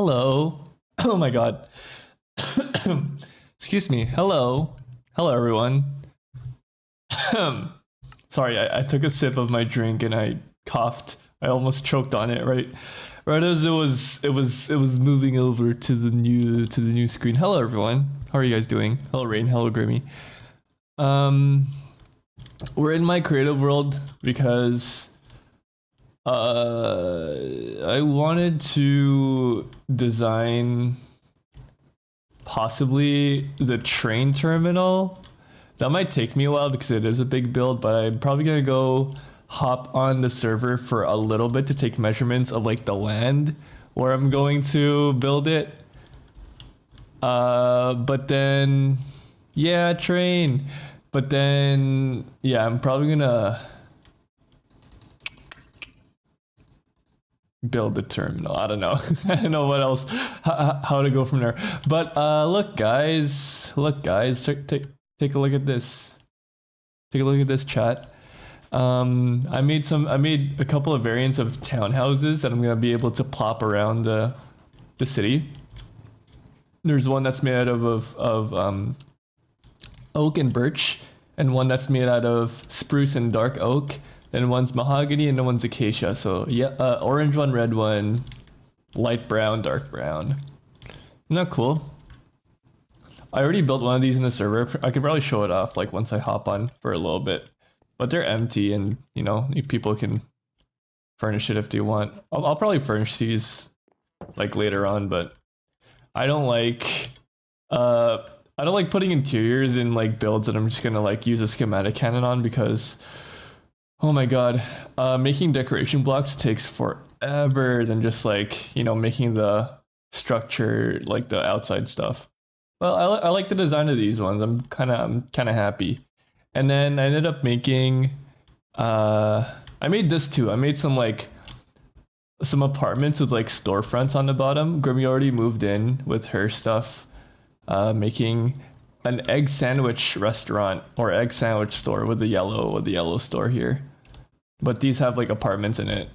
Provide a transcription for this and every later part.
Hello. Oh my god. Excuse me. Hello. Hello, everyone. Sorry, I took a sip of my drink and I coughed. I almost choked on it right as it was moving over to the new screen. Hello, everyone. How are you guys doing? Hello, Rain. Hello, Grimmy. Um, we're in my creative world because I wanted to design possibly the train terminal. That might take me a while because it is a big build, but I'm probably gonna go hop on the server for a little bit to take measurements of like the land where I'm going to build it. But then yeah, train. But then yeah, I'm probably gonna build the terminal. I don't know. I don't know what else, how to go from there. But look, guys, take a look at this. Take a look at this, chat. I made a couple of variants of townhouses that I'm gonna be able to plop around the city. There's one that's made out of oak and birch, and one that's made out of spruce and dark oak. Then one's mahogany and then one's acacia. So yeah, orange one, red one, light brown, dark brown. Isn't that cool? I already built one of these in the server. I could probably show it off like once I hop on for a little bit. But they're empty and you know, people can furnish it if they want. I'll probably furnish these like later on, but I don't like putting interiors in like builds that I'm just gonna like use a schematic cannon on because oh my god, making decoration blocks takes forever than just like, you know, making the structure, like the outside stuff. Well, I like the design of these ones. I'm kind of happy. And then I ended up making, I made this too. I made some apartments with like storefronts on the bottom. Grimmy already moved in with her stuff, making an egg sandwich restaurant or egg sandwich store with the yellow store here. But these have like apartments in it.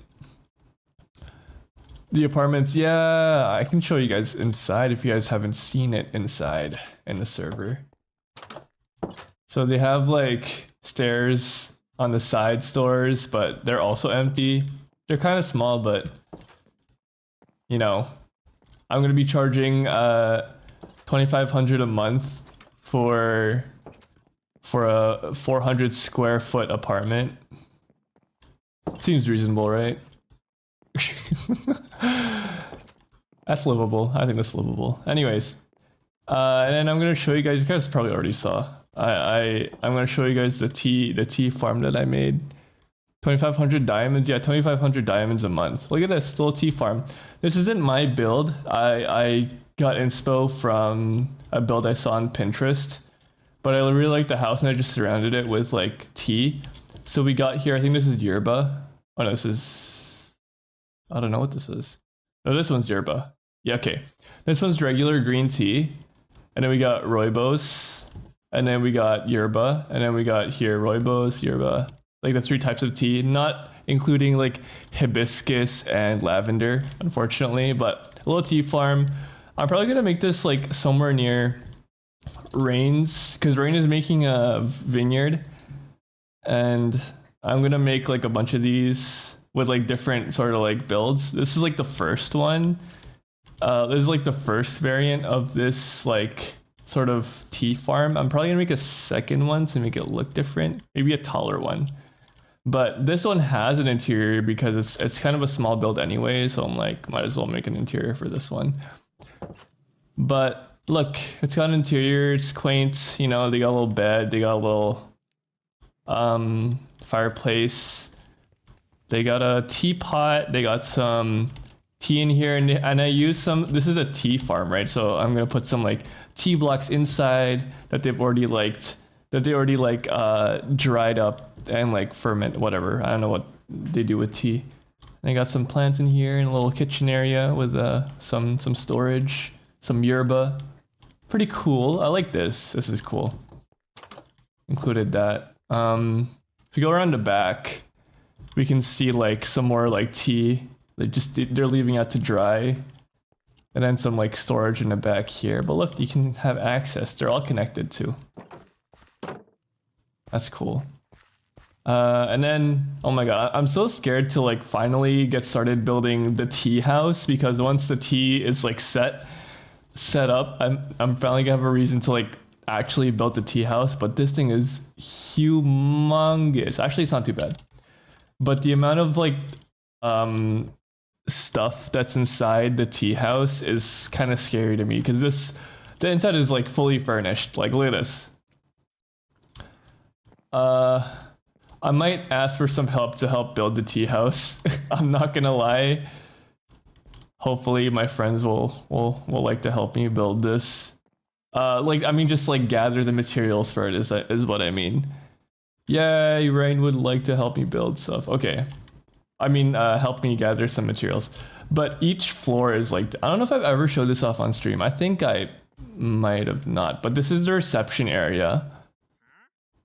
The apartments, yeah, I can show you guys inside if you guys haven't seen it inside in the server. So they have like stairs on the side stores, but they're also empty. They're kind of small, but you know, I'm gonna be charging 2,500 a month for a 400 square foot apartment. Seems reasonable, right? That's livable. I think that's livable. Anyways, and then I'm gonna show you guys. You guys probably already saw. I'm gonna show you guys the tea farm that I made. 2,500 diamonds. Yeah, 2,500 diamonds a month. Look at this little tea farm. This isn't my build. I got inspo from a build I saw on Pinterest, but I really like the house and I just surrounded it with like tea. So we got here, I think this is yerba. Oh no, this is, I don't know what this is. No, this one's yerba. Yeah, okay. This one's regular green tea. And then we got rooibos. And then we got yerba. And then we got here rooibos, yerba. Like the 3 types of tea, not including like hibiscus and lavender, unfortunately. But a little tea farm. I'm probably gonna make this like somewhere near Rain's, because Rain is making a vineyard. And I'm gonna make like a bunch of these with like different sort of like builds. This is like the first one. This is like the first variant of this like sort of tea farm. I'm probably gonna make a second one to make it look different, maybe a taller one. But this one has an interior because it's kind of a small build anyway, so I'm like, might as well make an interior for this one. But look, it's got an interior, it's quaint, you know, they got a little bed, they got a little fireplace, they got a teapot, they got some tea in here, and I use some, this is a tea farm, right? So I'm gonna put some like tea blocks inside that they already dried up and like ferment, whatever. I don't know what they do with tea. And I got some plants in here in a little kitchen area with some storage, some yerba. Pretty cool. I like this. This is cool. Included that. If you go around the back, we can see like some more like tea. They're leaving out to dry. And then some like storage in the back here. But look, you can have access. They're all connected too. That's cool. And then, oh my god, I'm so scared to like finally get started building the tea house, because once the tea is like set up, I'm finally gonna have a reason to like actually build the tea house. But this thing is humongous. Actually, it's not too bad. But the amount of like stuff that's inside the tea house is kind of scary to me, because the inside is like fully furnished. Like, look at this. I might ask for some help to help build the tea house. I'm not gonna lie. Hopefully my friends will like to help me build this. Like, I mean, just like gather the materials for it is what I mean. Yeah, Rain would like to help me build stuff. Okay. I mean, help me gather some materials. But each floor is like, I don't know if I've ever showed this off on stream. I think I might have not, but this is the reception area.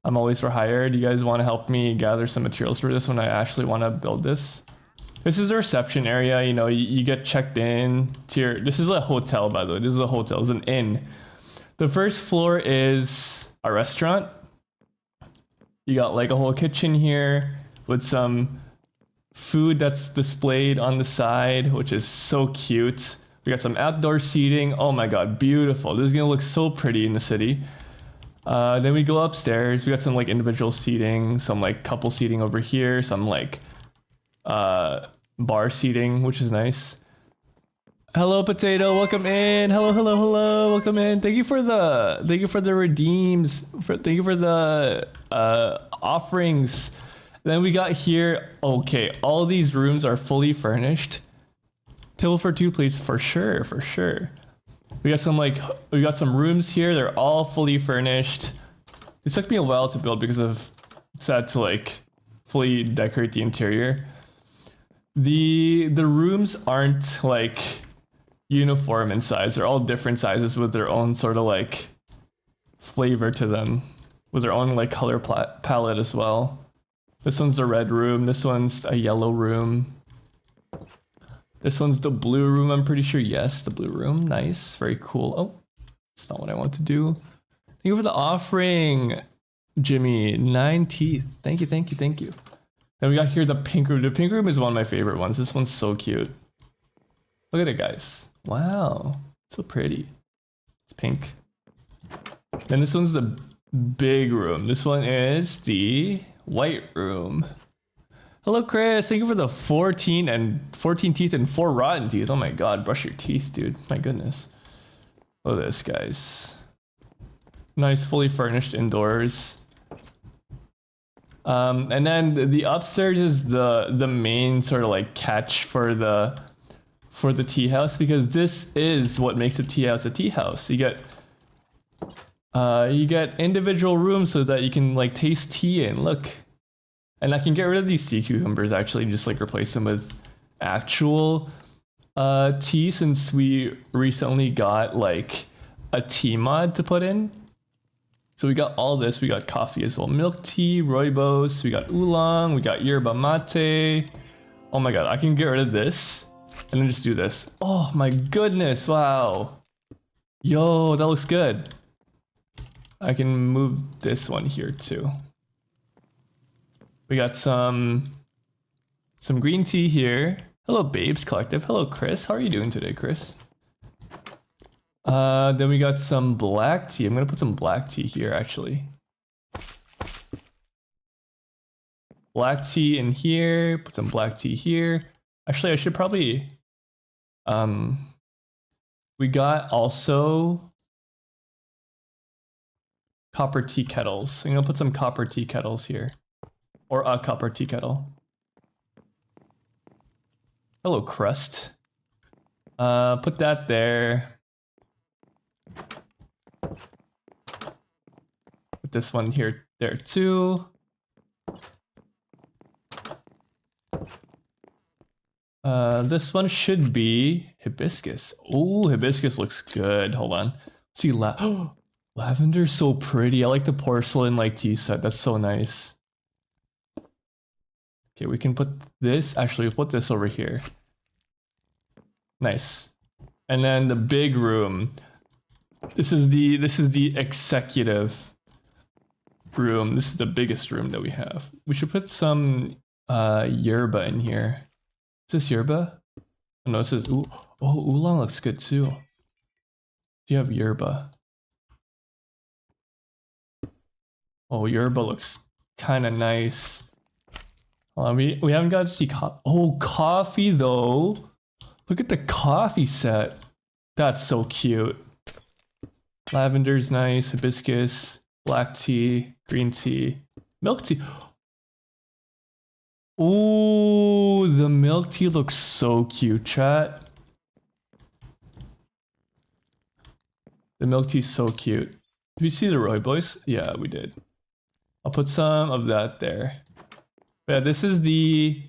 I'm always for hire. Do you guys want to help me gather some materials for this when I actually want to build this? This is the reception area. You know, you get checked in to your... This is a hotel, by the way. This is a hotel. It's an inn. The first floor is a restaurant. You got like a whole kitchen here with some food that's displayed on the side, which is so cute. We got some outdoor seating. Oh my god, beautiful. This is going to look so pretty in the city. Then we go upstairs. We got some like individual seating, some like couple seating over here, some like bar seating, which is nice. Hello, Potato. Welcome in. Hello, hello, hello. Welcome in. Thank you for the redeems. Thank you for the offerings. Then we got here. Okay, all these rooms are fully furnished. Table for two, please. For sure, for sure. We got some rooms here. They're all fully furnished. It took me a while to build because of had to like fully decorate the interior. The rooms aren't like uniform in size. They're all different sizes with their own sort of like flavor to them, with their own like color palette as well. This one's a red room. This one's a yellow room. This one's the blue room, I'm pretty sure. Yes, the blue room. Nice. Very cool. Oh, that's not what I want to do. Thank you for the offering, Jimmy. 9 teeth. Thank you, thank you, thank you. Then we got here the pink room. The pink room is one of my favorite ones. This one's so cute. Look at it, guys. Wow. So pretty. It's pink. Then this one's the big room. This one is the white room. Hello, Chris. Thank you for the 14 teeth and 4 rotten teeth. Oh my god, brush your teeth, dude. My goodness. Look at this, guys. Nice, fully furnished indoors. And then the upstairs is the main sort of like catch for the tea house, because this is what makes a tea house a tea house. You get individual rooms so that you can like taste tea in. Look. And I can get rid of these sea cucumbers actually and just like replace them with actual tea, since we recently got like a tea mod to put in. So we got all this. We got coffee as well. Milk tea, rooibos, we got oolong, we got yerba mate. Oh my god, I can get rid of this and then just do this. Oh my goodness, wow. Yo, that looks good. I can move this one here too. We got some green tea here. Hello, Babes Collective. Hello, Chris. How are you doing today, Chris? Then we got some black tea. I'm gonna put some black tea here, actually. Black tea in here. Put some black tea here. Actually, I should probably... we got also copper tea kettles. I'm gonna put some copper tea kettles here. Or a copper tea kettle. Hello, Crust. Put that there. Put this one here, there too. This one should be hibiscus. Oh, hibiscus looks good. Hold on. See, lavender's so pretty. I like the porcelain like tea set. That's so nice. Okay, we can put this, actually we'll put this over here. Nice. And then the big room. This is the executive room. This is the biggest room that we have. We should put some yerba in here. Is this yerba? Oh, no, it says oolong looks good too. Do you have yerba? Oh, yerba looks kind of nice. We haven't got to see coffee though. Look at the coffee set. That's so cute. Lavender's nice, hibiscus, black tea, green tea, milk tea. Oh, the milk tea looks so cute, chat. The milk tea's so cute. Did we see the Roy Boys? Yeah, we did. I'll put some of that there. Yeah, this is the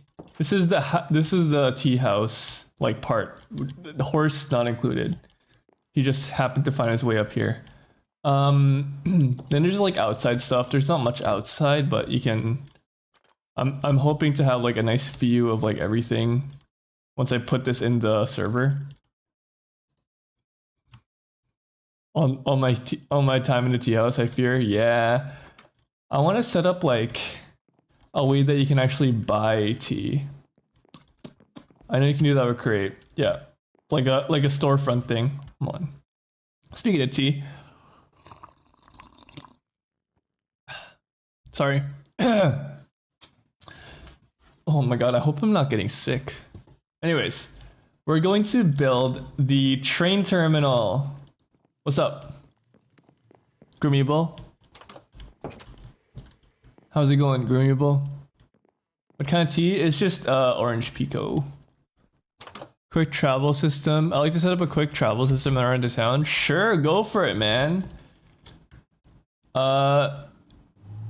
tea house like part. The horse not included. He just happened to find his way up here. Then there's like outside stuff. There's not much outside, but you can. I'm hoping to have like a nice view of like everything once I put this in the server. On my time in the tea house, I fear. Yeah, I want to set up like a way that you can actually buy tea. I know you can do that with Create. Yeah, like a storefront thing. Come on. Speaking of tea. Sorry. Oh my god, I hope I'm not getting sick. Anyways, we're going to build the train terminal. What's up? Groomeable? How's it going, Groomeable? What kind of tea? It's just orange pico. Quick travel system. I like to set up a quick travel system around the town. Sure, go for it, man.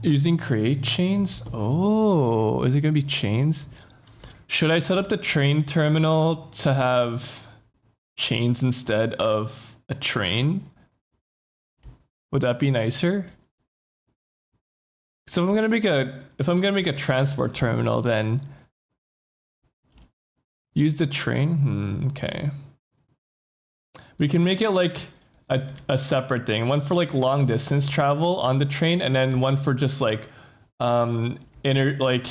Using create chains? Oh, is it gonna be chains? Should I set up the train terminal to have chains instead of a train? Would that be nicer? So if I'm gonna make a transport terminal, then use the train. Okay. We can make it like a separate thing. One for like long distance travel on the train, and then one for just like inner like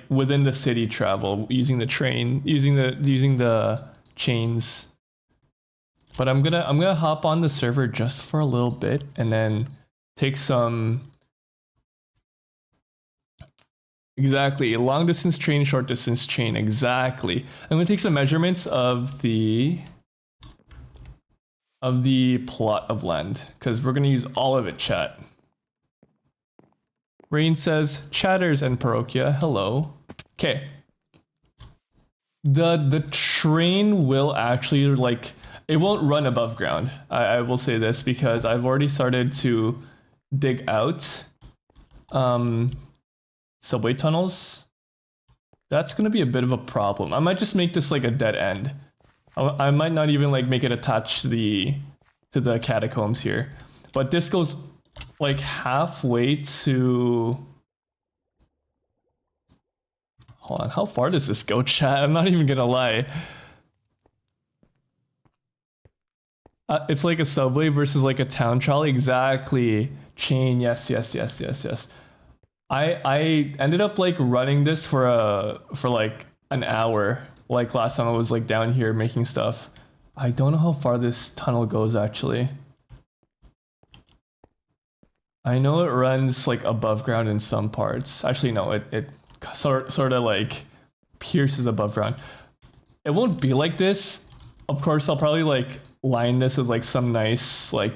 within the city travel using the train, using the chains. But I'm gonna hop on the server just for a little bit and then take some. Exactly, long distance train, short distance train. Exactly. I'm gonna take some measurements of the plot of land because we're gonna use all of it, chat. Rain says chatters and parochia. Hello. Okay. The train will actually like it won't run above ground. I will say this because I've already started to dig out subway tunnels. That's gonna be a bit of a problem. I might just make this like a dead end. I might not even like make it attached to the catacombs here, but this goes like halfway to. Hold on, how far does this go, chat? I'm not even gonna lie. It's like a subway versus like a town trolley. Exactly. Chain. Yes. I ended up like running this for like an hour. Like last time I was like down here making stuff. I don't know how far this tunnel goes actually. I know it runs like above ground in some parts. Actually, no, it sort of like pierces above ground. It won't be like this. Of course, I'll probably like line this with like some nice like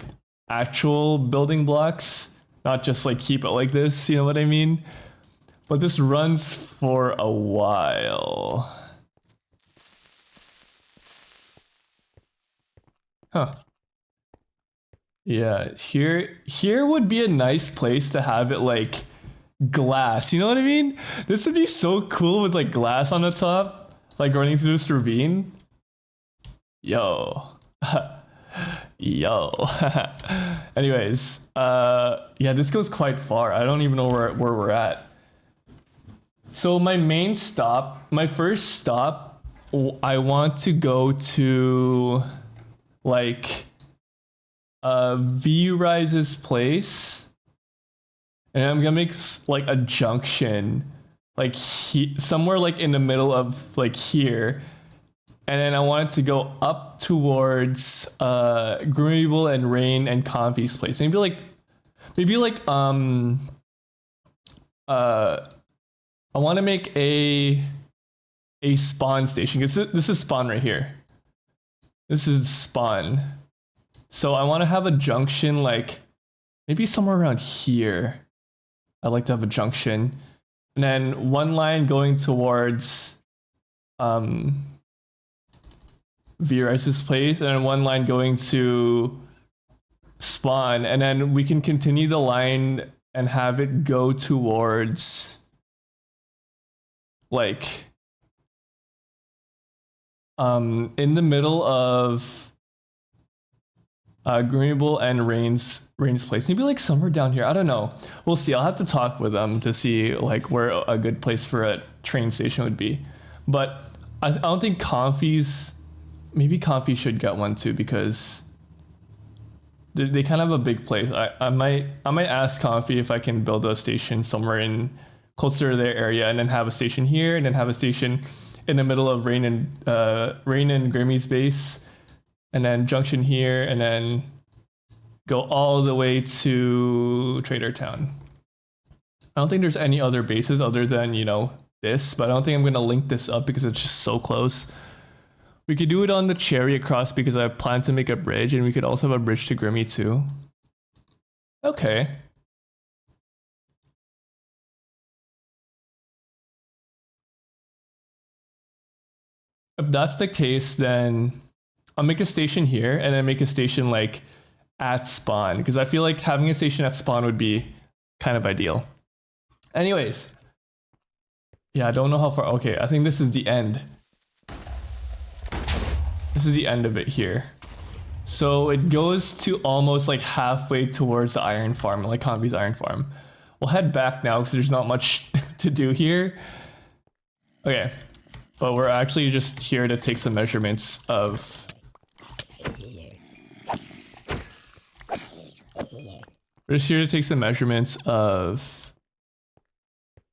actual building blocks, not just like keep it like this. You know what I mean? But this runs for a while. Huh. Yeah, here would be a nice place to have it like glass. You know what I mean? This would be so cool with like glass on the top, like running through this ravine. Yo. Yo. Anyways, yeah, this goes quite far. I don't even know where we're at. So my first stop I want to go to like V-Rise's place, and I'm gonna make like a junction, like somewhere like in the middle of like here, and then I want it to go up towards Grimable and Rain and Confi's place. Maybe like I want to make a spawn station, because this is spawn right here. This is spawn. So I want to have a junction like maybe somewhere around here. I'd like to have a junction. And then one line going towards V-Rise's place, and then one line going to spawn, and then we can continue the line and have it go towards like in the middle of Grimable and Rain's place. Maybe like somewhere down here. I don't know. We'll see. I'll have to talk with them to see like where a good place for a train station would be. But I don't think Confi's. Maybe Confi should get one too, because they kind of have a big place. I might ask Confi if I can build a station somewhere in closer to their area, and then have a station here, and then have a station in the middle of Rain and Grimmy's base, and then junction here, and then go all the way to Trader Town. I don't think there's any other bases other than, you know, this, but I don't think I'm gonna link this up because it's just so close. We could do it on the Chariot Cross because I plan to make a bridge, and we could also have a bridge to Grimmy too. Okay. If that's the case, then I'll make a station here, and then make a station like at spawn, because I feel like having a station at spawn would be kind of ideal. Anyways. Yeah, I don't know how far. Okay, I think this is the end. This is the end of it here. So it goes to almost like halfway towards the iron farm, like Confi's iron farm. We'll head back now because there's not much to do here. Okay, but we're actually just here to take some measurements of... We're just here to take some measurements of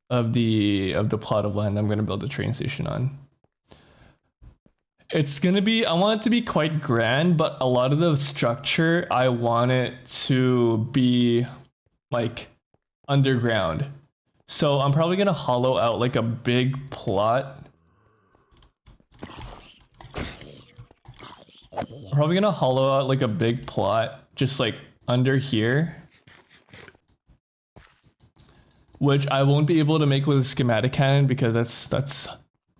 the plot of land I'm gonna build the train station on. It's gonna be, I want it to be quite grand, but a lot of the structure, I want it to be like underground. So I'm probably gonna hollow out like a big plot. I'm probably gonna hollow out like a big plot just like under here, which I won't be able to make with a schematic cannon because that's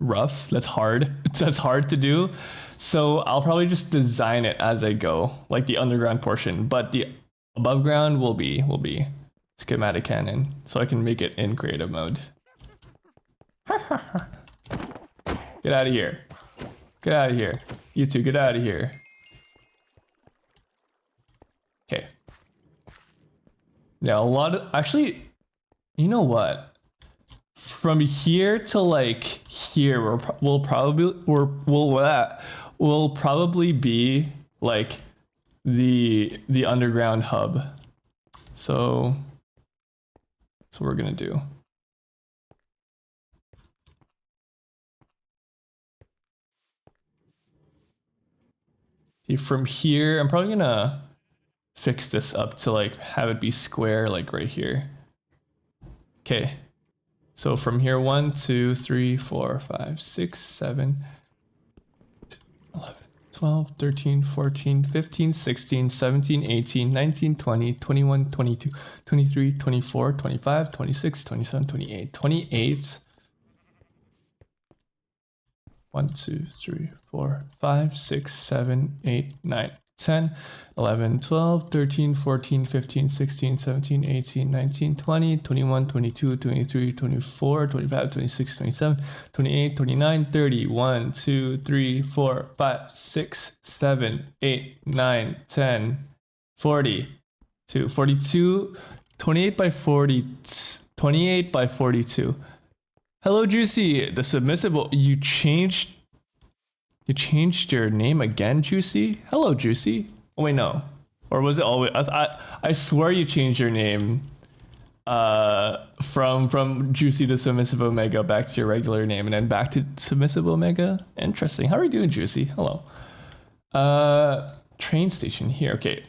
rough. That's hard. That's hard to do. So I'll probably just design it as I go, like the underground portion, but the above ground will be schematic cannon, so I can make it in creative mode. Get out of here. Get out of here. You two, get out of here. Okay. Now a lot of, actually, you know what? From here to like here, we'll probably be like the underground hub. So that's what we're gonna do. See, from here, I'm probably gonna fix this up to like have it be square, like right here. Okay. So from here, 1, 2, 3, 4, 5, 6, 7, 11, 12, 13, 14, 15, 16, 17, 18, 19, 20, 21, 22, 23, 24, 25, 26, 27, 28, 28. 1, 2, 3, 4, 5, 6, 7, 8, 9, 10, 11, 12, 13, 14, 15, 16, 17, 18, 19, 20, 21, 22, 23, 24, 25, 26, 27, 28, 29, 30, 1, 2, 3, 4, 5, 6, 7, 8, 9, 10, 40, 42, 28 by 40, 28 by 42. Hello, Juicy, the submissive, you changed You changed your name again, Juicy? Hello, Juicy. Oh wait, no. Or was it always? I swear you changed your name. From Juicy the Submissive Omega back to your regular name and then back to Submissive Omega. Interesting. How are you doing, Juicy? Hello. Train station here. Okay.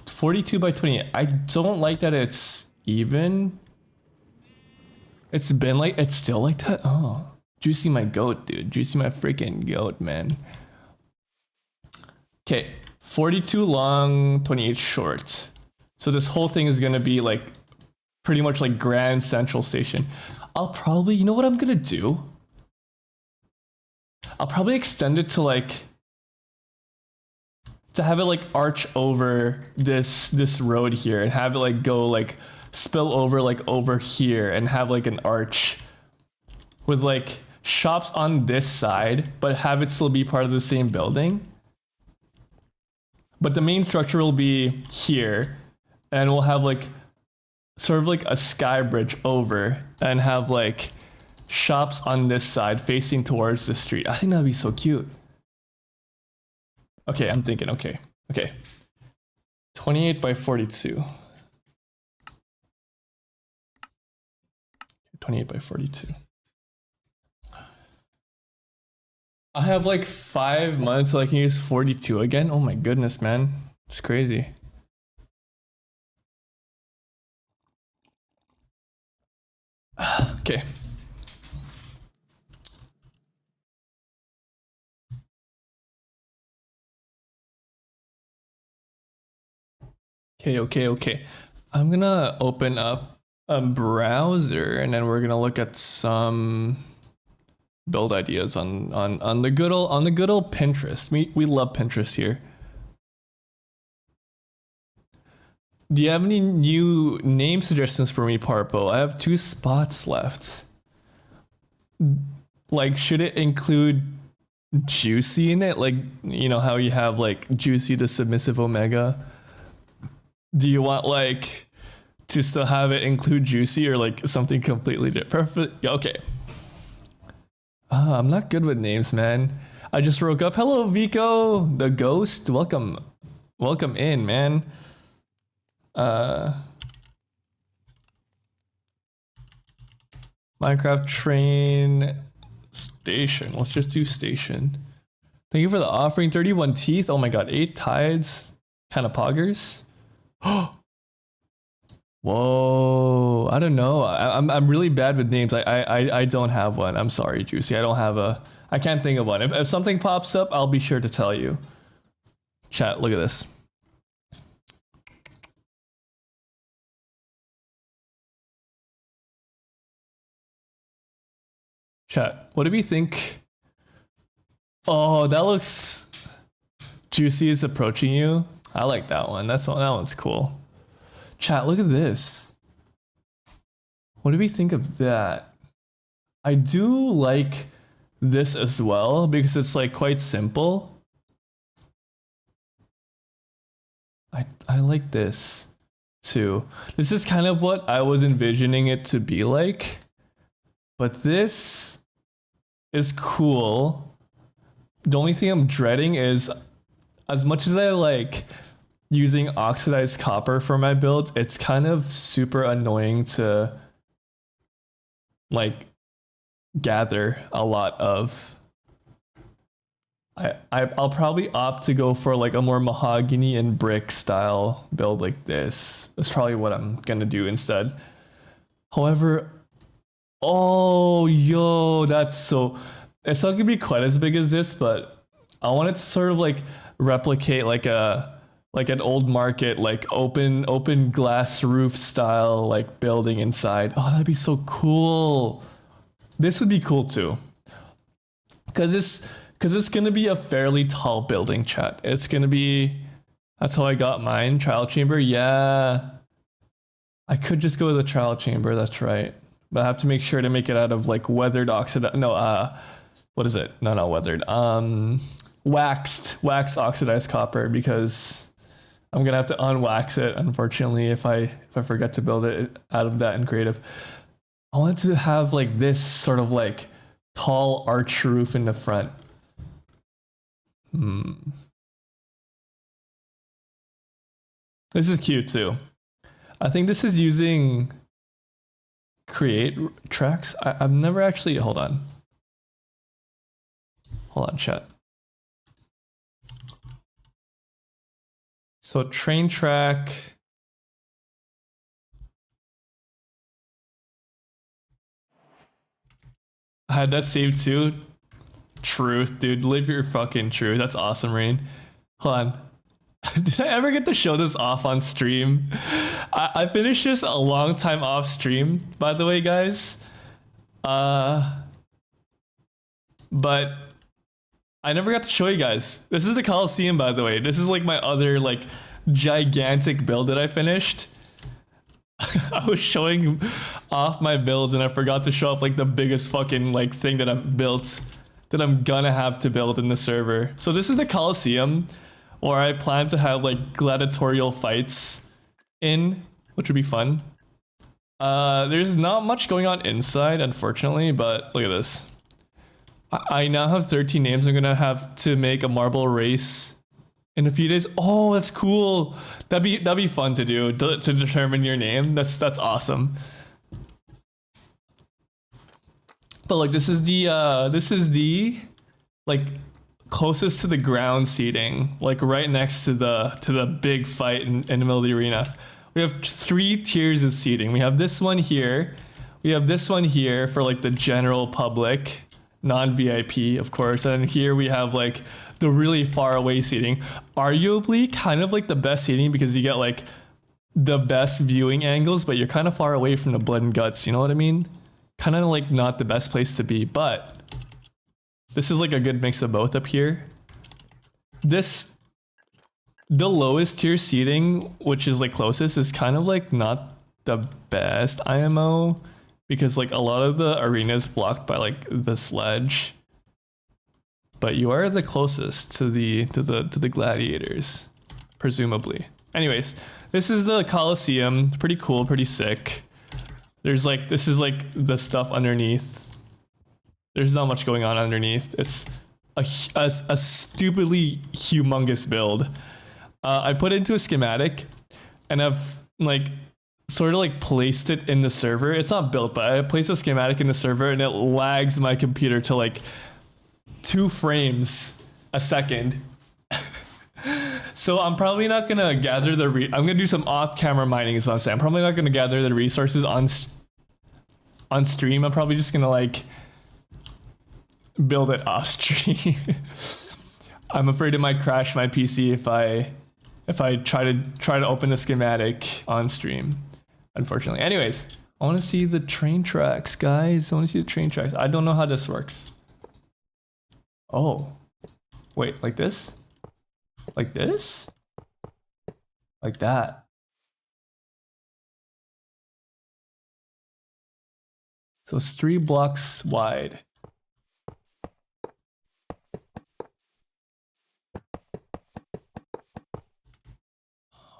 42 by 28. I don't like that it's even. It's been like, it's still like that. Oh, Juicy my goat, dude. Juicy my freaking goat, man. Okay. 42 long, 28 short. So this whole thing is gonna be like pretty much like Grand Central Station. I'll probably, you know what I'm gonna do? I'll probably extend it to like, to have it like arch over this road here and have it like go like spill over like over here and have like an arch with like shops on this side, but have it still be part of the same building. But the main structure will be here and we'll have like sort of like a sky bridge over and have like shops on this side facing towards the street. I think that'd be so cute. Okay, I'm thinking, okay. 28 by 42. 28 by 42. I have like 5 months so I can use 42 again. Oh my goodness, man. It's crazy. Okay. Okay. I'm gonna open up a browser and then we're gonna look at some build ideas on the good old Pinterest. We love Pinterest here. Do you have any new name suggestions for me, Parpo? I have 2 spots left. Like, should it include Juicy in it? Like, you know how you have like Juicy the Submissive Omega? Do you want like to still have it include Juicy or like something completely different? Perfect. Okay. I'm not good with names, man. I just woke up. Hello, Vico, the ghost. Welcome in, man. Minecraft train station. Let's just do station. Thank you for the offering. 31 teeth. Oh my god, 8 tides. Kind of poggers. Whoa, I don't know. I'm really bad with names. I don't have one. I'm sorry, Juicy. I can't think of one. If something pops up, I'll be sure to tell you. Chat, look at this. Chat, what do we think? Oh, that looks Juicy is approaching you. I like that one. That one's cool. Chat, look at this. What do we think of that? I do like this as well because it's like quite simple. I like this too. This is kind of what I was envisioning it to be like. But this is cool. The only thing I'm dreading is, as much as I like using oxidized copper for my builds, it's kind of super annoying to like gather a lot of. I'll probably opt to go for like a more mahogany and brick style build like this. That's probably what I'm gonna do instead. However, oh yo, that's so, it's not gonna be quite as big as this, but I want it to sort of like replicate like an old market, like open glass roof style like building inside. Oh, that'd be so cool. This would be cool too. Cause it's gonna be a fairly tall building, chat. It's gonna be, that's how I got mine. Trial chamber, yeah. I could just go with a trial chamber, that's right. But I have to make sure to make it out of like weathered what is it? No, not weathered. Waxed oxidized copper, because I'm gonna have to unwax it, unfortunately, if I forget to build it out of that in creative. I want to have like this sort of like tall arch roof in the front. This is cute too. I think this is using create tracks. I've never actually, hold on, chat. So train track. I had that saved too. Truth, dude. Live your fucking truth. That's awesome, Rain. Hold on. Did I ever get to show this off on stream? I finished this a long time off stream, by the way, guys. But I never got to show you guys. This is the Coliseum, by the way. This is like my other like gigantic build that I finished. I was showing off my builds and I forgot to show off like the biggest fucking like thing that I've built that I'm gonna have to build in the server. So this is the Coliseum, where I plan to have like gladiatorial fights in, which would be fun. There's not much going on inside, unfortunately, but look at this. I now have 13 names. I'm gonna have to make a marble race in a few days. Oh, that's cool. That'd be fun to do, to determine your name. That's awesome. But like this is the like closest to the ground seating, like right next to the big fight in the middle of the arena. We have 3 tiers of seating. We have this one here. We have this one here for like the general public, non-VIP, of course. And here we have like the really far away seating. Arguably kind of like the best seating because you get like the best viewing angles, but you're kind of far away from the blood and guts. You know what I mean? Kind of like not the best place to be, but this is like a good mix of both up here. The lowest tier seating, which is like closest, is kind of like not the best IMO because like a lot of the arena is blocked by like the sledge. But you are the closest to the gladiators, presumably. Anyways, this is the Coliseum. Pretty cool, pretty sick. There's like, this is like the stuff underneath. There's not much going on underneath. It's a stupidly humongous build. I put it into a schematic and I've like sort of like placed it in the server. It's not built, but I placed a schematic in the server and it lags my computer to like 2 frames a second. So I'm probably not gonna gather I'm gonna do some off-camera mining is what I'm saying. I'm probably not gonna gather the resources on stream. I'm probably just gonna like build it off stream. I'm afraid it might crash my PC if I try to open the schematic on stream, unfortunately. Anyways, I want to see the train tracks, guys. I want to see the train tracks. I don't know how this works. Oh, wait, like this? Like this? Like that? So it's 3 blocks wide.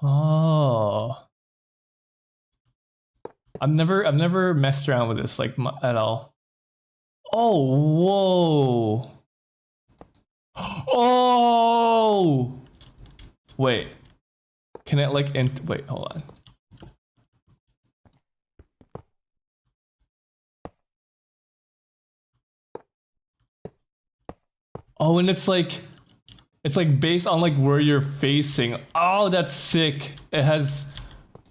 Oh, I've never messed around with this like at all. Oh, whoa. Oh, wait. Can it like wait, hold on. Oh, and it's like based on like where you're facing. Oh, that's sick. It has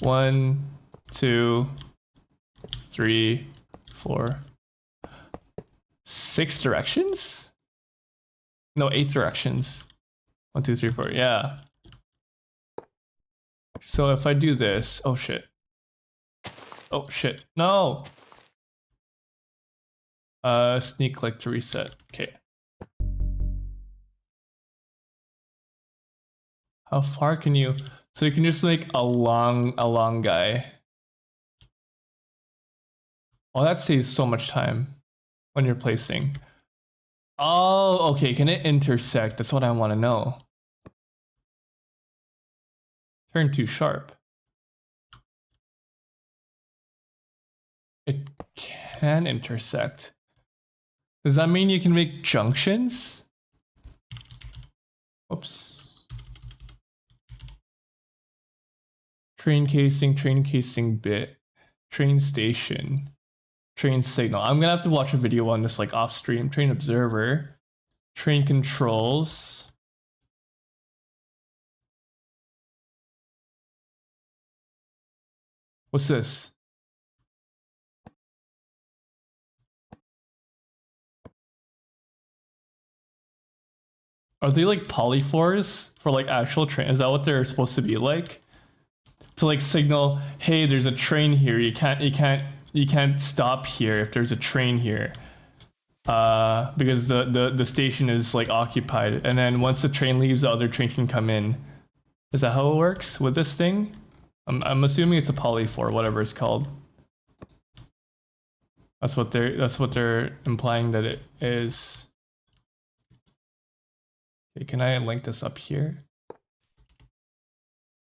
1, 2, 3, 4, 6 directions? No, 8 directions. 1, 2, 3, 4. Yeah. So if I do this, oh shit. Oh shit. No. Sneak click to reset. Okay. How far can you? So you can just make a long guy. Oh, that saves so much time when you're placing. Oh, okay. Can it intersect? That's what I want to know. Turn too sharp. It can intersect. Does that mean you can make junctions? Oops. Train casing bit, train station, train signal. I'm gonna have to watch a video on this like off stream. Train observer, train controls. What's this? Are they like polyphores for like actual train? Is that what they're supposed to be like? To like signal, hey, there's a train here. You can't stop here if there's a train here. Because the station is like occupied, and then once the train leaves, the other train can come in. Is that how it works with this thing? I'm assuming it's a polyphore, whatever it's called. That's what they're implying that it is. Okay, can I link this up here?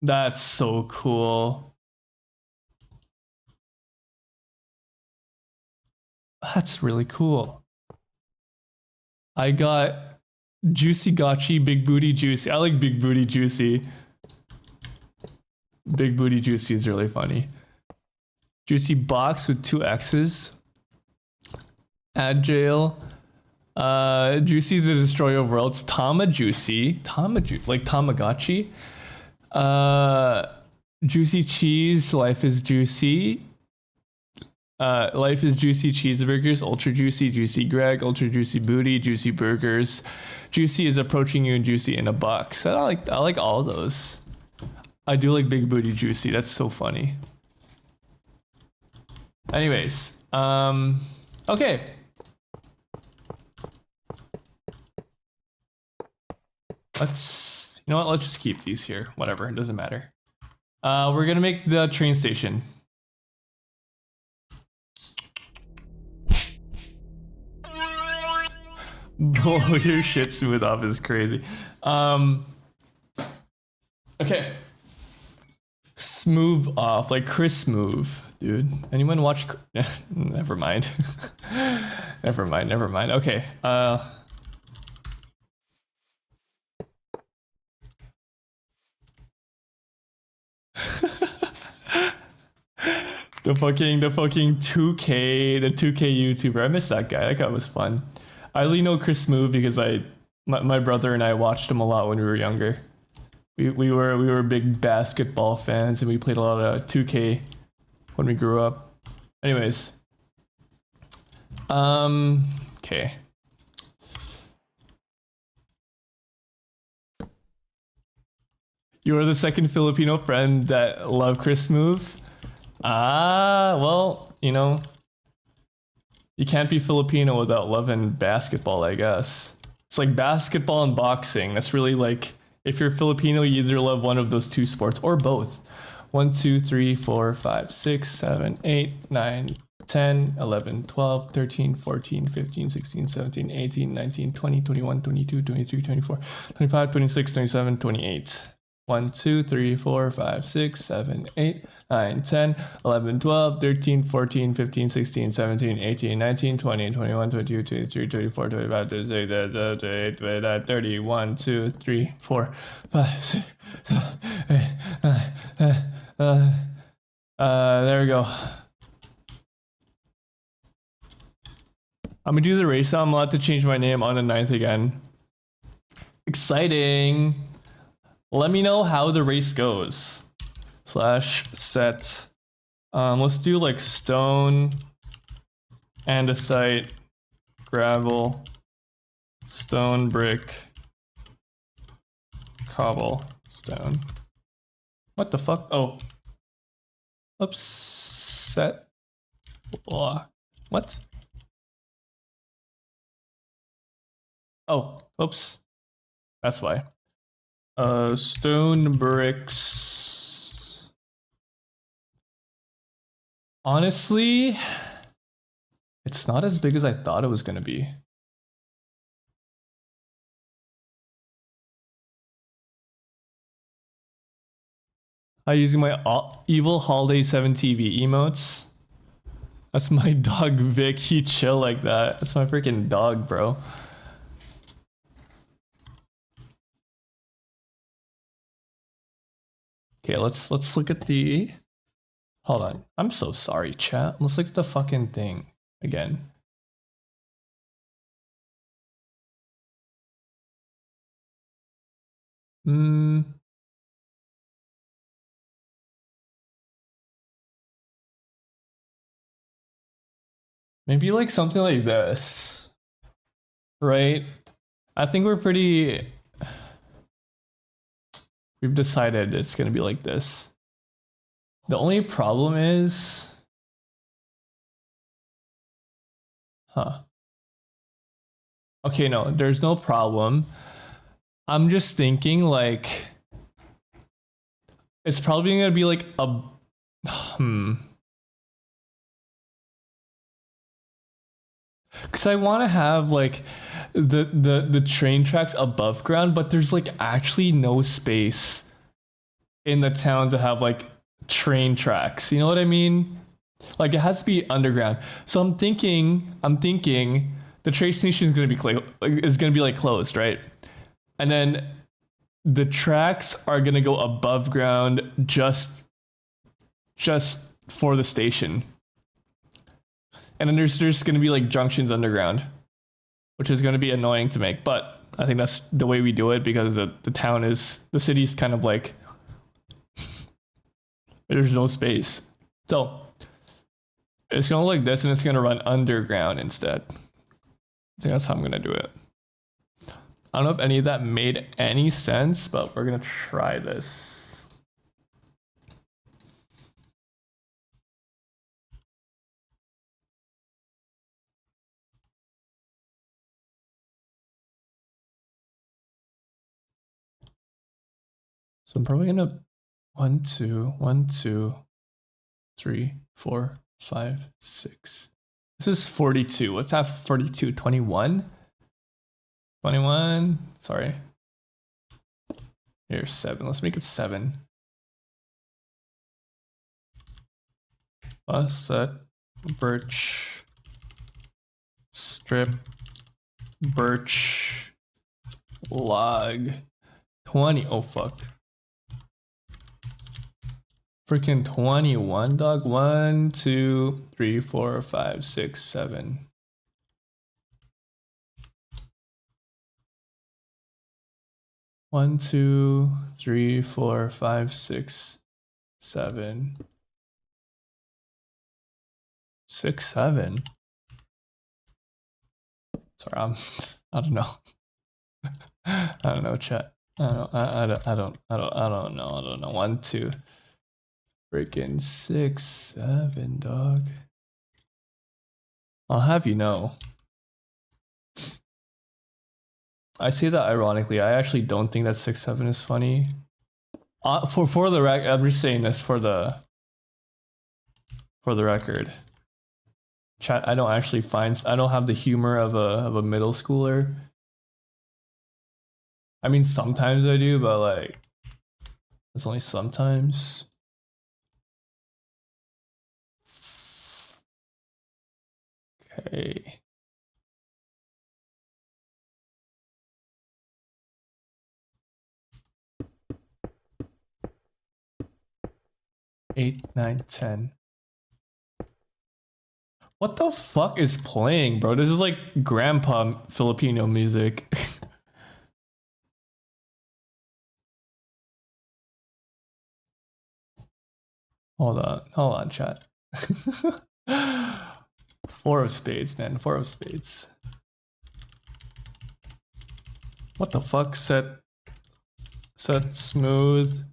That's so cool. That's really cool. I got Juicy Gotchi, Big Booty Juicy. I like Big Booty Juicy. Big Booty Juicy is really funny. Juicy Box with 2 X's. Agile. Juicy the Destroyer of Worlds. Tama Juicy. Like Tamagotchi. Juicy Cheese. Life is Juicy. Life is Juicy Cheeseburgers, Ultra Juicy, Juicy Greg, Ultra Juicy Booty, Juicy Burgers. Juicy is approaching you and Juicy in a box. I like all of those. I do like Big Booty Juicy. That's so funny. Anyways, okay. Let's, you know what? Let's just keep these here. Whatever, it doesn't matter. We're gonna make the train station. Blow your shit smooth off is crazy. Okay. Smooth off, like Chris Smooth, dude. Anyone watch? Never mind. Never mind. Okay. The fucking 2K, the 2K YouTuber. I miss that guy. That guy was fun. I only know Chris Smooth because my brother and I watched him a lot when we were younger. We were big basketball fans, and we played a lot of 2K when we grew up. Anyways, okay. You are the second Filipino friend that love Chris Smooth. Well, you know, you can't be Filipino without loving basketball, I guess. It's like basketball and boxing. That's really like, if you're Filipino, you either love one of those two sports or both. 1, 2, 3, 4, 5, 6, 7, 8, 9, 10, 11, 12, 13, 14, 15, 16, 17, 18, 19, 20, 21, 22, 23, 24, 25, 26, 27, 28. 1, 2, 3, 4, 5, 6, 7, 8, 9, 10, 11, 12, 13, 14, 15, 16, 17, 18, 19, 20, 21, 22, 23, 24, 25, 26, 28, 30, 1, 2, 3, 4, 5, 6, 7, 8, 9, there we go. I'm gonna do the race. I'm allowed to change my name on the 9th again. Exciting. Let me know how the race goes. /set. Let's do like stone, andesite, gravel, stone, brick, cobblestone. What the fuck? Oh. Oops. Set. What? Oh, oops. That's why. Stone, bricks. Honestly, it's not as big as I thought it was gonna be. I'm using my Evil Holiday 7 TV emotes. That's my dog Vic. He chill like that. That's my freaking dog, bro. Okay, let's look at the. Hold on. I'm so sorry, chat. Let's look at the fucking thing again. Maybe like something like this. Right? I think we're pretty. We've decided it's gonna be like this. The only problem is. Huh. Okay, no, there's no problem. I'm just thinking like. It's probably gonna be like a. Because I want to have like the train tracks above ground, but there's like actually no space in the town to have like train tracks. You know what I mean? Like it has to be underground. So I'm thinking the train station is gonna be like closed, right? And then the tracks are gonna go above ground just for the station. And then there's going to be like junctions underground, which is going to be annoying to make. But I think that's the way we do it because the city's kind of like, there's no space. So it's going to look like this and it's going to run underground instead. I think that's how I'm going to do it. I don't know if any of that made any sense, but we're going to try this. So I'm probably gonna 1, 2, 1, 2, 3, 4, 5, 6. This is 42. What's half 42? 21? 21. Sorry. Here's 7. Let's make it 7. Set birch strip birch log 20. Oh fuck. Freaking 21, dog. 1, 2, 3, 4, 5, 6, 7. One, 2, 3, 4, 5, 6, 7. 6, 7. Sorry, I don't know. I don't know, chat. I don't know. 1, 2. Freaking 6, 7, dog. I'll have you know. I say that ironically. I actually don't think that 6, 7 is funny. For the record, I'm just saying this for the record. Chat, I don't have the humor of a middle schooler. I mean, sometimes I do, but like, it's only sometimes. Okay. Eight, 9, 10. What the fuck is playing, bro? This is like grandpa Filipino music. Hold on, chat. 4 of spades, man. 4 of spades. What the fuck? Set smooth.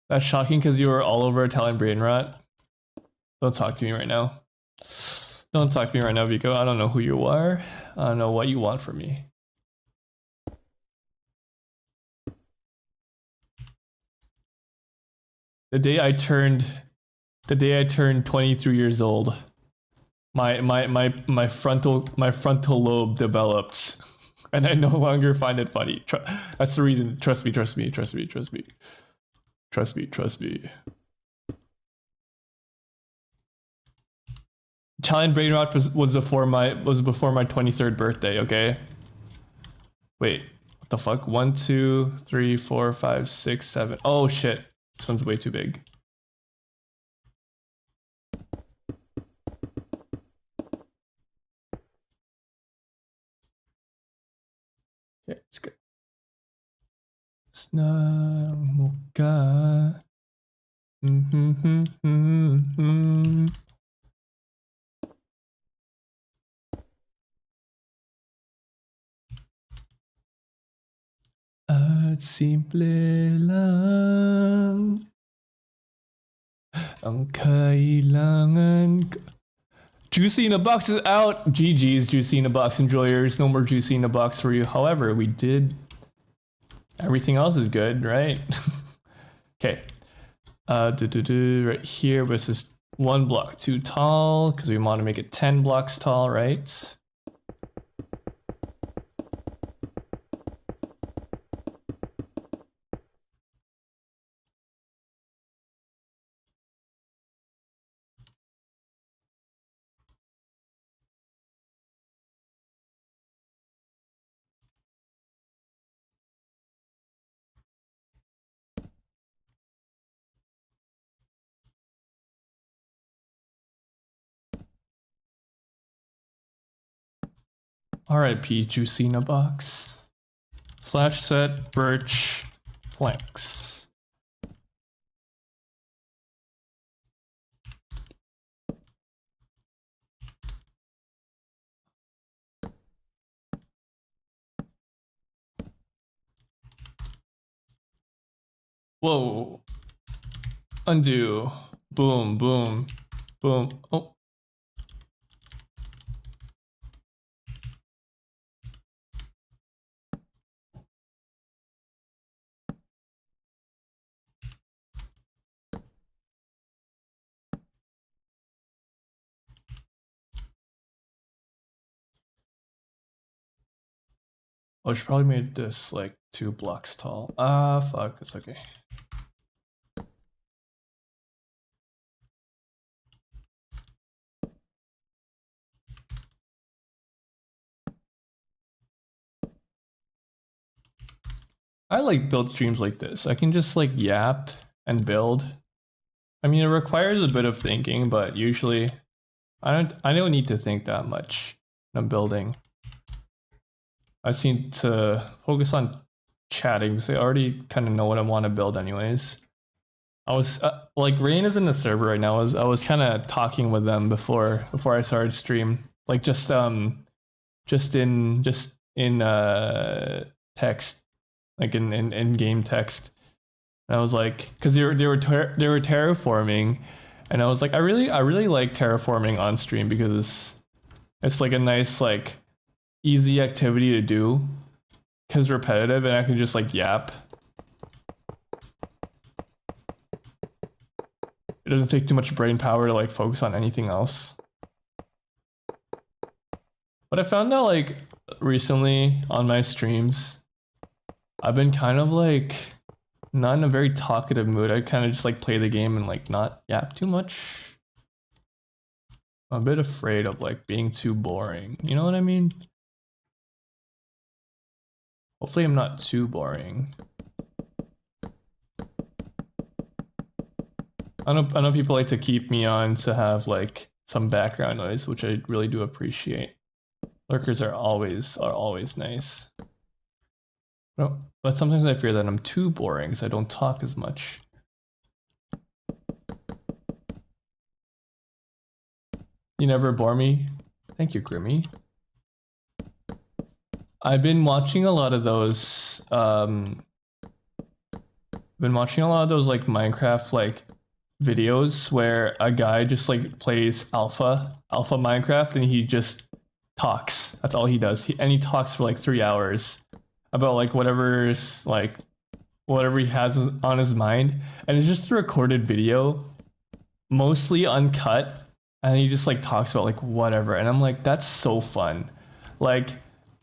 That's shocking because you were all over Italian brain rot. Don't talk to me right now. Don't talk to me right now, Vico. I don't know who you are. I don't know what you want from me. The day I turned 23 years old, my frontal lobe developed, and I no longer find it funny. That's the reason. Trust me. Italian brain rot was before my 23rd birthday. Okay, Wait, what the fuck? 1, 2, 3, 4, 5, 6, 7. Oh shit, this one's way too big. Okay, it's good. Snamuka. At simple lang ang kailangan. Juicy in a Box is out. GG's, Juicy in a Box enjoyers. No more Juicy in a Box for you. However, we did. Everything else is good, right? Okay. Right here was this 1 block too tall because we want to make it 10 blocks tall, right? RIP Juicy in a Box. Slash set birch planks. Whoa. Undo. Boom, boom, boom. Oh. Oh, I should probably made this like 2 blocks tall. Ah, fuck, that's okay. I like build streams like this. I can just like yap and build. I mean, it requires a bit of thinking, but usually I don't need to think that much when I'm building. I seem to focus on chatting because I already kind of know what I want to build anyways. I was like Rain is in the server right now. I was kind of talking with them before I started stream. Like just in text, like in game text. And I was like, because they were terraforming, and I was like, I really like terraforming on stream because it's like a nice like easy activity to do, because repetitive, and I can just like yap. It doesn't take too much brain power to like focus on anything else. But I found out like recently on my streams, I've been kind of like not in a very talkative mood. I kind of just like play the game and like not yap too much. I'm a bit afraid of like being too boring. You know what I mean? Hopefully I'm not too boring. I know people like to keep me on to have like some background noise, which I really do appreciate. Lurkers are always nice. No, but sometimes I fear that I'm too boring because I don't talk as much. You never bore me? Thank you, Grimmy. I've been watching a lot of those like Minecraft like videos where a guy just like plays alpha Minecraft and he just talks. That's all he does. And he talks for like 3 hours about like whatever he has on his mind, and it's just a recorded video, mostly uncut, and he just like talks about like whatever, and I'm like, that's so fun. Like,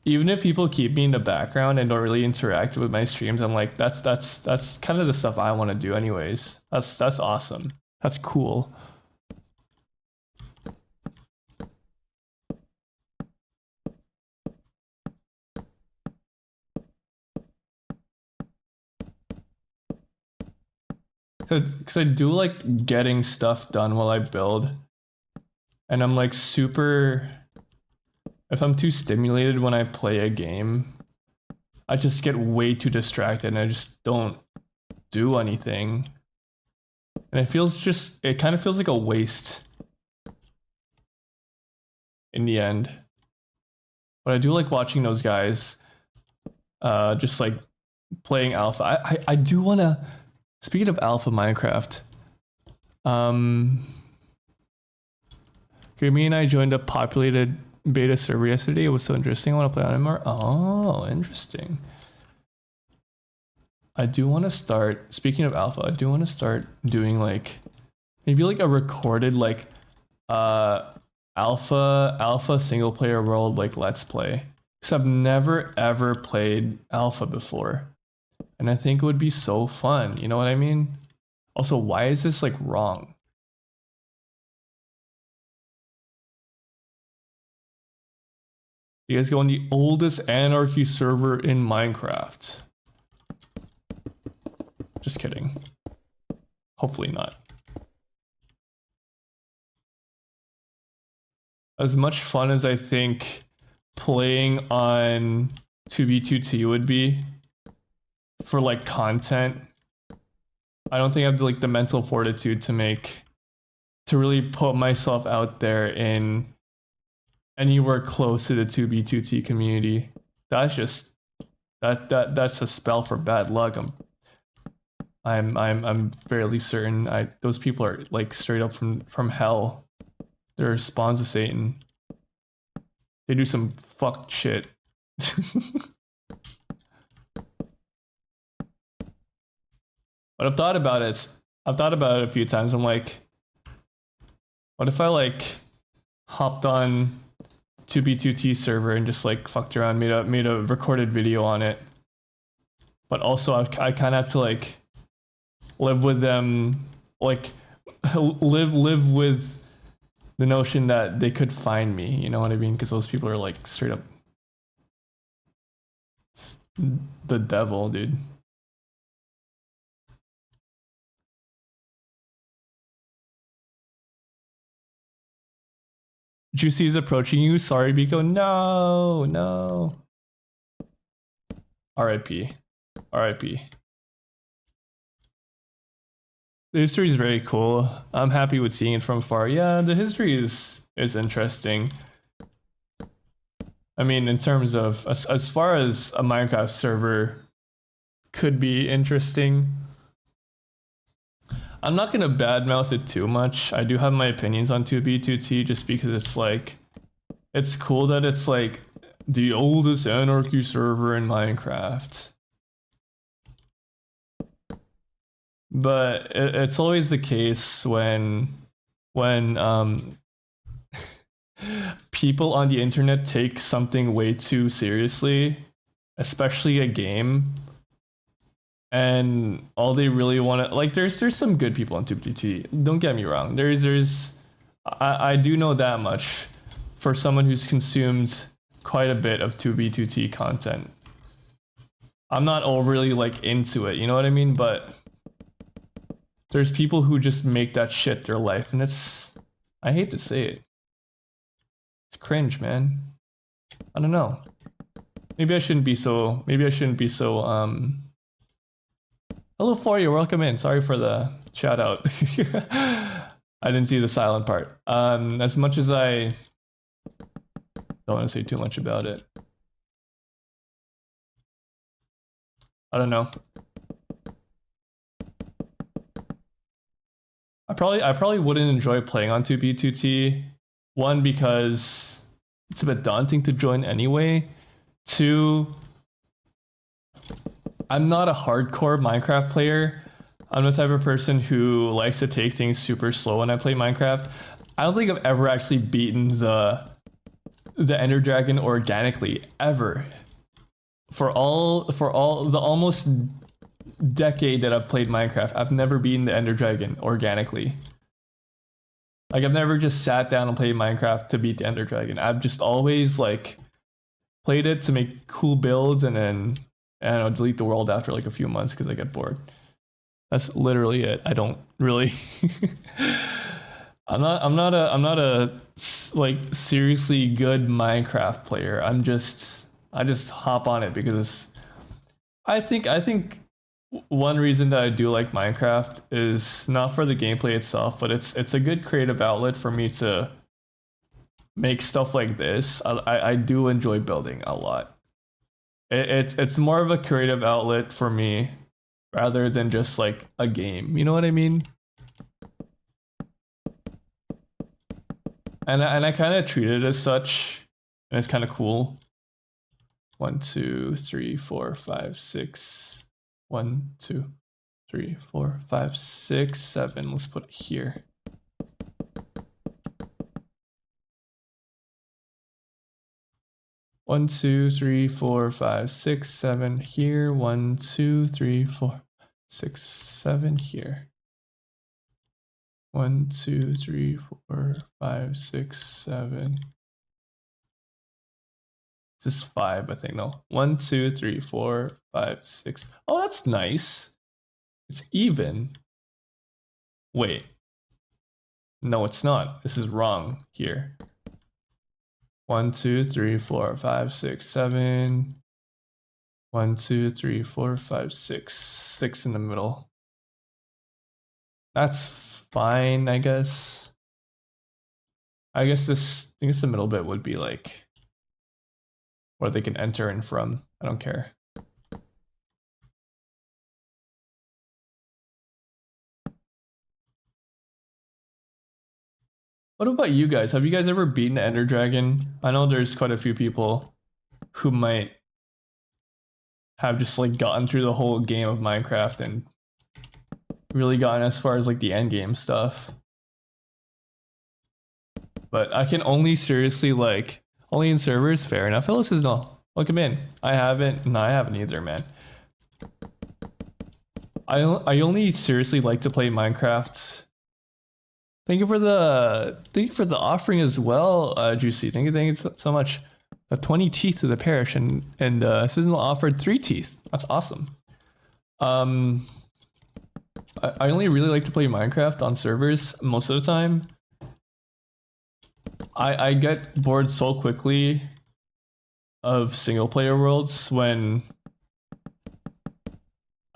even if people keep me in the background and don't really interact with my streams, I'm like, that's kind of the stuff I want to do anyways. That's awesome. That's cool. Because I do like getting stuff done while I build. And I'm like super... If I'm too stimulated when I play a game, I just get way too distracted and I just don't do anything. And it kind of feels like a waste in the end. But I do like watching those guys just like playing alpha. I do want to, speaking of alpha Minecraft, okay, me and I joined a populated beta server yesterday. It was so interesting. I want to play on it more. Oh, interesting. I do want to start, speaking of alpha, I do want to start doing like maybe like a recorded like alpha single player world like let's play, because I've never ever played alpha before and I think it would be so fun, you know what I mean? Also, why is this like wrong? You guys go on the oldest anarchy server in Minecraft. Just kidding. Hopefully not. As much fun as I think playing on 2B2T would be for like content, I don't think I have like the mental fortitude to really put myself out there in anywhere close to the 2B2T community. That's just that's a spell for bad luck. I'm fairly certain those people are like straight up from hell. They're spawns of Satan. They do some fucked shit. But I've thought about it. I've thought about it a few times. I'm like, what if I like hopped on 2B2T server and just like fucked around, made a recorded video on it. But also I kind of have to like live with them, like live with the notion that they could find me, you know what I mean? Because those people are like straight up the devil, dude. Juicy is approaching you. Sorry, Biko. No, no. RIP. RIP. The history is very cool. I'm happy with seeing it from far. Yeah, the history is interesting. I mean, in terms of as far as a Minecraft server could be interesting. I'm not gonna badmouth it too much. I do have my opinions on 2B2T just because it's like, it's cool that it's like the oldest anarchy server in Minecraft. But it's always the case when people on the internet take something way too seriously, especially a game, and all they really want to like there's some good people on 2B2T. Don't get me wrong. I do know that much for someone who's consumed quite a bit of 2B2T content. I'm not overly like into it, you know what I mean? But there's people who just make that shit their life, and I hate to say it. It's cringe, man. I don't know. Maybe I shouldn't be so Hello for you, welcome in. Sorry for the shout out. I didn't see the silent part. As much as I don't want to say too much about it. I don't know. I probably wouldn't enjoy playing on 2B2T. One, because it's a bit daunting to join anyway. Two, I'm not a hardcore Minecraft player. I'm the type of person who likes to take things super slow when I play Minecraft. I don't think I've ever actually beaten the Ender Dragon organically, ever. For all the almost decade that I've played Minecraft, I've never beaten the Ender Dragon organically. Like, I've never just sat down and played Minecraft to beat the Ender Dragon. I've just always like played it to make cool builds and then, I don't know, delete the world after like a few months because I get bored. That's literally it. I don't really. I'm not a like seriously good Minecraft player. I just hop on it because I think one reason that I do like Minecraft is not for the gameplay itself, but it's a good creative outlet for me to make stuff like this. I do enjoy building a lot. It's more of a creative outlet for me rather than just like a game. You know what I mean? And I kind of treat it as such, and it's kind of cool. 1, 2, 3, 4, 5, 6. 1, 2, 3, 4, 5, 6, 7. Let's put it here. One, 2, 3, 4, 5, 6, 7 here. 1, 2, 3, 4, 6, 7 here. 1, 2, 3, 4, 5, 6, 7. This is 5, I think. No. 1, 2, 3, 4, 5, 6. Oh, that's nice. It's even. Wait. No, it's not. This is wrong here. 1, 2, 3, 4, 5, 6, 7. 1, 2, 3, 4, 5, 6. 6 in the middle. That's fine, I guess. I guess the middle bit would be like where they can enter in from. I don't care. What about you guys? Have you guys ever beaten Ender Dragon? I know there's quite a few people who might have just like gotten through the whole game of Minecraft and really gotten as far as like the end game stuff. But I can only seriously like only in servers. Fair enough. Phyllis is no. Welcome in. I haven't. No, I haven't either, man. I only seriously like to play Minecraft. Thank you for the offering as well, Juicy. Thank you so much. 20 teeth to the parish, and Sizzle offered 3 teeth. That's awesome. I only really like to play Minecraft on servers most of the time. I get bored so quickly of single player worlds when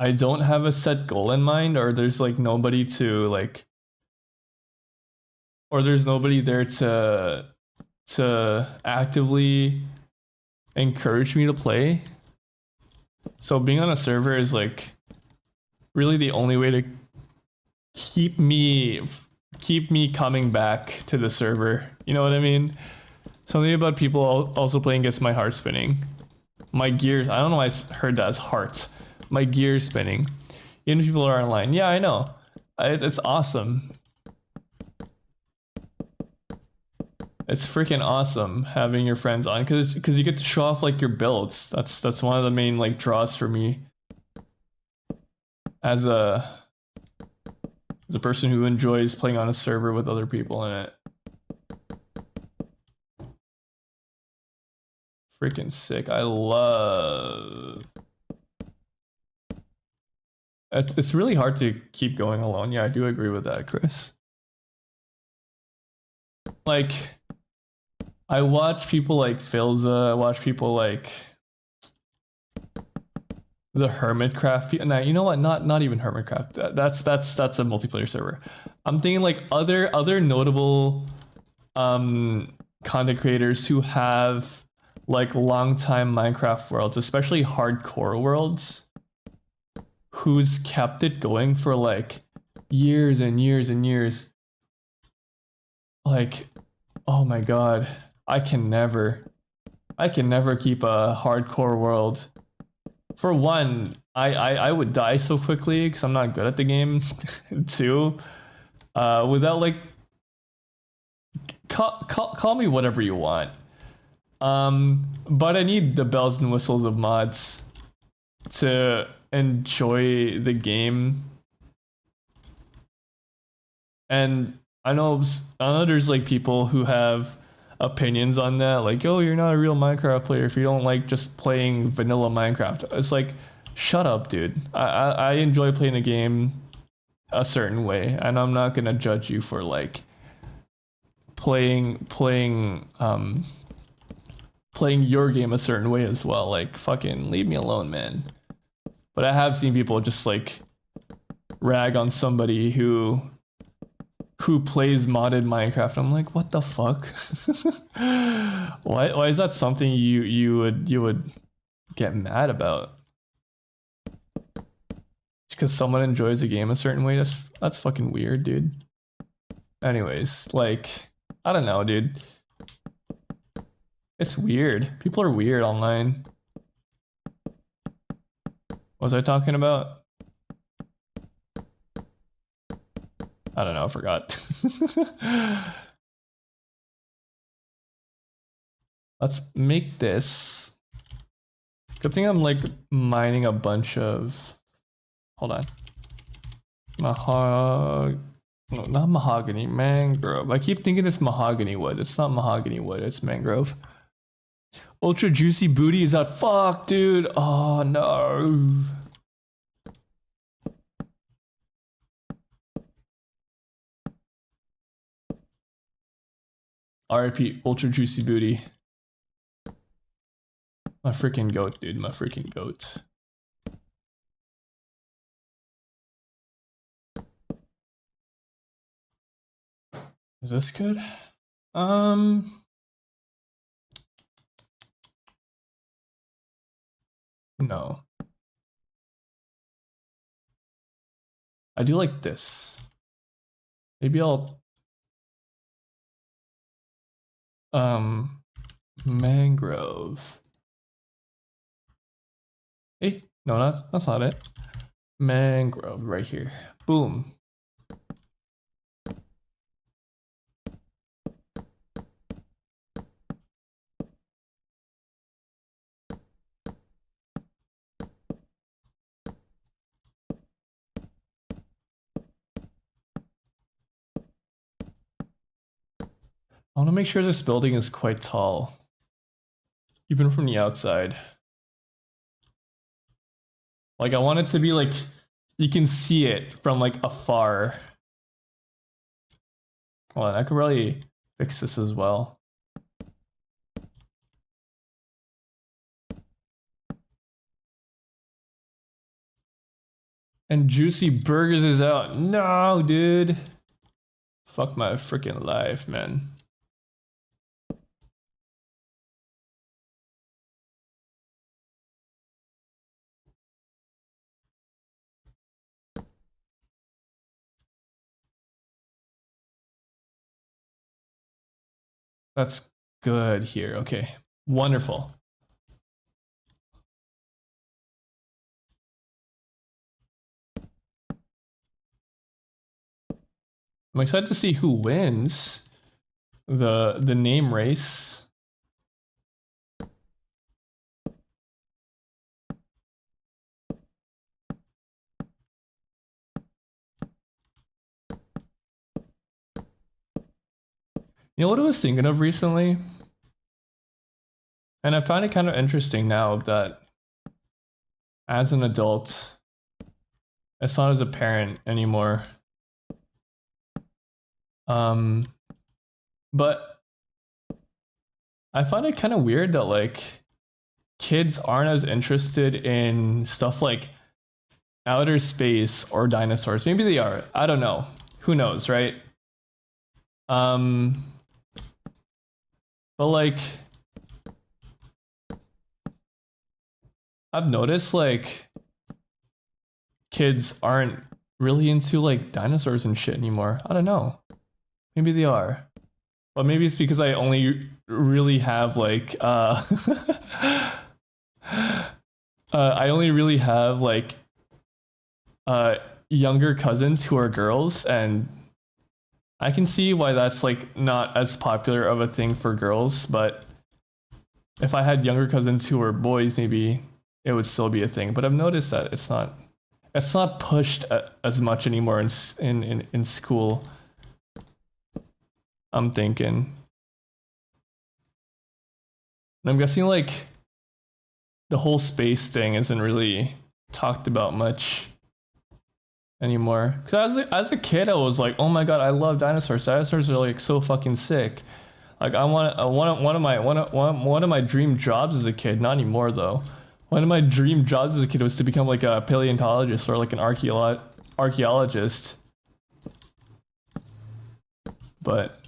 I don't have a set goal in mind, or there's like nobody to like, or there's nobody there to actively encourage me to play. So being on a server is like really the only way to keep me coming back to the server. You know what I mean? Something about people also playing gets my heart spinning. My gears, I don't know why I heard that as heart. My gears spinning. Even if people are online. Yeah, I know. It's awesome. It's freaking awesome having your friends on because you get to show off like your builds. That's one of the main like draws for me as a person who enjoys playing on a server with other people in it. Freaking sick. I love. It's really hard to keep going alone. Yeah, I do agree with that, Chris. Like, I watch people like Filza, I watch people like the Hermitcraft. Now, you know what? Not even Hermitcraft. That's a multiplayer server. I'm thinking like other notable content creators who have like long time Minecraft worlds, especially hardcore worlds, who's kept it going for like years and years and years. Like, oh my god, I can never keep a hardcore world. For one, I would die so quickly because I'm not good at the game. Two, without like call me whatever you want. But I need the bells and whistles of mods to enjoy the game. And I know there's like people who have opinions on that, like, oh, you're not a real Minecraft player if you don't like just playing vanilla Minecraft. It's like, Shut up, dude. I enjoy playing a game a certain way, and I'm not gonna judge you for like playing your game a certain way as well. Like fucking leave me alone, man. But I have seen people just like rag on somebody who plays modded Minecraft. I'm like, what the fuck? Why is that something you would get mad about? Because someone enjoys a game a certain way, that's fucking weird, dude. Anyways, like, I don't know, dude. It's weird. People are weird online. What was I talking about? I don't know, I forgot. Let's make this. Good thing I'm like mining a bunch of. Hold on. No, not mahogany, mangrove. I keep thinking it's mahogany wood. It's not mahogany wood, it's mangrove. Ultra juicy booty is out. Fuck, dude. Oh no. RIP, ultra juicy booty. My freaking goat, dude. My freaking goat. Is this good? No. I do like this. Maybe I'll mangrove. Hey, no, that's not it. Mangrove right here. Boom. I want to make sure this building is quite tall, even from the outside. Like I want it to be like you can see it from like afar. Hold on, I could really fix this as well. And Juicy Burgers is out. No, dude. Fuck my freaking life, man. That's good here. Okay. Wonderful. I'm excited to see who wins the name race. You know what I was thinking of recently? And I find it kind of interesting now that as an adult, it's not as a parent anymore. But I find it kind of weird that like kids aren't as interested in stuff like outer space or dinosaurs. Maybe they are. I don't know. Who knows, right? But like I've noticed like kids aren't really into like dinosaurs and shit anymore. I don't know. Maybe they are. But maybe it's because I only really have like I only really have like younger cousins who are girls, and I can see why that's like not as popular of a thing for girls, but if I had younger cousins who were boys, maybe it would still be a thing. But I've noticed that it's not pushed as much anymore in school. I'm thinking. I'm guessing like the whole space thing isn't really talked about much anymore. Because as a kid, I was like, oh my god, I love dinosaurs. Dinosaurs are like so fucking sick. Like I want one of my dream jobs as a kid. Not anymore though. One of my dream jobs as a kid was to become like a paleontologist or like an archaeologist. But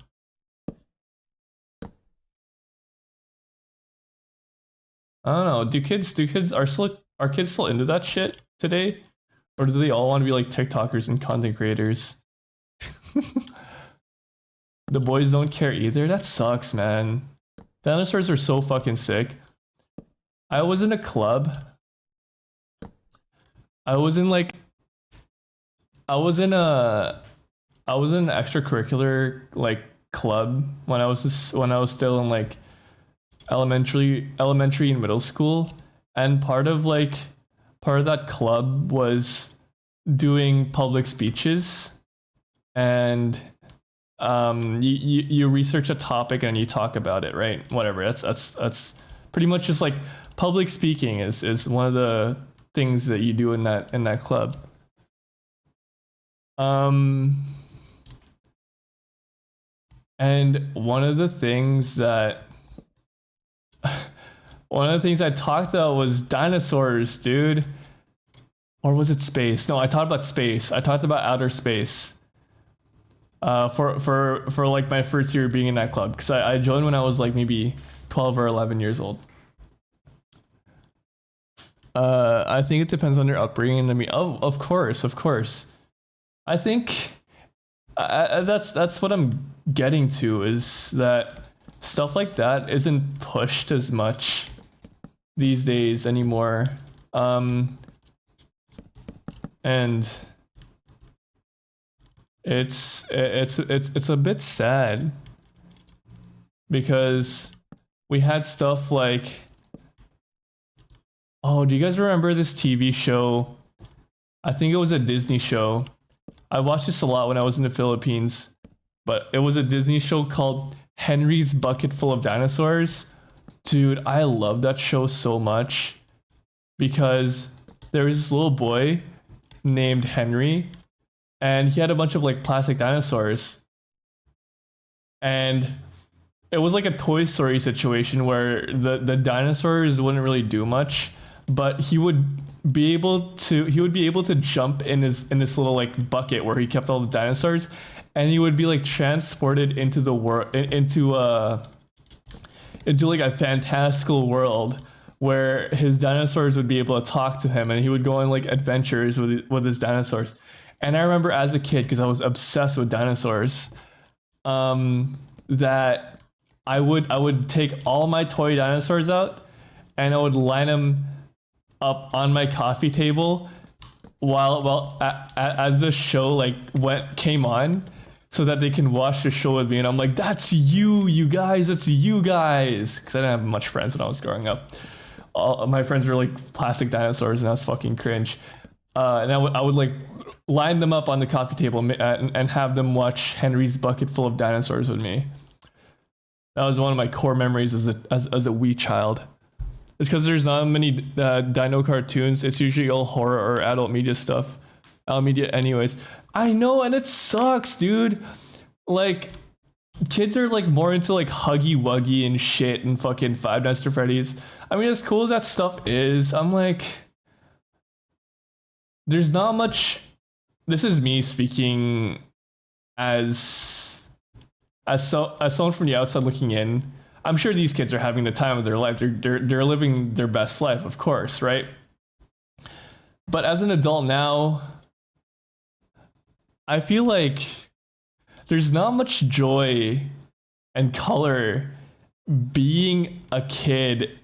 I don't know. Do kids are kids still into that shit today? Or do they all want to be like TikTokers and content creators? The boys don't care either. That sucks, man. Dinosaurs are so fucking sick. I was in a club. I was in like I was in a I was in an extracurricular like club when I was still in like elementary and middle school, and part of that club was doing public speeches, and you research a topic and you talk about it, right? Whatever. That's pretty much just like public speaking is one of the things that you do in that club. Um and one of the things I talked about was dinosaurs, dude. Or was it space? No, I talked about space. I talked about outer space. For like my first year being in that club, because I joined when I was like maybe 12 or 11 years old. I think it depends on your upbringing. I mean, of course, of course. I think that's what I'm getting to, is that stuff like that isn't pushed as much these days anymore. And it's a bit sad, because we had stuff like, oh, do you guys remember this TV show? I think it was a Disney show. I watched this a lot when I was in the Philippines, but it was a Disney show called Henry's Bucket Full of Dinosaurs. Dude, I love that show so much, because there was this little boy named Henry, and he had a bunch of like plastic dinosaurs, and it was like a Toy Story situation where the dinosaurs wouldn't really do much, but he would be able to jump in this little like bucket where he kept all the dinosaurs, and he would be like transported into the world, into like a fantastical world where his dinosaurs would be able to talk to him, and he would go on like adventures with his dinosaurs. And I remember as a kid, because I was obsessed with dinosaurs, that I would take all my toy dinosaurs out, and I would line them up on my coffee table as the show like came on, so that they can watch the show with me. And I'm like, that's you guys, because I didn't have much friends when I was growing up. All my friends were like plastic dinosaurs, and I was fucking cringe. And I would like line them up on the coffee table and have them watch Henry's Bucket Full of Dinosaurs with me. That was one of my core memories as a wee child. It's because there's not many dino cartoons. It's usually all horror or adult media stuff. Adult media anyways. I know, and it sucks, dude. Like, kids are like more into like Huggy Wuggy and shit and fucking Five Nights at Freddy's. I mean, as cool as that stuff is, I'm like, there's not much. This is me speaking as someone from the outside looking in. I'm sure these kids are having the time of their life. They're living their best life, of course, right? But as an adult now, I feel like there's not much joy and color being a kid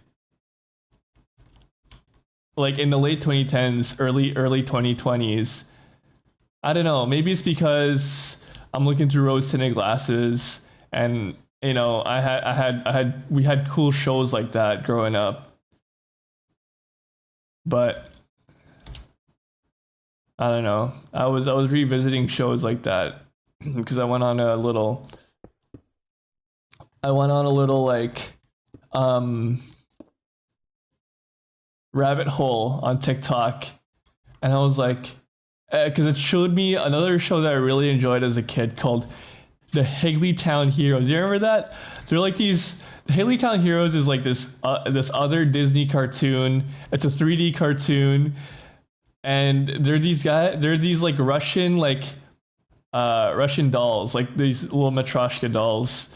like in the late 2010s, early 2020s. I don't know, maybe it's because I'm looking through rose tinted glasses, and you know, we had cool shows like that growing up. But I don't know. I was revisiting shows like that because I went on a little like rabbit hole on TikTok, and I was like, because it showed me another show that I really enjoyed as a kid called the Higglytown Heroes. You remember that? They're like these. Higglytown Heroes is like this other Disney cartoon. It's a 3D cartoon, and they're these guys. They're these like Russian dolls, like these little Matryoshka dolls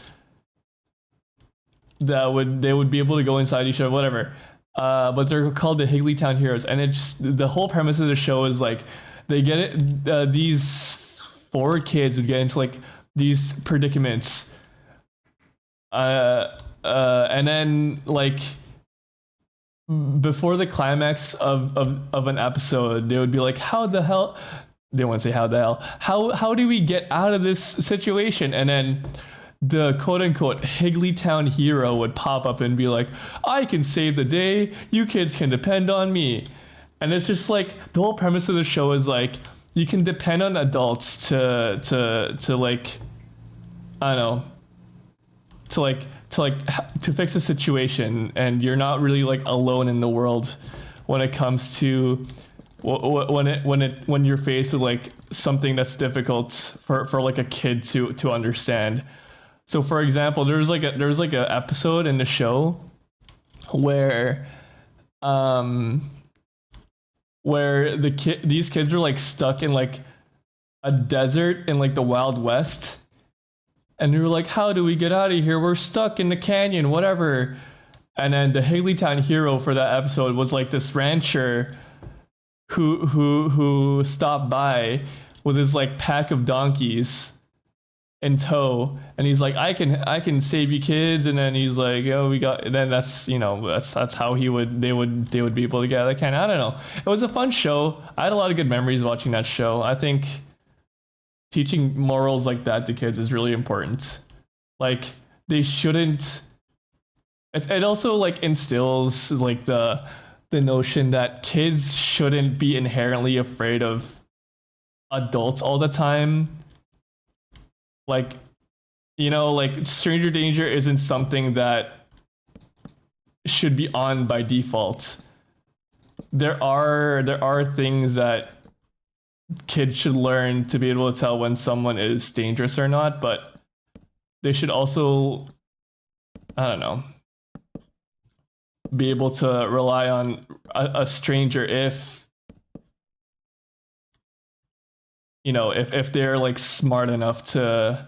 that they would be able to go inside each other, whatever. But they're called the Higglytown Heroes, and it's the whole premise of the show is like they get it. These four kids would get into like these predicaments, and then like before the climax of an episode, they would be like, "How the hell?" They won't say how the hell. How do we get out of this situation? And then the quote unquote Higglytown hero would pop up and be like, I can save the day. You kids can depend on me. And it's just like the whole premise of the show is like you can depend on adults to like, I don't know, to fix a situation, and you're not really like alone in the world when it comes to when you're faced with like something that's difficult for like a kid to understand. So for example, there was like a episode in the show where these kids were like stuck in like a desert in like the Wild West, and they were like, how do we get out of here? We're stuck in the canyon, whatever. And then the Higglytown hero for that episode was like this rancher who stopped by with his like pack of donkeys in tow, and he's like, I can save you kids. And then he's like, oh, we got. Then that's how they would be able to get out of the canyon. I don't know. It was a fun show. I had a lot of good memories watching that show. I think teaching morals like that to kids is really important. Like they shouldn't. It also like instills like the notion that kids shouldn't be inherently afraid of adults all the time. Like, like stranger danger isn't something that should be on by default. There are things that kids should learn to be able to tell when someone is dangerous or not, but they should also, I don't know, be able to rely on a stranger if they're like smart enough to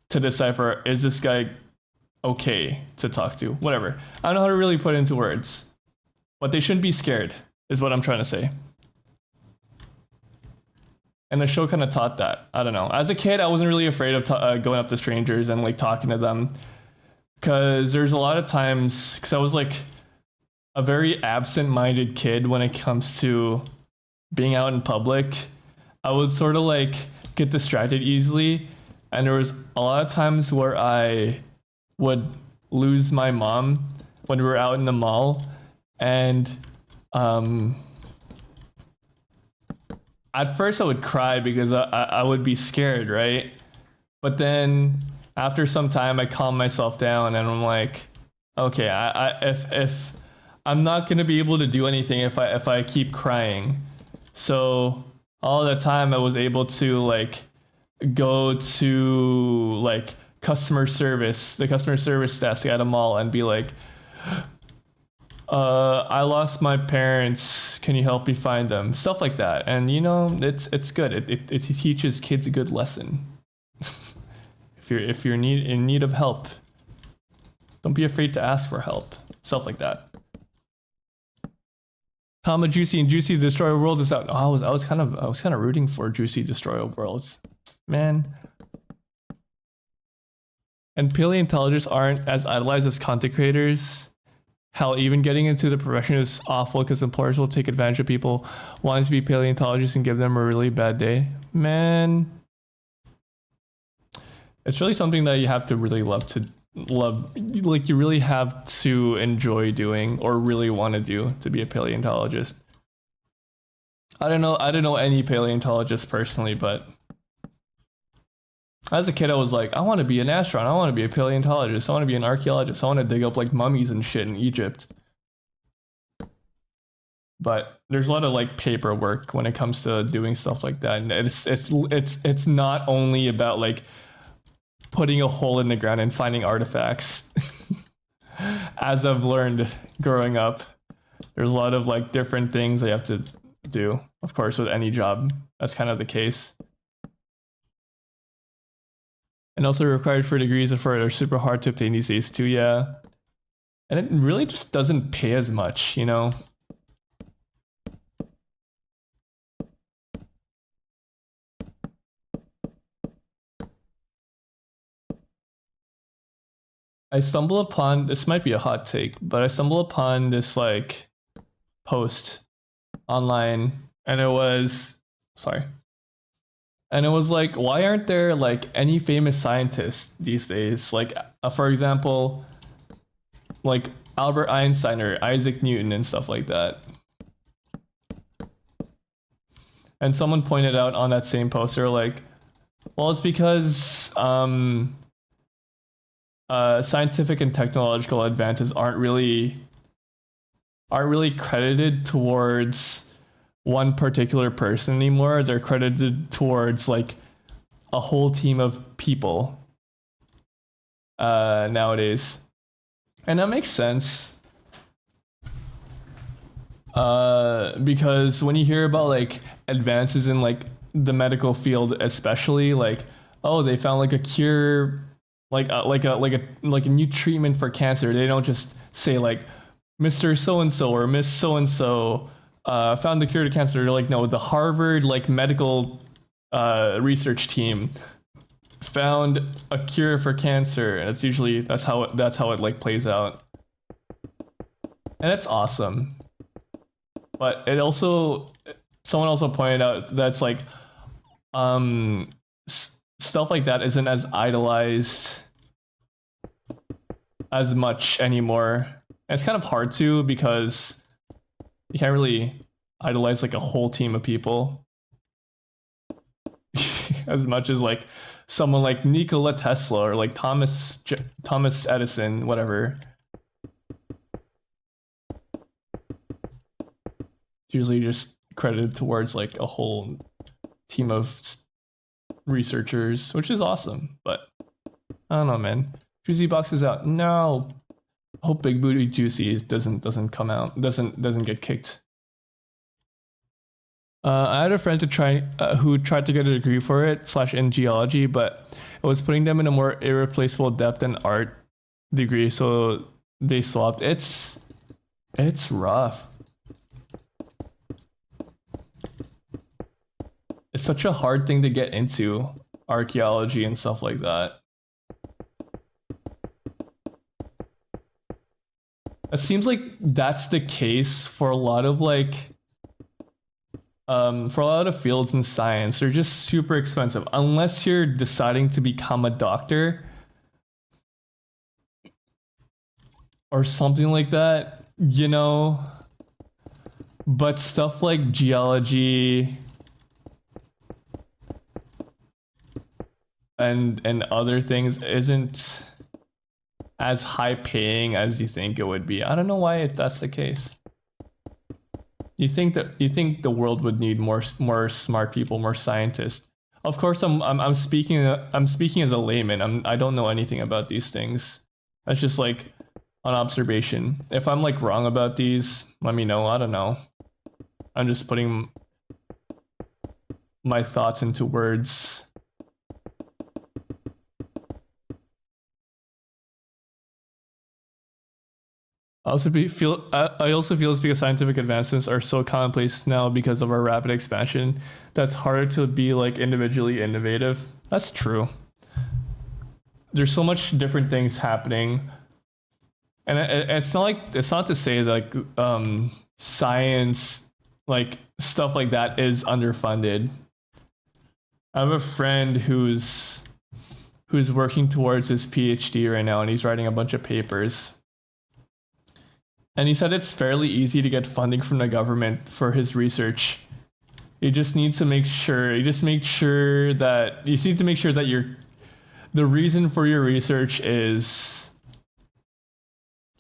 decipher, is this guy okay to talk to, whatever. I don't know how to really put it into words, but they shouldn't be scared is what I'm trying to say. And the show kind of taught that. I don't know, as a kid I wasn't really afraid of going up to strangers and like talking to them, because there's a lot of times, because I was like a very absent-minded kid when it comes to being out in public. I would sort of like get distracted easily, and there was a lot of times where I would lose my mom when we were out in the mall, and at first I would cry because I would be scared, right? But then after some time I calm myself down and I'm like, okay, if I'm not gonna be able to do anything if I keep crying. So all the time I was able to like go to like the customer service desk at a mall and be like, I lost my parents, can you help me find them? Stuff like that. And it's good. It teaches kids a good lesson. if you're in need of help, don't be afraid to ask for help. Stuff like that. Tama Juicy and Juicy Destroy World is out. Oh, I was kind of rooting for Juicy Destroy Worlds, man. And paleontologists aren't as idolized as content creators. Hell, even getting into the profession is awful because employers will take advantage of people wanting to be paleontologists and give them a really bad day. Man, it's really something that you have to really love, like you really have to enjoy doing or really want to do to be a paleontologist. I don't know any paleontologists personally, but as a kid I was like, I want to be an astronaut, I want to be a paleontologist, I want to be an archaeologist, I want to dig up like mummies and shit in Egypt. but there's a lot of like paperwork when it comes to doing stuff like that, and it's not only about like putting a hole in the ground and finding artifacts. As I've learned growing up, there's a lot of like different things they have to do. Of course, with any job, that's kind of the case. And also required for degrees of art are super hard to obtain these days too, yeah. And it really just doesn't pay as much, you know? I stumble upon, this might be a hot take, but I stumble upon this like post online, and it was, sorry. And it was like, why aren't there like any famous scientists these days? Like, for example, like Albert Einstein or Isaac Newton and stuff like that. And someone pointed out on that same poster, like, well, it's because scientific and technological advances aren't really credited towards one particular person anymore. They're credited towards like a whole team of people nowadays, and that makes sense. Because when you hear about like advances in like the medical field, especially like, oh, they found like a cure, like a new treatment for cancer. They don't just say like Mr. So and so or Miss So and so found the cure to cancer. They're like, no, the Harvard like medical research team found a cure for cancer, and it's usually that's how it like plays out, and that's awesome. But it also, someone also pointed out that's like stuff like that isn't as idolized as much anymore. And it's kind of hard to, because you can't really idolize like a whole team of people as much as like someone like Nikola Tesla or like Thomas Edison, whatever. It's usually just credited towards like a whole team of researchers, which is awesome. But I don't know, man. Juicy Box is out. No. Hope Big Booty Juicy doesn't come out. Doesn't get kicked. I had a friend who tried to get a degree for it / in geology, but it was putting them in a more irreplaceable depth than art degree, so they swapped. It's rough. It's such a hard thing to get into, archaeology and stuff like that. It seems like that's the case for a lot of like for a lot of fields in science. They're just super expensive unless you're deciding to become a doctor or something like that, you know. But stuff like geology and other things isn't as high paying as you think it would be. I don't know why that's the case. You think the world would need more smart people, more scientists. Of course, I'm speaking as a layman. I don't know anything about these things. That's just like an observation. If I'm like wrong about these, let me know. I don't know. I'm just putting my thoughts into words. I also feel it's because scientific advancements are so commonplace now because of our rapid expansion that's harder to be like individually innovative. That's true. There's so much different things happening, and it's not to say that like science, like stuff like that, is underfunded. I have a friend who's working towards his PhD right now, and he's writing a bunch of papers. And he said it's fairly easy to get funding from the government for his research. You just need to make sure. You just make sure that the reason for your research is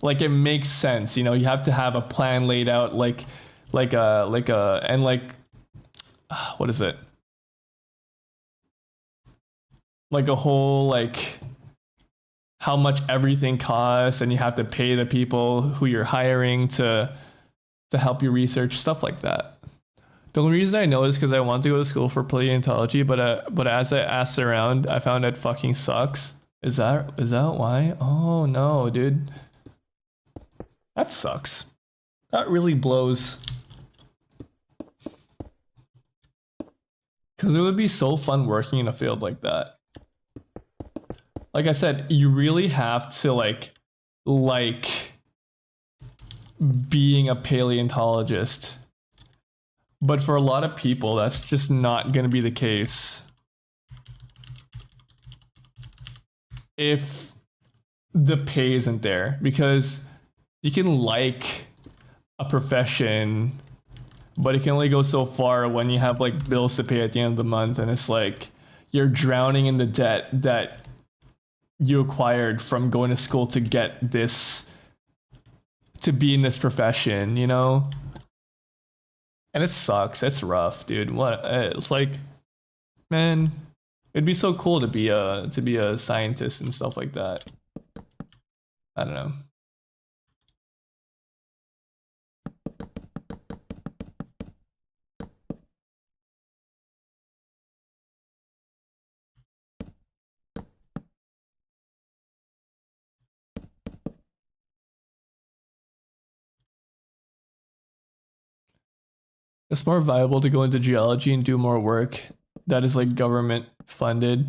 like it makes sense. You know, you have to have a plan laid out, like and like what is it? Like a whole like how much everything costs, and you have to pay the people who you're hiring to help you research stuff like that. The only reason I know is because I want to go to school for paleontology, but as I asked around, I found it fucking sucks. Is that why? Oh no, dude, that sucks. That really blows. Because it would be so fun working in a field like that. Like I said, you really have to like being a paleontologist. But for a lot of people, that's just not going to be the case. If the pay isn't there, because you can like a profession, but it can only go so far when you have like bills to pay at the end of the month, and it's like you're drowning in the debt that you acquired from going to school to get this, to be in this profession, you know? And it sucks. It's rough, dude. What? It's like, man, it'd be so cool to be a scientist and stuff like that. I don't know. It's more viable to go into geology and do more work that is like government funded.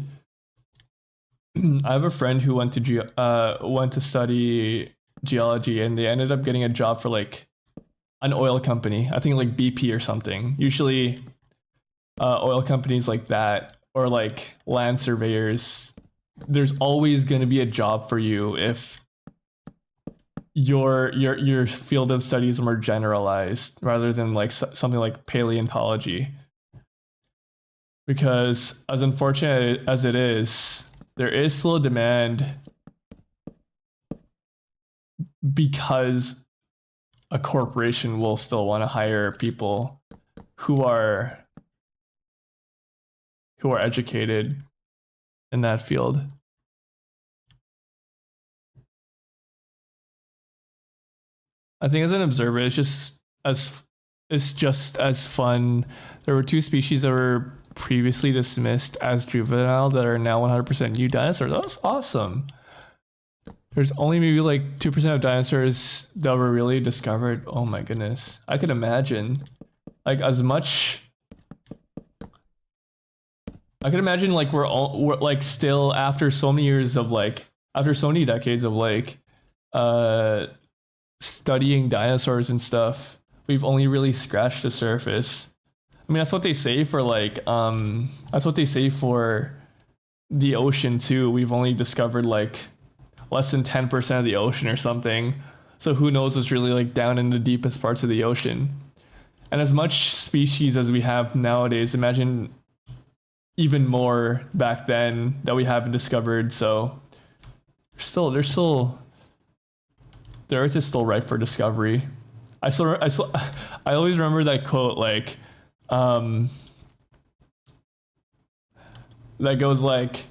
I have a friend who went to study geology, and they ended up getting a job for like an oil company. I think like BP or something. Usually, oil companies like that, or like land surveyors. There's always going to be a job for you if your field of study is more generalized rather than like something like paleontology. Because as unfortunate as it is, there is still a demand because a corporation will still want to hire people who are educated in that field. I think as an observer, it's just as fun. There were two species that were previously dismissed as juvenile that are now 100% new dinosaurs. That was awesome. There's only maybe like 2% of dinosaurs that were really discovered. Oh my goodness. I could imagine. Like as much I can imagine like we're like still after so many years of like after so many decades of like studying dinosaurs and stuff, we've only really scratched the surface. I mean, that's what they say for like that's what they say for the ocean too. We've only discovered like less than 10% of the ocean or something. So who knows what's really like down in the deepest parts of the ocean. And as much species as we have nowadays, imagine even more back then that we haven't discovered. So the earth is still ripe for discovery. I always remember that quote, like that goes like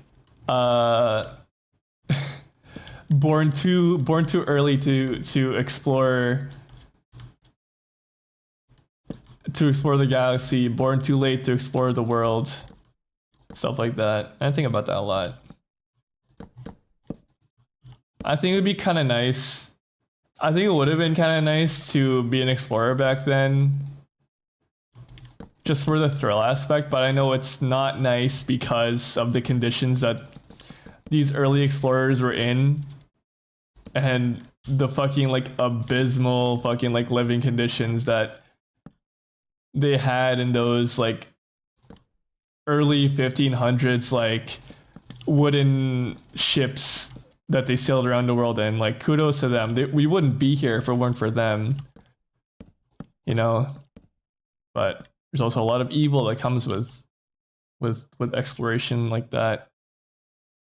born too early to explore the galaxy, born too late to explore the world, stuff like that. I think about that a lot. I think it would be kind of nice. I think it would have been kind of nice to be an explorer back then, just for the thrill aspect, but I know it's not nice because of the conditions that these early explorers were in, and the fucking like abysmal fucking like living conditions that they had in those like early 1500s like wooden ships that they sailed around the world in. Like kudos to them. We wouldn't be here if it weren't for them, you know. But there's also a lot of evil that comes with exploration like that,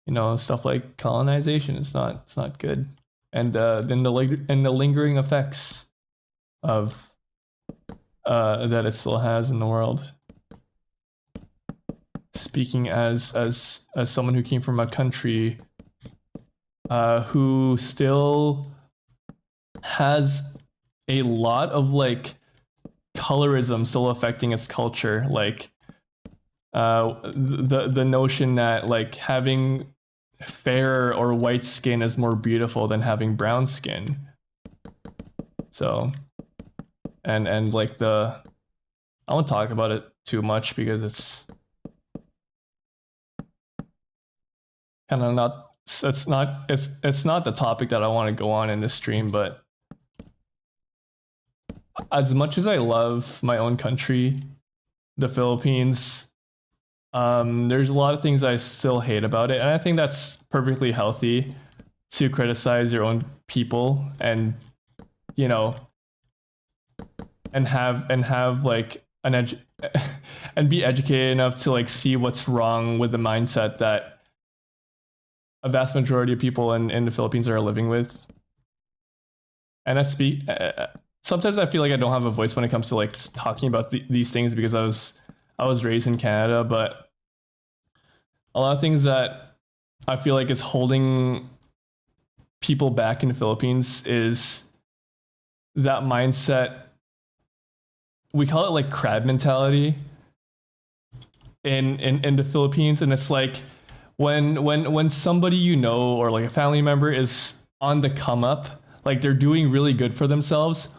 you know, stuff like colonization. It's not good. And then the lingering effects of that it still has in the world. Speaking as someone who came from a country who still has a lot of like colorism still affecting its culture, like the notion that like having fair or white skin is more beautiful than having brown skin. So and like I won't talk about it too much because it's kind of not it's not the topic that I want to go on in this stream. But as much as I love my own country, the Philippines, there's a lot of things I still hate about it, and I think that's perfectly healthy to criticize your own people and, you know, and have like and be educated enough to like see what's wrong with the mindset that a vast majority of people in the Philippines are living with. And sometimes I feel like I don't have a voice when it comes to like talking about these things because I was raised in Canada, but a lot of things that I feel like is holding people back in the Philippines is that mindset. We call it like crab mentality in the Philippines, and it's like when somebody you know or like a family member is on the come up, like they're doing really good for themselves,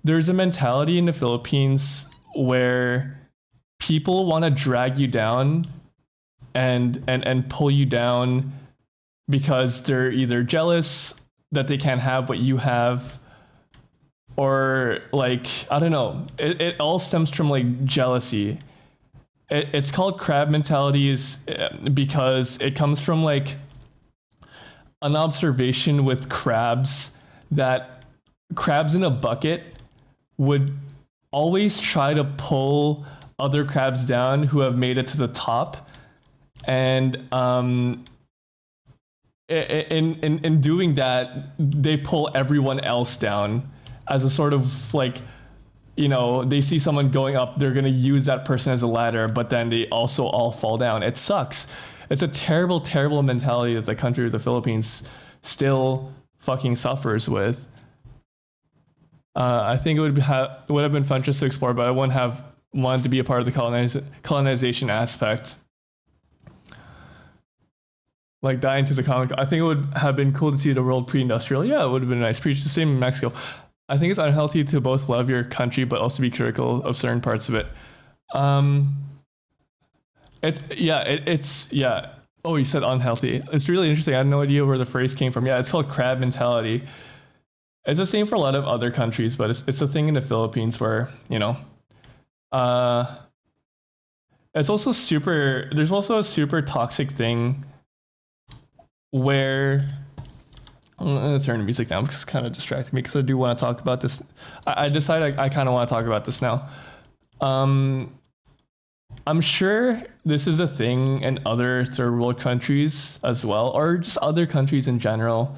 there's a mentality in the Philippines where people want to drag you down and pull you down because they're either jealous that they can't have what you have, or like, I don't know, it all stems from like jealousy. It's called crab mentality is because it comes from like an observation with crabs, that crabs in a bucket would always try to pull other crabs down who have made it to the top. And in doing that, they pull everyone else down as a sort of like, you know, they see someone going up, they're going to use that person as a ladder, but then they also all fall down. It sucks. It's a terrible, terrible mentality that the country of the Philippines still fucking suffers with. I think it would have been fun just to explore, but I wouldn't have wanted to be a part of the colonization aspect. Like dying to the comic. I think it would have been cool to see the world pre-industrial. Yeah, it would have been nice. Preach the same in Mexico. I think it's unhealthy to both love your country but also be critical of certain parts of it. It's Oh, you said unhealthy. It's really interesting. I had no idea where the phrase came from. Yeah, it's called crab mentality. It's the same for a lot of other countries, but it's a thing in the Philippines where, you know, it's also there's also a super toxic thing where, I'm gonna turn the music down because it's kind of distracting me because I do want to talk about this. I decided I kind of want to talk about this now. I'm sure this is a thing in other third world countries as well, or just other countries in general.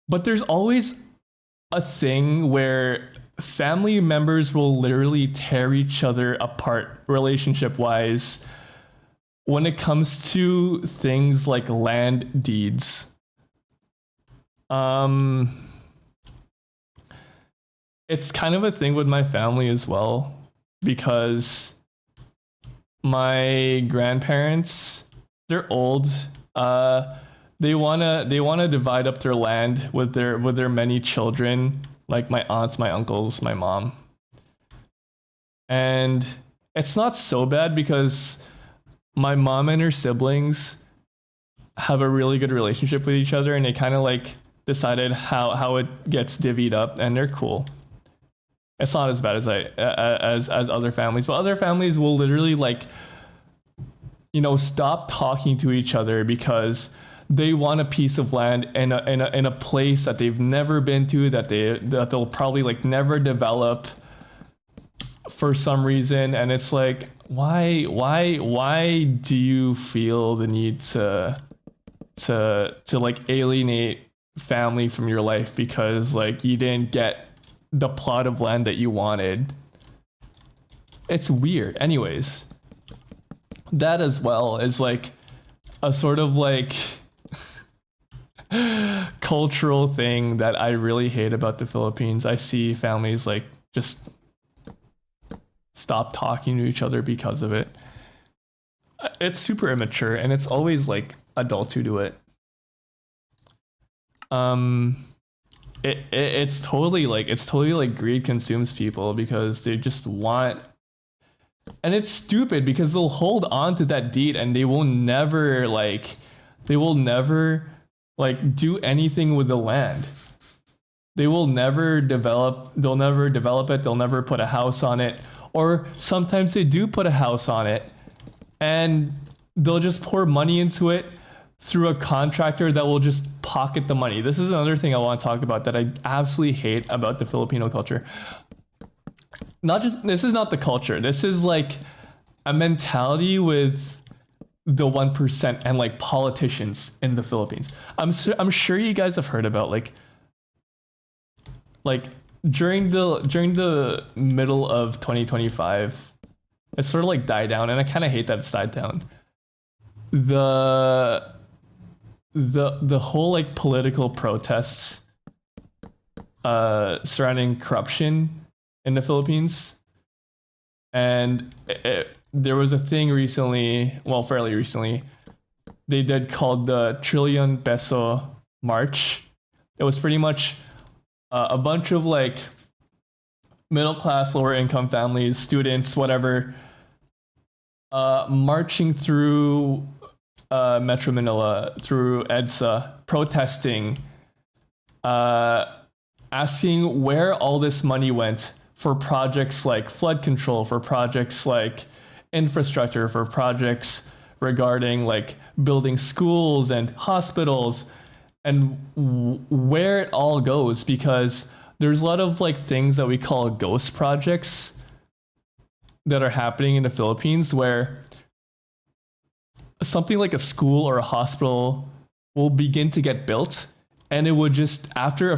But there's always a thing where family members will literally tear each other apart relationship wise when it comes to things like land deeds. It's kind of a thing with my family as well, because my grandparents, they're old. They wanna divide up their land with their many children, like my aunts, my uncles, my mom. And it's not so bad because my mom and her siblings have a really good relationship with each other, and they kind of like decided how it gets divvied up, and they're cool. It's not as bad as other families, but other families will literally like, you know, stop talking to each other because they want a piece of land in a place that they've never been to, that they'll probably like never develop for some reason. And it's like, why do you feel the need to like alienate family from your life because like you didn't get the plot of land that you wanted? It's weird. Anyways, that as well is like a sort of like cultural thing that I really hate about the Philippines. I see families like just stop talking to each other because of it. It's super immature and it's always like adults who do it. It's totally like greed consumes people because they just want, and it's stupid because they'll hold on to that deed and they will never do anything with the land. They'll never develop it, they'll never put a house on it, or sometimes they do put a house on it and they'll just pour money into it through a contractor that will just pocket the money. This is another thing I want to talk about that I absolutely hate about the Filipino culture. This is not the culture. This is like a mentality with the 1% and like politicians in the Philippines. I'm sure you guys have heard about like during the middle of 2025, it sort of like died down, and I kind of hate that it's died down. The whole like political protests surrounding corruption in the Philippines, and there was a thing recently, well, fairly recently, they did called the Trillion Peso March. It was pretty much a bunch of like middle class, lower income families, students, whatever, marching through Metro Manila, through EDSA, protesting, asking where all this money went for projects like flood control, for projects like infrastructure, for projects regarding like building schools and hospitals, and where it all goes, because there's a lot of like things that we call ghost projects that are happening in the Philippines where something like a school or a hospital will begin to get built, and it would just after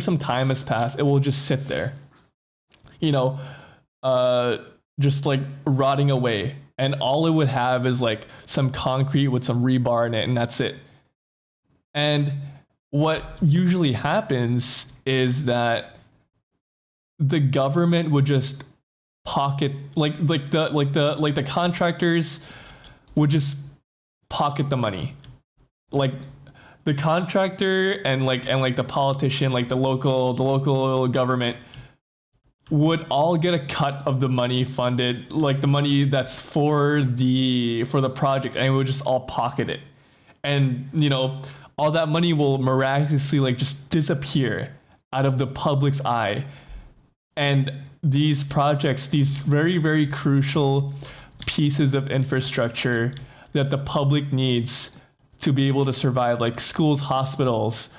some time has passed, it will just sit there, just like rotting away, and all it would have is like some concrete with some rebar in it, and that's it. And what usually happens is that the government would just pocket the contractors would just pocket the money. Like the contractor and the politician, like the local government would all get a cut of the money funded, like the money that's for the project, and we would just all pocket it. And all that money will miraculously like just disappear out of the public's eye. And these projects, these very, very crucial pieces of infrastructure that the public needs to be able to survive, like schools, hospitals,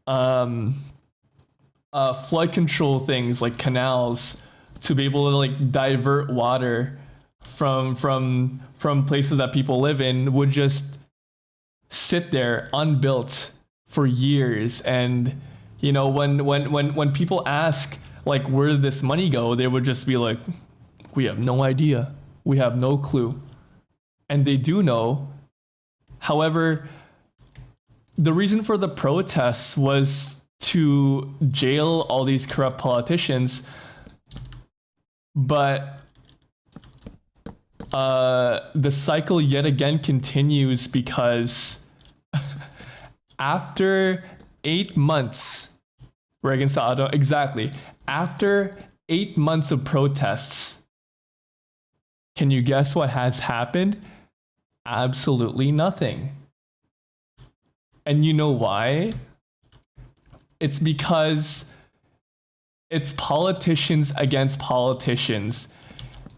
flood control things like canals, to be able to like divert water from places that people live in, would just sit there unbuilt for years. And when people ask like where did this money go, they would just be like, we have no idea, we have no clue. And they do know. However, the reason for the protests was to jail all these corrupt politicians, but the cycle yet again continues, because after 8 months, after 8 months of protests, can you guess what has happened? Absolutely nothing. And you know why? It's because it's politicians against politicians.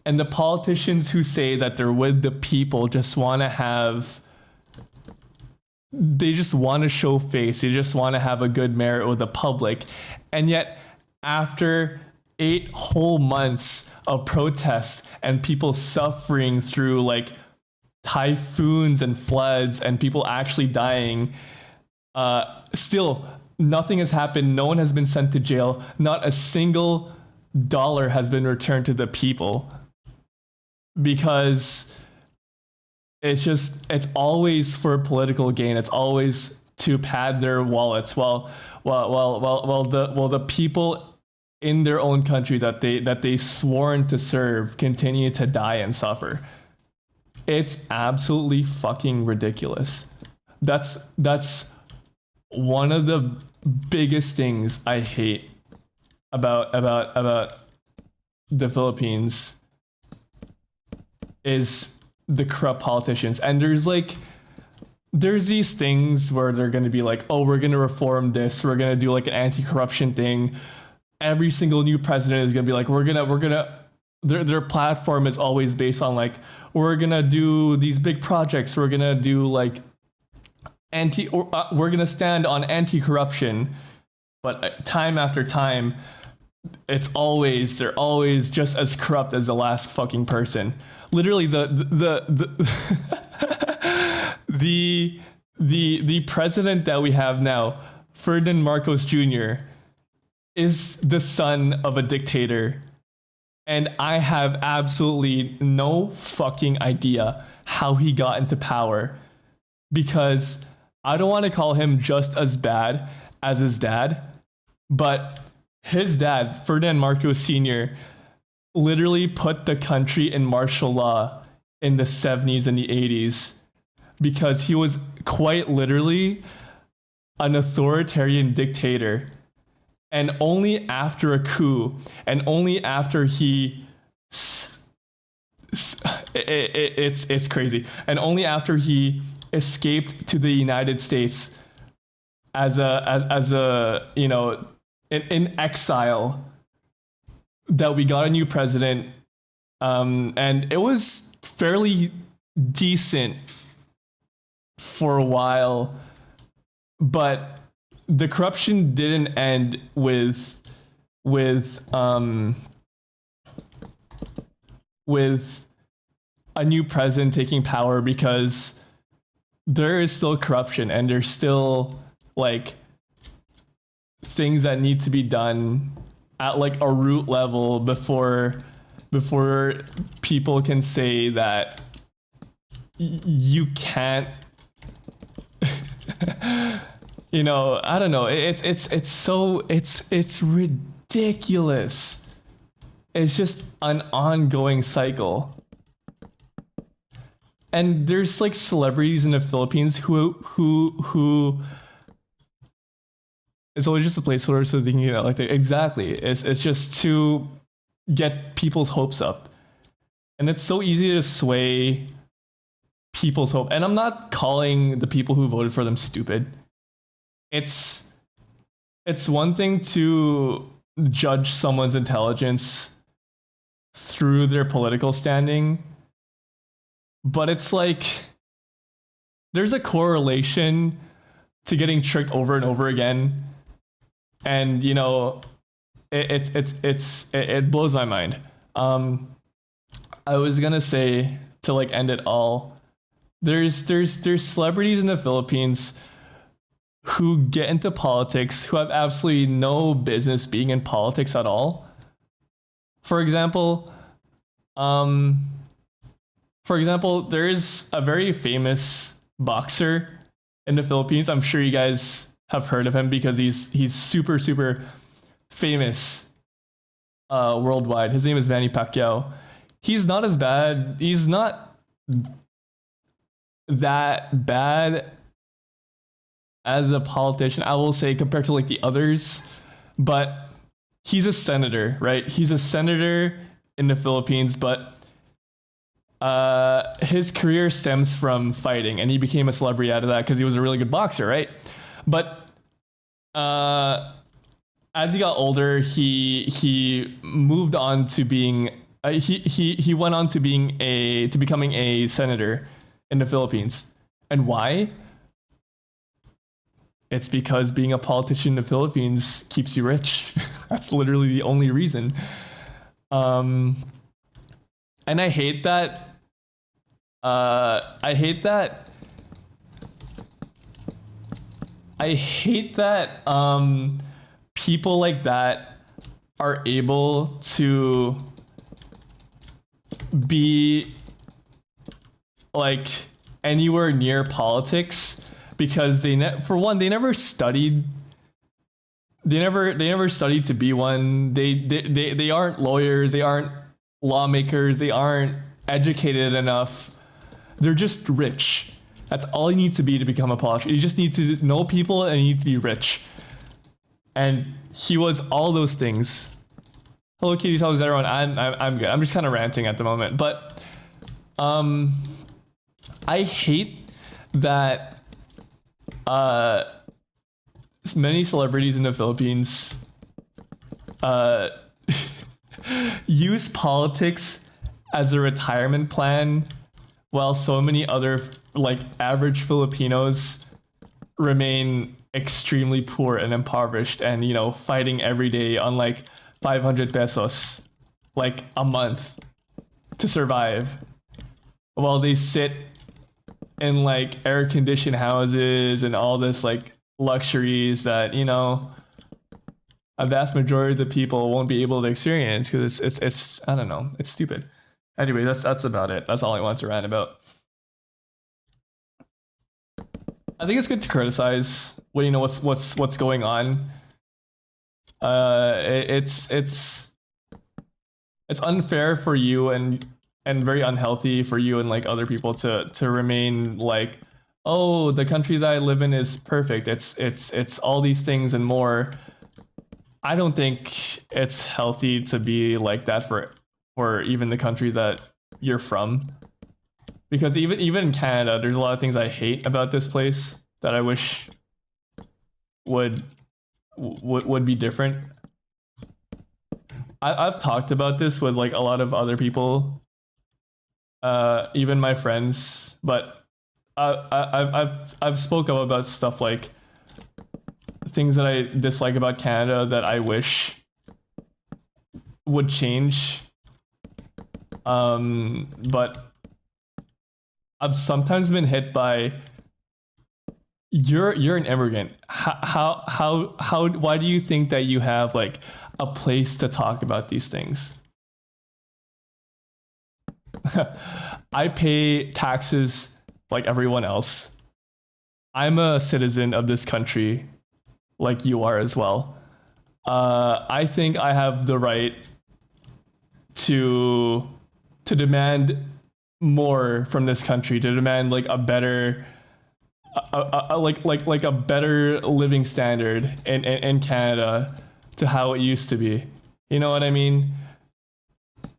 And the politicians who say that they're with the people just want to show face. They just want to have a good merit with the public. And yet, after 8 whole months of protests and people suffering through like typhoons and floods and people actually dying, still nothing has happened. No one has been sent to jail. Not a single dollar has been returned to the people, because it's always for political gain. It's always to pad their wallets, while the people in their own country that they sworn to serve continue to die and suffer. It's absolutely fucking ridiculous. That's one of the biggest things I hate about the Philippines is the corrupt politicians. And there's these things where they're going to be like, oh, we're going to reform this, we're going to do like an anti-corruption thing. Every single new president is going to be like, we're gonna their platform is always based on like, we're going to do these big projects, we're going to do like we're going to stand on anti-corruption. But time after time, they're always just as corrupt as the last fucking person. Literally the president that we have now, Ferdinand Marcos Jr., is the son of a dictator, and I have absolutely no fucking idea how he got into power, because I don't want to call him just as bad as his dad, but his dad, Ferdinand Marcos Sr., literally put the country in martial law in the 70s and the 80s, because he was quite literally an authoritarian dictator. And only after a coup, and only after he it's crazy, and only after he escaped to the United States as a you know, in exile, that we got a new president, and it was fairly decent for a while, but the corruption didn't end with a new president taking power, because there is still corruption, and there's still like things that need to be done at like a root level before people can say that you can't you know, I don't know. It's ridiculous. It's just an ongoing cycle. And there's like celebrities in the Philippines who it's always just a placeholder so they can get elected. Exactly. It's just to get people's hopes up. And it's so easy to sway people's hope. And I'm not calling the people who voted for them stupid. It's one thing to judge someone's intelligence through their political standing, but it's like there's a correlation to getting tricked over and over again, and you know, it blows my mind. I was gonna say, to like end it all, there's celebrities in the Philippines who get into politics who have absolutely no business being in politics at all. For example, there is a very famous boxer in the Philippines. I'm sure you guys have heard of him because he's super famous worldwide. His name is Manny Pacquiao. He's not as bad. He's not that bad as a politician, I will say, compared to like the others, but he's a senator, right? He's a senator in the Philippines, but his career stems from fighting, and he became a celebrity out of that because he was a really good boxer, right? But as he got older, he moved on to being he went on to becoming a senator in the Philippines. And why? It's because being a politician in the Philippines keeps you rich. That's literally the only reason. And I hate that. I hate that people like that are able to be like anywhere near politics because for one, they never studied. They never studied to be one. They aren't lawyers. They aren't lawmakers. They aren't educated enough. They're just rich. That's all you need to be to become a politician. You just need to know people and you need to be rich. And he was all those things. Hello Kitty, how's everyone? I'm good. I'm just kind of ranting at the moment, but I hate that many celebrities in the Philippines use politics as a retirement plan while so many other like average Filipinos remain extremely poor and impoverished and fighting every day on like 500 pesos like a month to survive while they sit in like air conditioned houses and all this like luxuries that a vast majority of the people won't be able to experience because it's I don't know, it's stupid. Anyway, that's about it. That's all I want to rant about. I think it's good to criticize when you know what's going on. It's unfair for you and very unhealthy for you and like other people to remain like, oh, the country that I live in is perfect. It's all these things and more. I don't think it's healthy to be like that for even the country that you're from. Because even in Canada, there's a lot of things I hate about this place that I wish would be different. I've talked about this with like a lot of other people, even my friends, but I've spoke up about stuff like things that I dislike about Canada that I wish would change. But I've sometimes been hit by you're an immigrant. How why do you think that you have like a place to talk about these things? I pay taxes like everyone else. I'm a citizen of this country like you are as well. I think I have the right to demand more from this country, to demand like a better like a better living standard in Canada to how it used to be. You know what I mean?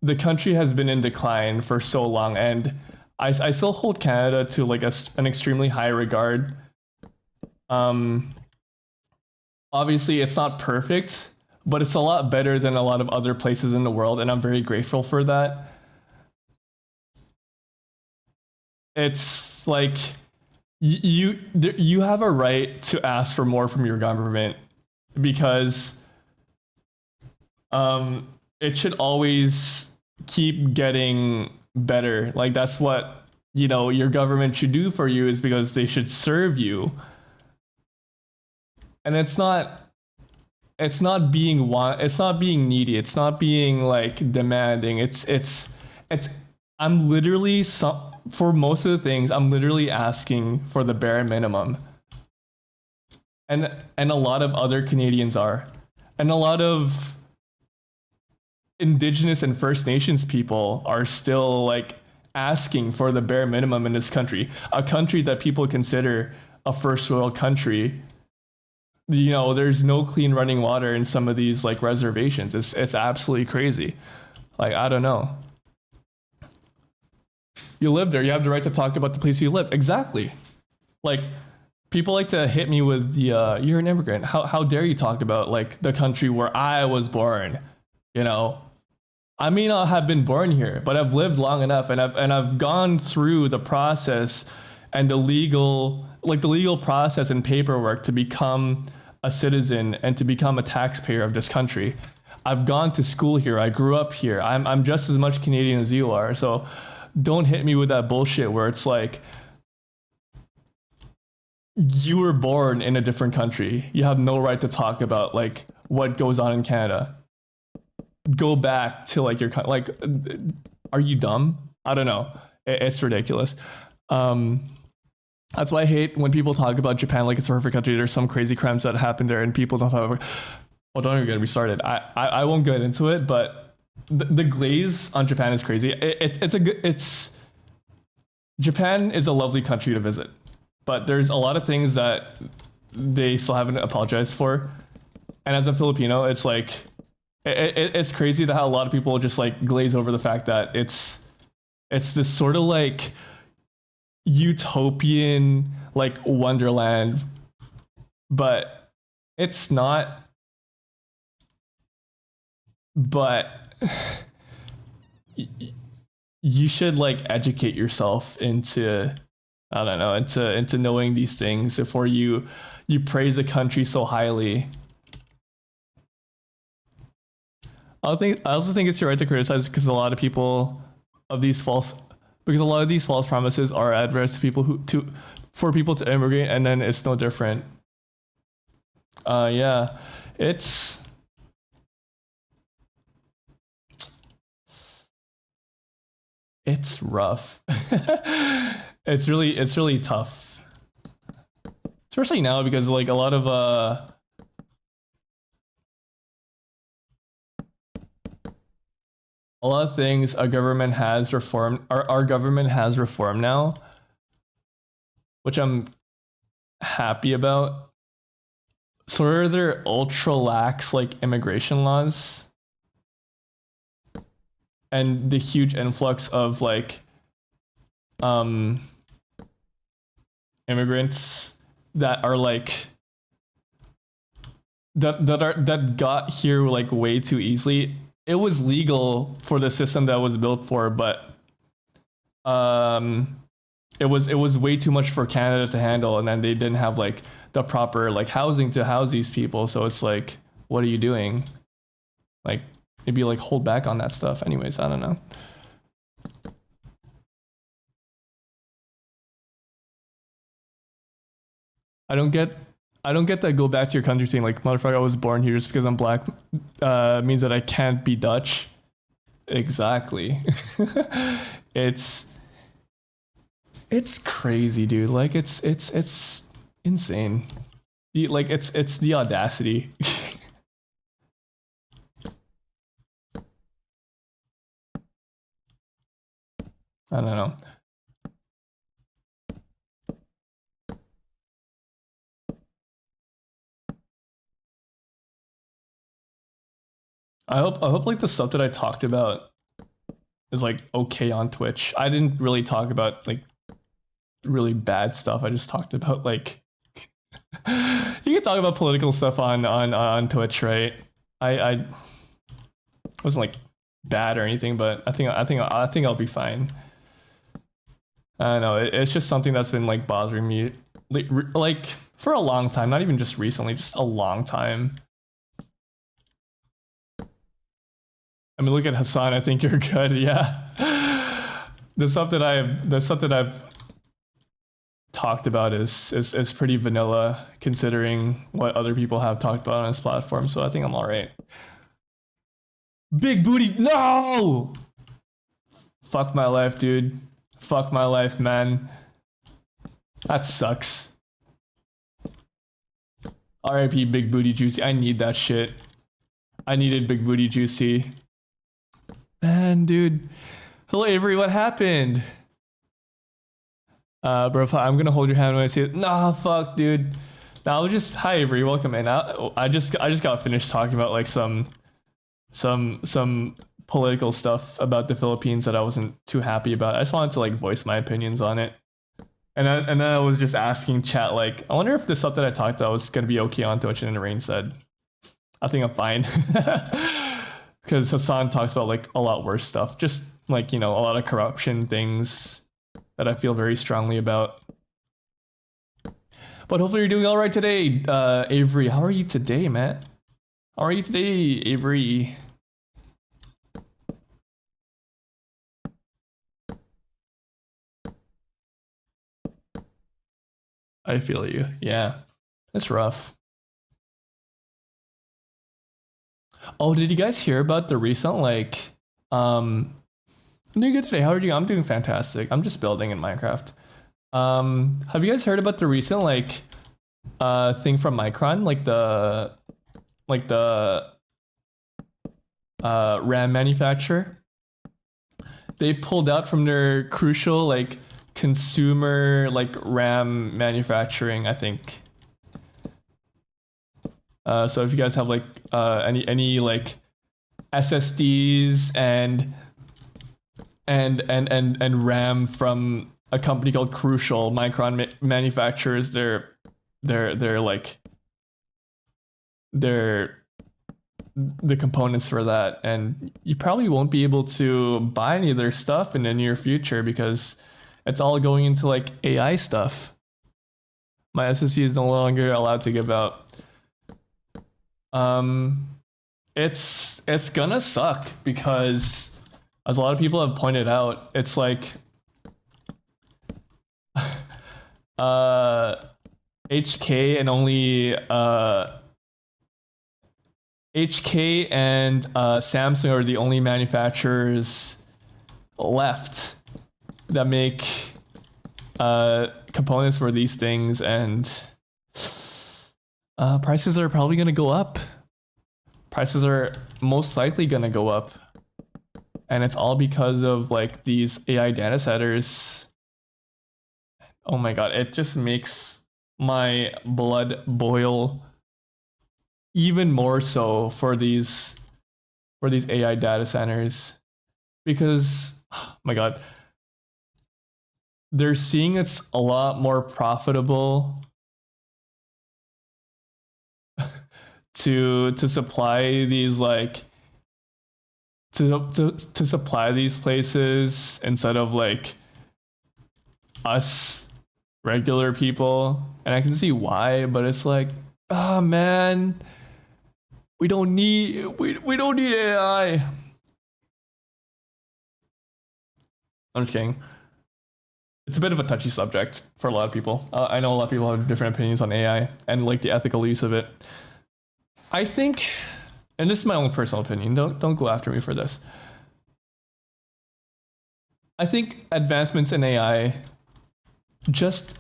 The country has been in decline for so long, and I still hold Canada to like an extremely high regard. Obviously it's not perfect, but it's a lot better than a lot of other places in the world, and I'm very grateful for that. It's like you have a right to ask for more from your government because it should always keep getting better. Like that's what your government should do for you, is because they should serve you. And it's not being it's not being needy, it's not being like demanding. It's I'm literally for most of the things I'm literally asking for the bare minimum. And a lot of other Canadians are. And a lot of Indigenous and First Nations people are still like asking for the bare minimum in this country, a country that people consider a first world country. There's no clean running water in some of these like reservations. It's absolutely crazy. Like, I don't know. You live there, you have the right to talk about the place you live. Exactly. Like, people like to hit me with the you're an immigrant. How dare you talk about like the country where I was born? I may not have been born here, but I've lived long enough, and I've gone through the process and the legal process and paperwork to become a citizen and to become a taxpayer of this country. I've gone to school here. I grew up here. I'm just as much Canadian as you are. So don't hit me with that bullshit where it's like you were born in a different country. You have no right to talk about like what goes on in Canada. go back to like your like, are you dumb? I don't know. It's ridiculous. That's why I hate when people talk about Japan like it's a perfect country. There's some crazy crimes that happen there, and people don't have. Well, don't even get me started. I won't get into it, but the glaze on Japan is crazy. It's a good. It's Japan is a lovely country to visit, but there's a lot of things that they still haven't apologized for. And as a Filipino, it's like it's crazy that how a lot of people just like glaze over the fact that it's this sort of like utopian like wonderland, but it's not. But you should like educate yourself into, I don't know, into knowing these things before you praise a country so highly. I also think it's your right to criticize because a lot of people of these false because a lot of these false promises are adverse to people for people to immigrate, and then it's no different. Yeah, it's rough. It's really tough, especially now because like a lot of things our government has reformed. Our government has reformed now, which I'm happy about. So are there ultra lax like immigration laws and the huge influx of like immigrants that are like that got here like way too easily. It was legal for the system that was built for, but it was way too much for Canada to handle, and then they didn't have like the proper like housing to house these people. So it's like, what are you doing? Like maybe like hold back on that stuff. Anyways, I don't know. I don't get that go back to your country thing. Like, motherfucker, I was born here just because I'm black means that I can't be Dutch. Exactly. it's crazy, dude. Like it's insane. Like it's the audacity. I don't know. I hope like the stuff that I talked about is like okay on Twitch. I didn't really talk about like really bad stuff. I just talked about like you can talk about political stuff on Twitch, right? I wasn't like bad or anything, but I think I'll be fine. I don't know. It's just something that's been like bothering me like for a long time, not even just recently, just a long time. I mean, look at Hassan. I think you're good. Yeah. The stuff that I've talked about is pretty vanilla considering what other people have talked about on this platform. So I think I'm all right. Big booty. No. Fuck my life, dude. Fuck my life, man. That sucks. RIP Big Booty Juicy. I need that shit. I needed Big Booty Juicy. Man, dude. Hello, Avery. What happened? Bro, I'm gonna hold your hand when I see it. Nah, fuck, dude. Nah, I was just hi, Avery. Welcome in. I just got finished talking about like some political stuff about the Philippines that I wasn't too happy about. I just wanted to like voice my opinions on it. And then I was just asking chat like, I wonder if the stuff that I talked about was gonna be okay on Twitch, and then Rain said, I think I'm fine. Because Hassan talks about like a lot worse stuff, just like, you know, a lot of corruption things that I feel very strongly about. But hopefully you're doing all right today, Avery. How are you today, Matt? How are you today, Avery? I feel you. Yeah, it's rough. Oh, did you guys hear about the recent like I'm doing good today. How are you? I'm doing fantastic. I'm just building in Minecraft. Have you guys heard about the recent like thing from Micron, like the RAM manufacturer? They pulled out from their crucial like consumer like RAM manufacturing, I think. So if you guys have like any like SSDs and RAM from a company called Crucial, Micron manufactures their like their the components for that, and you probably won't be able to buy any of their stuff in the near future because it's all going into like AI stuff. My SSD is no longer allowed to give out. It's gonna suck because, as a lot of people have pointed out, it's like HK and only HK and Samsung are the only manufacturers left that make components for these things, and prices are probably gonna go up. Prices are most likely gonna go up, and it's all because of like these AI data centers. Oh my god, it just makes my blood boil even more so for these AI data centers, because oh my god, they're seeing it's a lot more profitable to supply these like to supply these places instead of like us regular people. And I can see why, but it's like, oh man, we don't need AI. I'm just kidding. It's a bit of a touchy subject for a lot of people. I know a lot of people have different opinions on AI and like the ethical use of it. I think, and this is my own personal opinion, don't go after me for this. I think advancements in AI just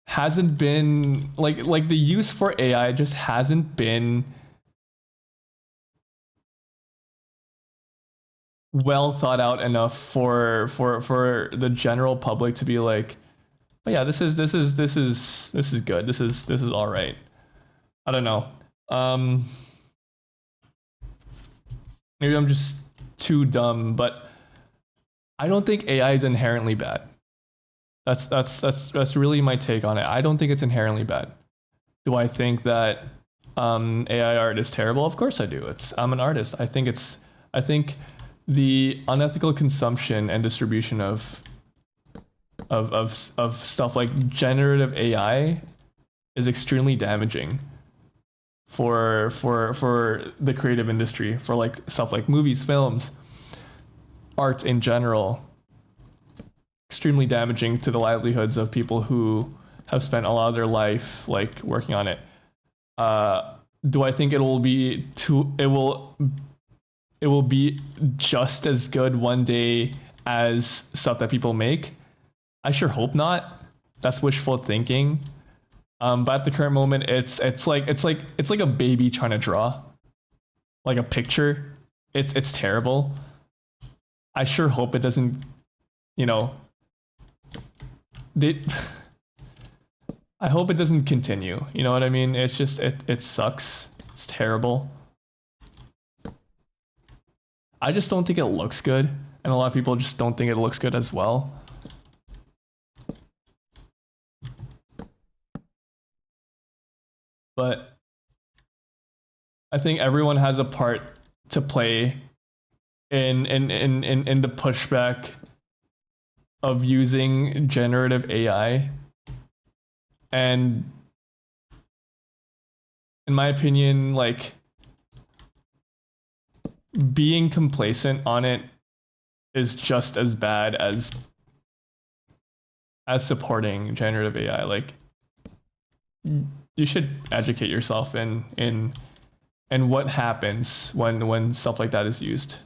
hasn't been like the use for AI just hasn't been well thought out enough for the general public to be like, oh yeah, this is good. This is all right. I don't know. Maybe I'm just too dumb, but I don't think AI is inherently bad. That's really my take on it. I don't think it's inherently bad. Do I think that AI art is terrible? Of course I do. I'm an artist. I think the unethical consumption and distribution of stuff like generative AI is extremely damaging for the creative industry, for like stuff like movies, films, art in general. Extremely damaging to the livelihoods of people who have spent a lot of their life like working on it. Do I think it will be just as good one day as stuff that people make? I sure hope not. That's wishful thinking. But at the current moment, it's like a baby trying to draw like a picture. It's terrible. I sure hope it doesn't, you know, I hope it doesn't continue. You know what I mean? It's just it sucks. It's terrible. I just don't think it looks good, and a lot of people just don't think it looks good as well. But I think everyone has a part to play in the pushback of using generative AI. And in my opinion, like being complacent on it is just as bad as supporting generative AI. Like you should educate yourself in and what happens when stuff like that is used.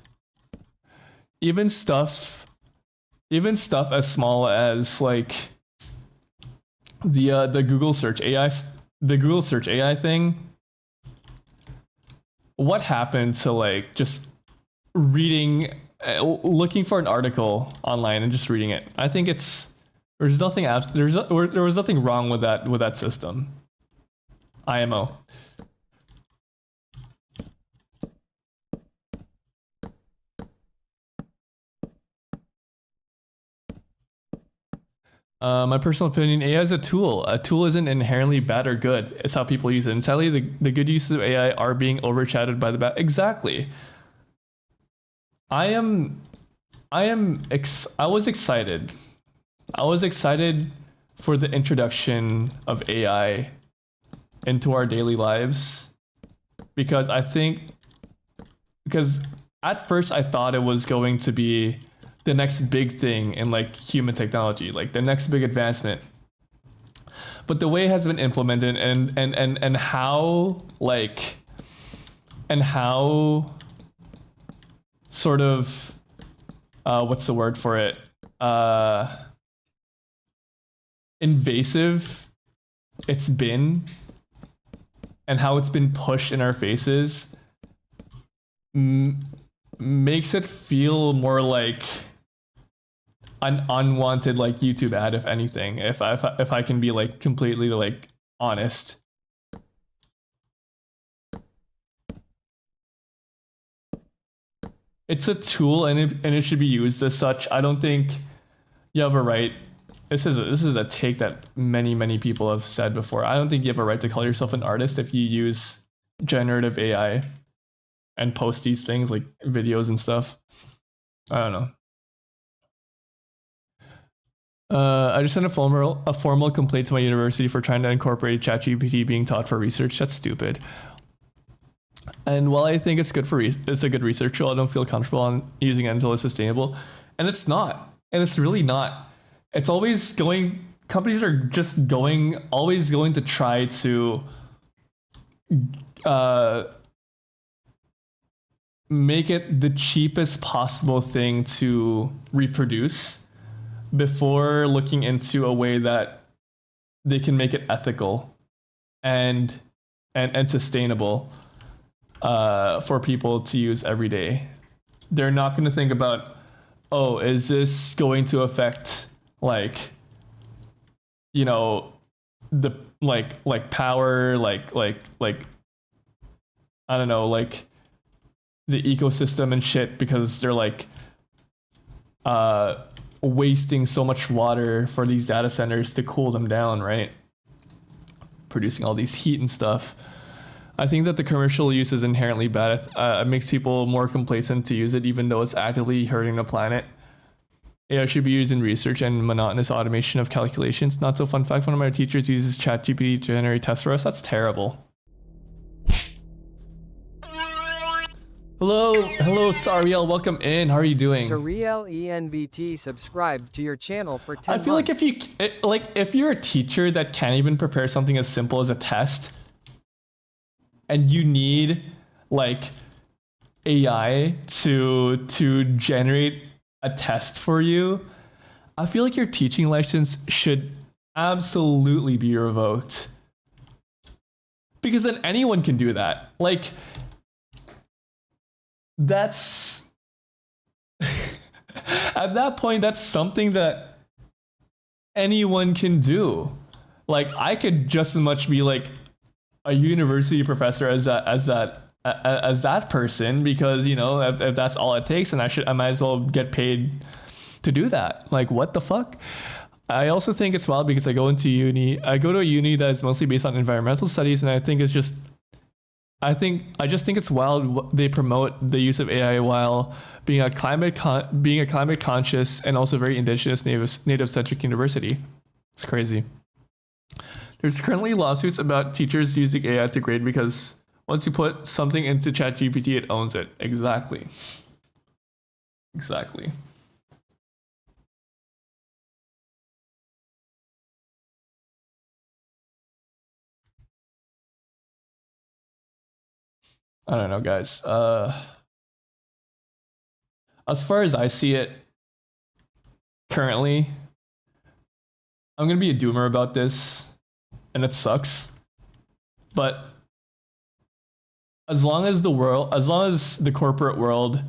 Even stuff as small as like the Google search AI, the Google search AI thing. What happened to like just reading, looking for an article online and just reading it? I think there's nothing there was nothing wrong with that system. IMO. My personal opinion, AI is a tool. A tool isn't inherently bad or good. It's how people use it. And sadly, the good uses of AI are being overshadowed by the bad. Exactly. I was excited. I was excited for the introduction of AI into our daily lives because because at first I thought it was going to be the next big thing in like human technology, like the next big advancement. But the way it has been implemented and how like and how sort of what's the word for it? Invasive it's been and how it's been pushed in our faces makes it feel more like an unwanted like YouTube ad, if anything. If I can be like completely like honest. It's a tool and it should be used as such. I don't think you have a right. This is a take that many people have said before. I don't think you have a right to call yourself an artist if you use generative AI and post these things like videos and stuff. I don't know. I just sent a formal complaint to my university for trying to incorporate ChatGPT being taught for research. That's stupid. And while I think it's good it's a good research tool, I don't feel comfortable on using it until it's sustainable. And it's not. And it's really not. It's always going. Companies are just always going to try to make it the cheapest possible thing to reproduce before looking into a way that they can make it ethical and sustainable for people to use every day. They're not going to think about, oh, is this going to affect like, you know, the like power, like I don't know, like the ecosystem and shit, because they're like wasting so much water for these data centers to cool them down, right? Producing all these heat and stuff. I think that the commercial use is inherently bad. It makes people more complacent to use it, even though it's actively hurting the planet. AI should be used in research and monotonous automation of calculations. Not so fun fact, one of my teachers uses ChatGPT to generate tests for us. That's terrible. Hello, Sariel. Welcome in. How are you doing? Sariel ENVT subscribed to your channel for 10 I feel months. like if you're a teacher that can't even prepare something as simple as a test, and you need like AI to generate a test for you, I feel like your teaching license should absolutely be revoked. Because then anyone can do that. Like, that's at that point, that's something that anyone can do. Like, I could just as much be like a university professor as that person, because you know, if that's all it takes, and I might as well get paid to do that. Like, what the fuck? I also think it's wild because I go to a uni that is mostly based on environmental studies, and I just think it's wild they promote the use of AI while being a climate conscious and also very indigenous native centric university. It's crazy. There's currently lawsuits about teachers using AI to grade because once you put something into ChatGPT, it owns it. Exactly. I don't know, guys. As far as I see it currently, I'm gonna be a doomer about this, and it sucks. But as long as the corporate world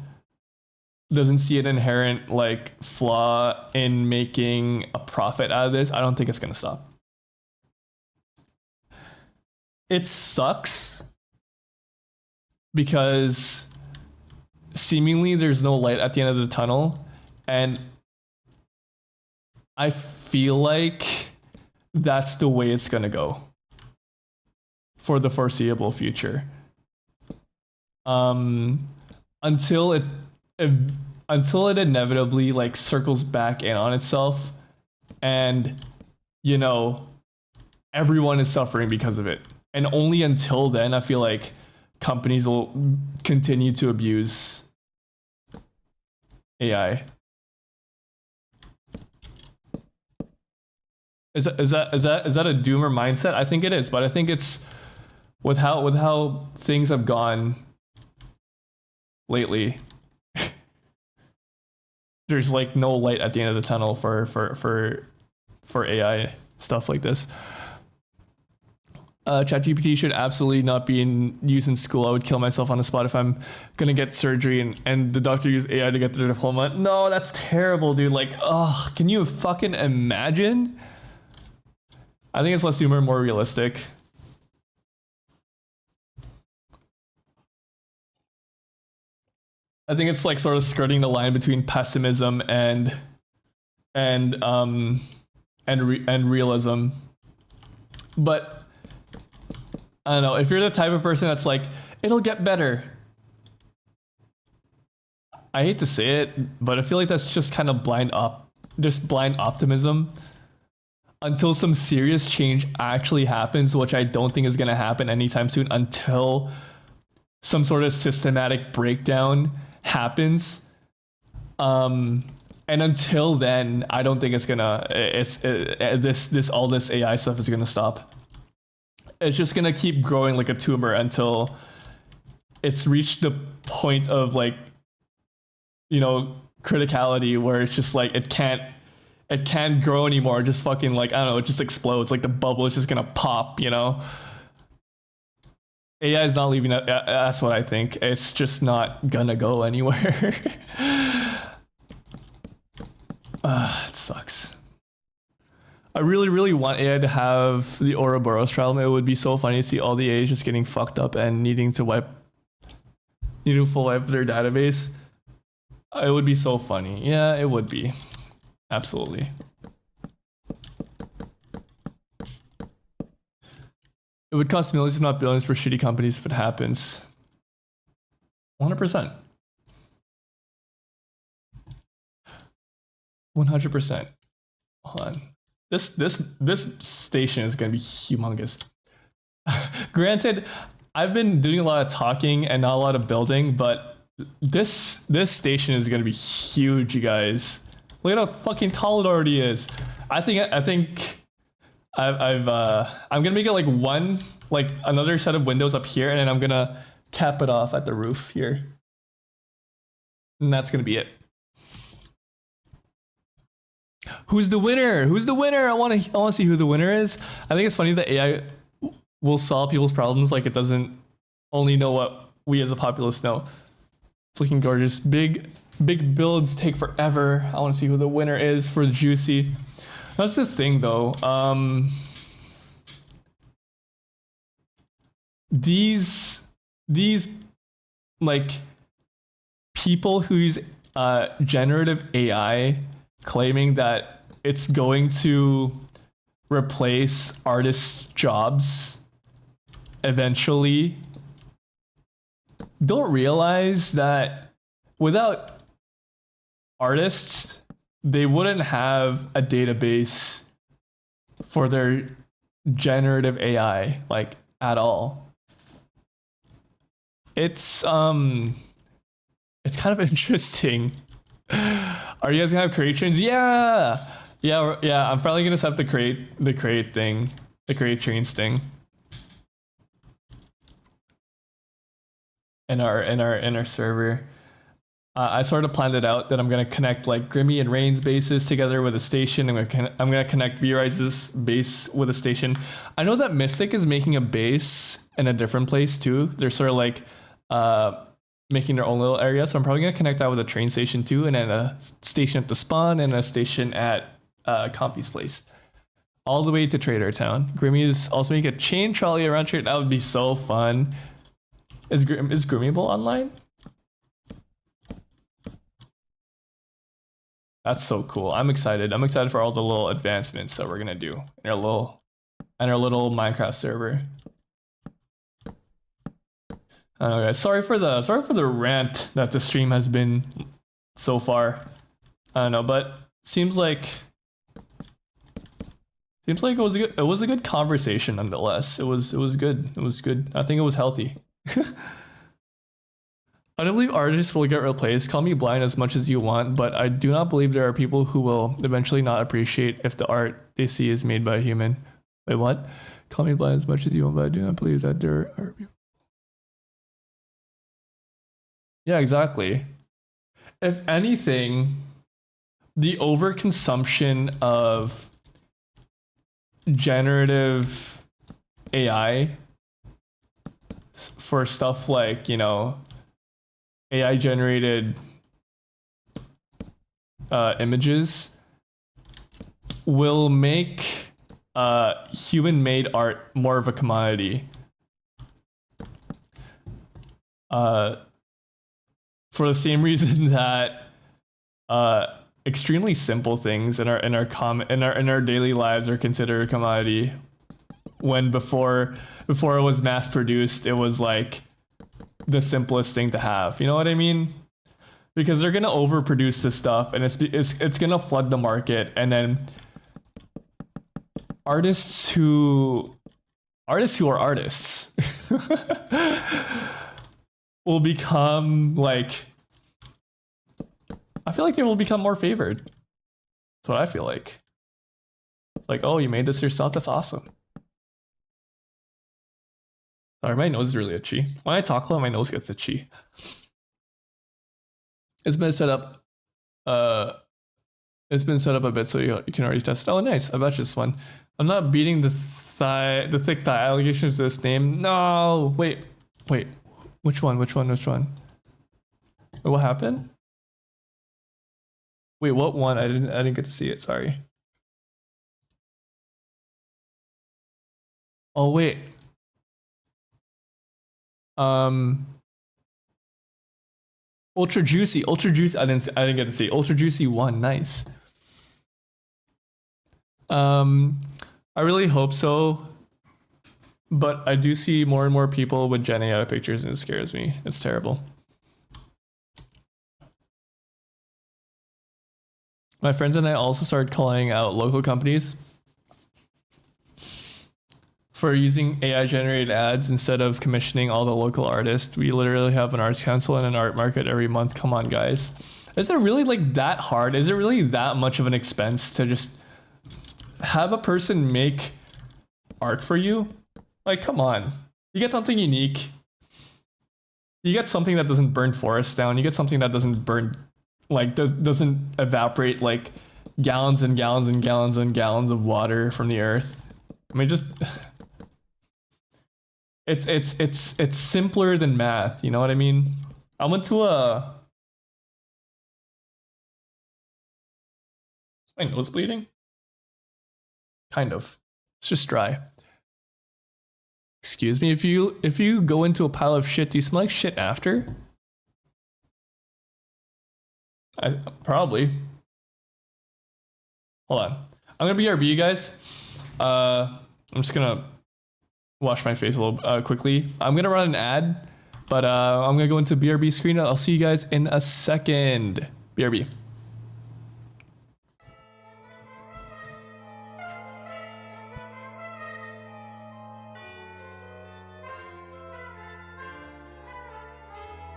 doesn't see an inherent like flaw in making a profit out of this, I don't think it's gonna stop. It sucks because seemingly there's no light at the end of the tunnel, and I feel like that's the way it's gonna go for the foreseeable future. Until it inevitably like circles back in on itself, and you know everyone is suffering because of it. And only until then, I feel like companies will continue to abuse AI. Is that a doomer mindset? I think it is, but I think it's with how things have gone lately. There's like no light at the end of the tunnel for AI stuff like this. ChatGPT should absolutely not be in use in school. I would kill myself on the spot if I'm gonna get surgery and the doctor used AI to get their diploma. No, that's terrible, dude. Like, oh, can you fucking imagine? I think it's less humor, more realistic. I think it's like sort of skirting the line between pessimism and realism. But I don't know, if you're the type of person that's like, it'll get better. I hate to say it, but I feel like that's just kind of blind optimism until some serious change actually happens, which I don't think is going to happen anytime soon, until some sort of systematic breakdown happens. And until then, I don't think it's gonna all this AI stuff is gonna stop. It's just gonna keep growing like a tumor until it's reached the point of like, you know, criticality where it's just like it can't grow anymore. Just fucking like, I don't know, it just explodes. Like the bubble is just gonna pop, you know. AI is not leaving. That's what I think. It's just not gonna go anywhere. It sucks. I really, really want AI to have the Ouroboros trial. It would be so funny to see all the AIs just getting fucked up and needing to full wipe their database. It would be so funny. Yeah, it would be. Absolutely. It would cost millions, if not billions, for shitty companies if it happens. 100%. 100%. Hold on. This station is gonna be humongous. Granted, I've been doing a lot of talking and not a lot of building, but this station is gonna be huge, you guys. Look at how fucking tall it already is. I'm gonna make it like another set of windows up here, and then I'm gonna cap it off at the roof here, and that's gonna be it. Who's the winner? Who's the winner? I want to see who the winner is. I think it's funny that AI will solve people's problems like it doesn't only know what we as a populace know. It's looking gorgeous. Big builds take forever. I want to see who the winner is for Juicy. That's the thing though. These like people who use generative AI claiming that it's going to replace artists' jobs eventually don't realize that without artists, they wouldn't have a database for their generative AI like at all. It's kind of interesting. Are you guys gonna have create trains? Yeah. I'm probably gonna set up the create trains thing. in our server. I sort of planned it out that I'm gonna connect like Grimmy and Rain's bases together with a station. I'm gonna connect V-Rise's base with a station. I know that Mystic is making a base in a different place too. They're sort of like making their own little area. So I'm probably gonna connect that with a train station too, and then a station at the spawn and a station at Compy's place, all the way to Trader Town. Grimmy is also making a chain trolley around Trader. That would be so fun. Is Grimmyable online? That's so cool. I'm excited. I'm excited for all the little advancements that we're gonna do in our little Minecraft server. I don't know, guys. Sorry for the rant that the stream has been so far. I don't know, but seems like it was a good conversation nonetheless. It was good. It was good. I think it was healthy. I don't believe artists will get replaced. Call me blind as much as you want, but I do not believe there are people who will eventually not appreciate if the art they see is made by a human. Wait, what? Call me blind as much as you want, but I do not believe that there are people. Yeah, exactly. If anything, the overconsumption of generative AI for stuff like, AI generated images will make human made art more of a commodity. For the same reason that extremely simple things in our daily lives are considered a commodity, when before it was mass produced, it was like the simplest thing to have. You know what I mean? Because they're gonna overproduce this stuff, and it's gonna flood the market, and then artists who are artists will become like, I feel like they will become more favored. That's what I feel like. Like, oh, you made this yourself? That's awesome. Sorry, my nose is really itchy. When I talk a lot, my nose gets itchy. It's been set up. It's been set up a bit so you can already test. Oh, nice. I bet this one. I'm not beating the thick thigh allegations to this name. No, wait. Which one? Wait, what happened? Wait, what one? I didn't get to see it. Sorry. Oh wait. Ultra Juicy. I didn't get to see. Ultra Juicy 1. Nice. I really hope so. But I do see more and more people with Gen AI pictures, and it scares me. It's terrible. My friends and I also started calling out local companies for using AI generated ads instead of commissioning all the local artists. We literally have an arts council and an art market every month. Come on, guys. Is it really like that hard? Is it really that much of an expense to just have a person make art for you? Like, come on. You get something unique. You get something that doesn't burn forests down. You get something that doesn't burn, like, doesn't evaporate like gallons and gallons and gallons and gallons of water from the earth. I mean, just it's simpler than math. You know what I mean? I went to a. Is my nose bleeding? Kind of. It's just dry. Excuse me, if you go into a pile of shit, do you smell like shit after? Probably. Hold on. I'm gonna BRB you guys. I'm just gonna wash my face a little quickly. I'm gonna run an ad, but I'm gonna go into BRB screen. I'll see you guys in a second. BRB.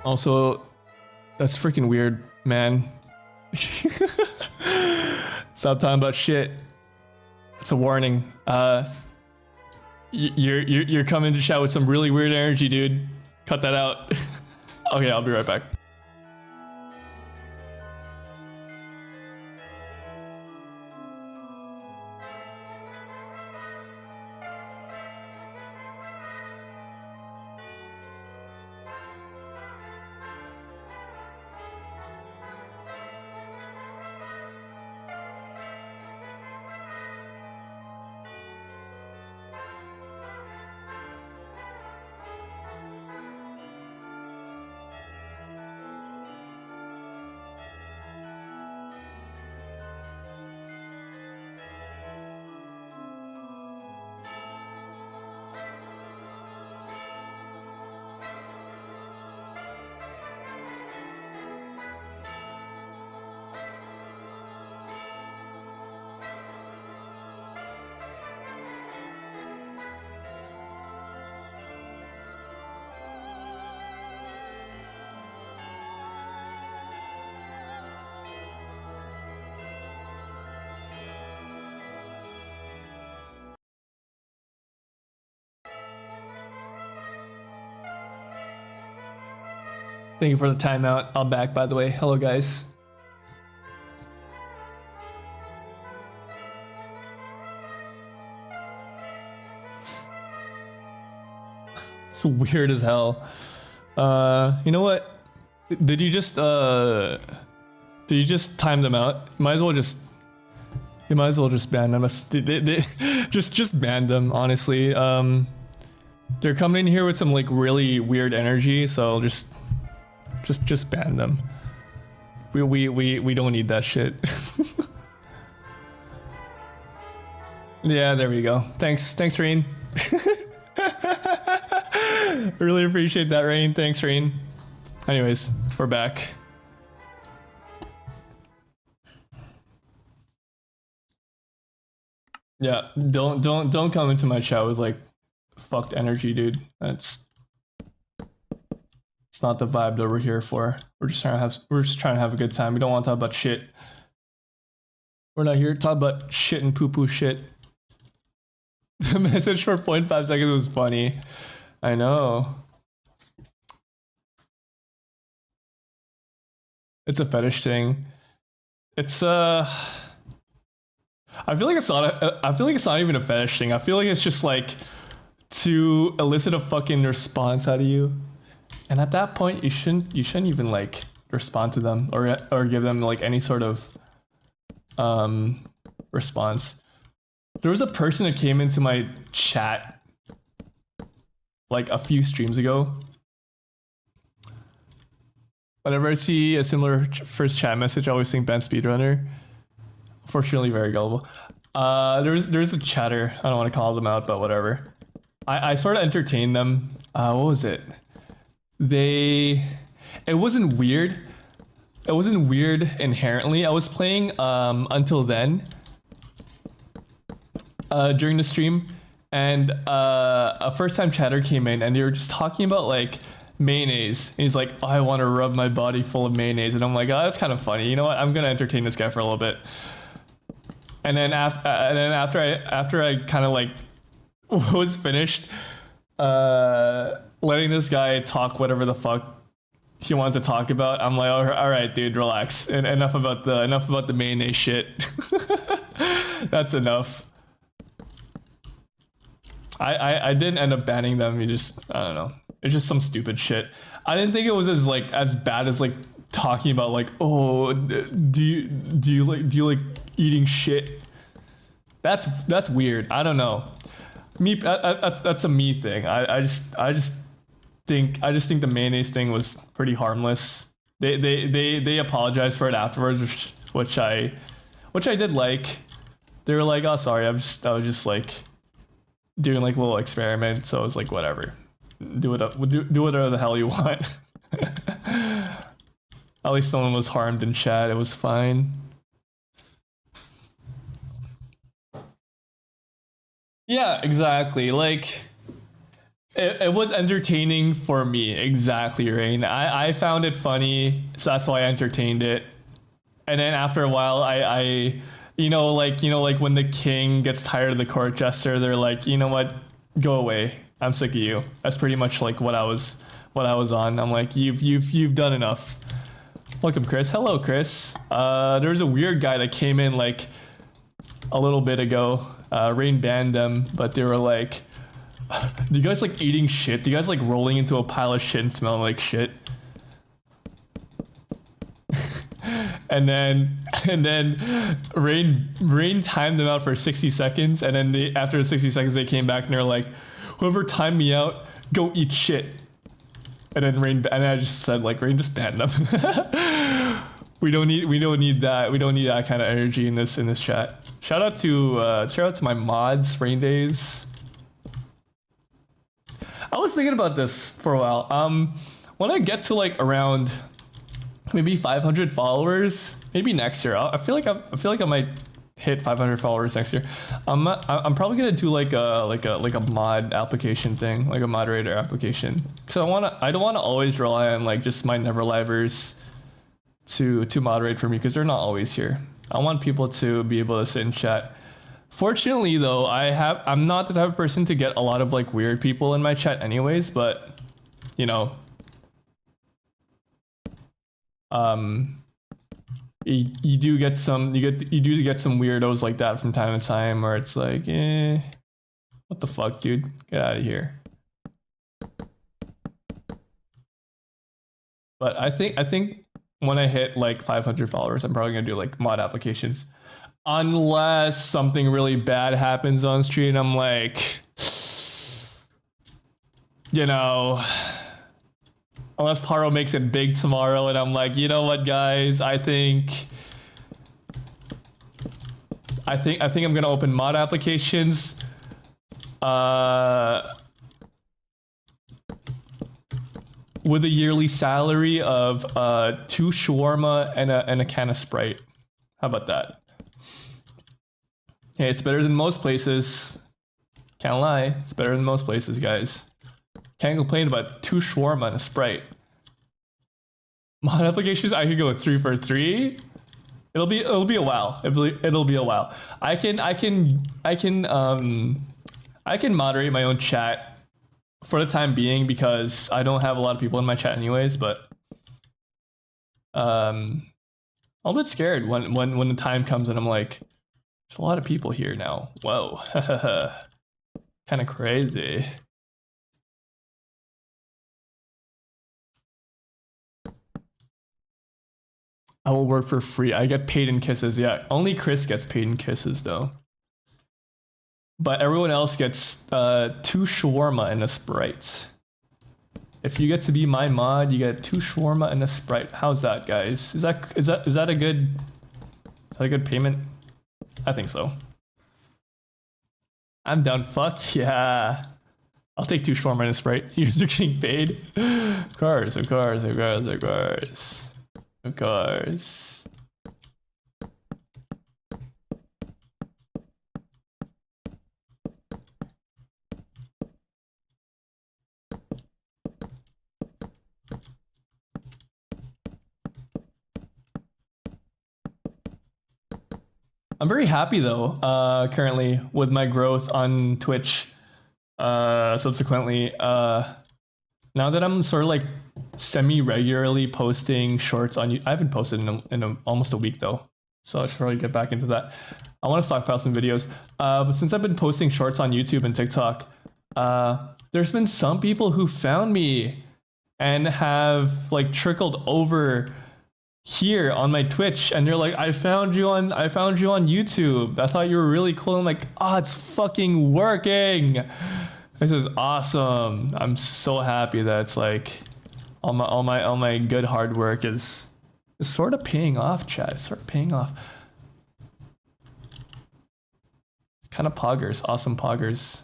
Also, that's freaking weird, man. Stop talking about shit. It's a warning. You're coming to chat with some really weird energy, dude. Cut that out. Okay, I'll be right back. Thank you for the timeout. I'm back, by the way. Hello, guys. It's weird as hell. You know what? Did you just time them out? You might as well just ban them. Just ban them, honestly. They're coming in here with some like really weird energy, so just ban them. We don't need that shit. Yeah, there we go. Thanks, Rain. Really appreciate that, Rain. Thanks, Rain. Anyways, we're back. Yeah, don't come into my chat with like fucked energy, dude. It's not the vibe that we're here for. We're just trying to have a good time. We don't want to talk about shit. We're not here to talk about shit and poo shit. The message for 0.5 seconds was funny. I know. It's a fetish thing. It's I feel like it's not even a fetish thing. I feel like it's just like to elicit a fucking response out of you. And at that point, you shouldn't even like respond to them or give them like any sort of response. There was a person that came into my chat like a few streams ago. Whenever I see a similar first chat message, I always think Ben Speedrunner. Unfortunately, very gullible. There's a chatter. I don't want to call them out, but whatever. I sort of entertained them. What was it? It wasn't weird. It wasn't weird inherently. I was playing Until Then during the stream, and a first time chatter came in and they were just talking about like mayonnaise. And he's like, oh, I want to rub my body full of mayonnaise. And I'm like, oh, that's kind of funny. You know what? I'm gonna entertain this guy for a little bit. And then after I kind of like was finished letting this guy talk whatever the fuck he wanted to talk about, I'm like, all right, dude, relax. And enough about the mayonnaise shit. That's enough. I didn't end up banning them. I don't know. It's just some stupid shit. I didn't think it was as bad as like talking about like, oh, do you like eating shit? That's weird. I don't know. That's a me thing. I just think the mayonnaise thing was pretty harmless. They apologized for it afterwards, which I did like. They were like, oh, sorry, I was just like doing like a little experiment, so I was like, whatever, do whatever the hell you want. At least no one was harmed in chat. It was fine. Yeah, exactly. Like, it was entertaining for me. Exactly, Rain. I found it funny, so that's why I entertained it. And then after a while, I like when the king gets tired of the court jester, they're like, you know what, go away. I'm sick of you. That's pretty much like what I was what I was on. I'm like, you've done enough. Welcome, Chris. Hello, Chris. There was a weird guy that came in like a little bit ago. Rain banned them, but they were like, do you guys like eating shit? Do you guys like rolling into a pile of shit and smelling like shit? and then Rain timed them out for 60 seconds, and then after the 60 seconds they came back and they're like, whoever timed me out, go eat shit. And then I just said like, Rain just banned them. we don't need that. We don't need that kind of energy in this chat. Shout out to my mods, Rain Days. I was thinking about this for a while. When I get to like around maybe 500 followers, maybe next year, I feel like I might hit 500 followers next year. I'm probably gonna do like a mod application thing, like a moderator application, because I don't want to always rely on like just my Neverlivers to moderate for me, because they're not always here. I want people to be able to sit and chat. Fortunately though, I'm not the type of person to get a lot of like weird people in my chat anyways, but you know, you do get some weirdos like that from time to time, where it's like, what the fuck, dude, get out of here. But I think when I hit like 500 followers, I'm probably gonna do like mod applications, unless something really bad happens on stream. I'm like, you know, unless Paro makes it big tomorrow and I'm like, you know what, guys, I think I'm gonna open mod applications with a yearly salary of 2 shawarma and a can of Sprite. How about that? Hey, it's better than most places. Can't lie, it's better than most places, guys. Can't complain about 2 shawarma and a Sprite. Mod applications, I could go with 3 for 3. It'll be a while. It'll be a while. I can moderate my own chat for the time being, because I don't have a lot of people in my chat anyways, but I'm a bit scared when the time comes and I'm like, there's a lot of people here now. Whoa. Kind of crazy. I will work for free. I get paid in kisses. Yeah, only Chris gets paid in kisses though. But everyone else gets 2 shawarma and a Sprite. If you get to be my mod, you get 2 shawarma and a Sprite. How's that, guys? Is that a good payment? I think so. I'm down. Fuck yeah. I'll take 2 shawarma and a Sprite. You guys are getting paid. Of course. Of course. I'm very happy though, currently with my growth on Twitch. Subsequently, now that I'm sort of like semi-regularly posting shorts on I haven't posted in almost a week though, so I should probably get back into that. I want to stockpile some videos, but since I've been posting shorts on YouTube and TikTok, there's been some people who found me and have like trickled over here on my Twitch, and they're like, I found you on YouTube. I thought you were really cool. I'm like, it's fucking working. This is awesome. I'm so happy that it's like all my good hard work is sort of paying off, chat. It's sort of paying off. It's kind of poggers, awesome poggers.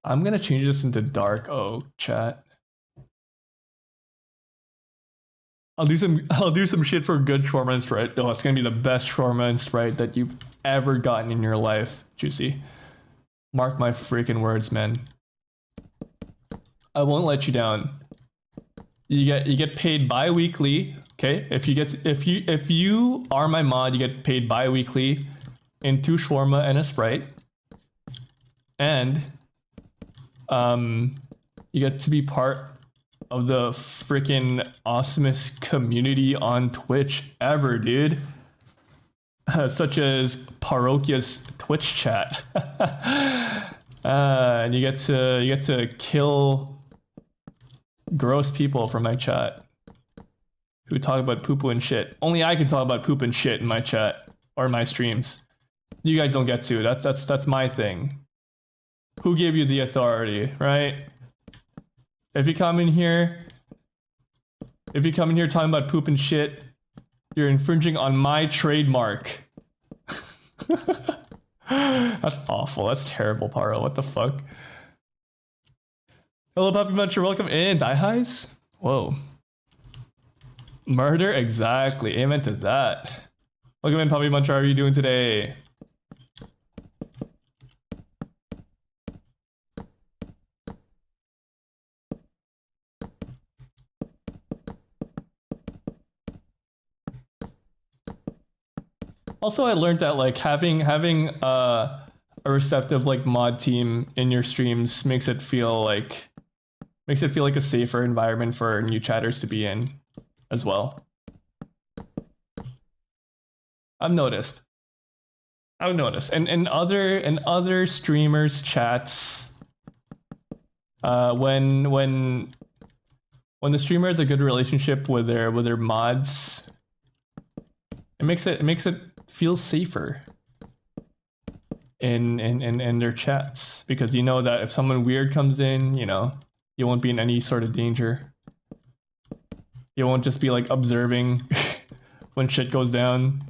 I'm gonna change this into dark oak, chat. I'll do some shit for good shawarma and Sprite. Oh, it's gonna be the best shawarma and Sprite that you've ever gotten in your life, Juicy. Mark my freaking words, man. I won't let you down. You get paid bi-weekly, okay? If you are my mod, you get paid bi-weekly in 2 shawarma and a Sprite. And You get to be part of the freaking awesomest community on Twitch ever, dude. Such as Parochia's Twitch chat. And you get to kill gross people from my chat who talk about poo-poo and shit. Only I can talk about poop and shit in my chat or my streams. You guys don't get to. That's my thing. Who gave you the authority, right? If you come in here talking about poop and shit, you're infringing on my trademark. That's awful. That's terrible, Paro. What the fuck? Hello, Puppy Muncher. Welcome in. Die highs? Whoa. Murder? Exactly. Amen to that. Welcome in, Puppy Muncher. How are you doing today? Also, I learned that like having a receptive like mod team in your streams makes it feel like a safer environment for new chatters to be in as well. I've noticed. And other streamers chats, when the streamer has a good relationship with their mods, it makes it feel safer in their chats, because you know that if someone weird comes in, you know, you won't be in any sort of danger. You won't just be like observing when shit goes down.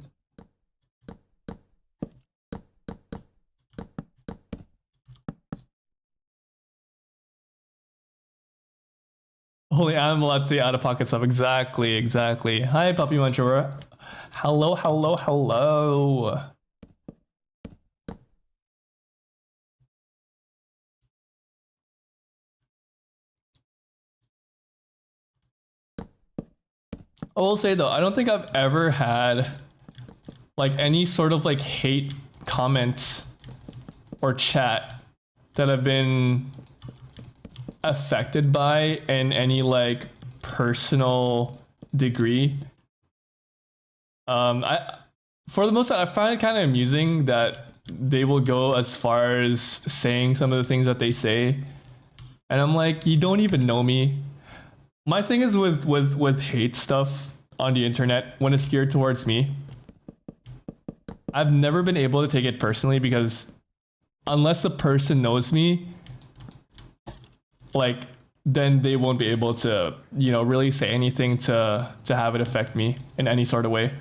Holy, I'm allowed to say out of pocket stuff. Exactly. Hi, Puppy Muncher. Hello. I will say though, I don't think I've ever had like any sort of like hate comments or chat that I've been affected by in any like personal degree. For the most part, I find it kind of amusing that they will go as far as saying some of the things that they say, and I'm like, you don't even know me. My thing is with hate stuff on the internet, when it's geared towards me, I've never been able to take it personally, because unless the person knows me, like, then they won't be able to, you know, really say anything to have it affect me in any sort of way.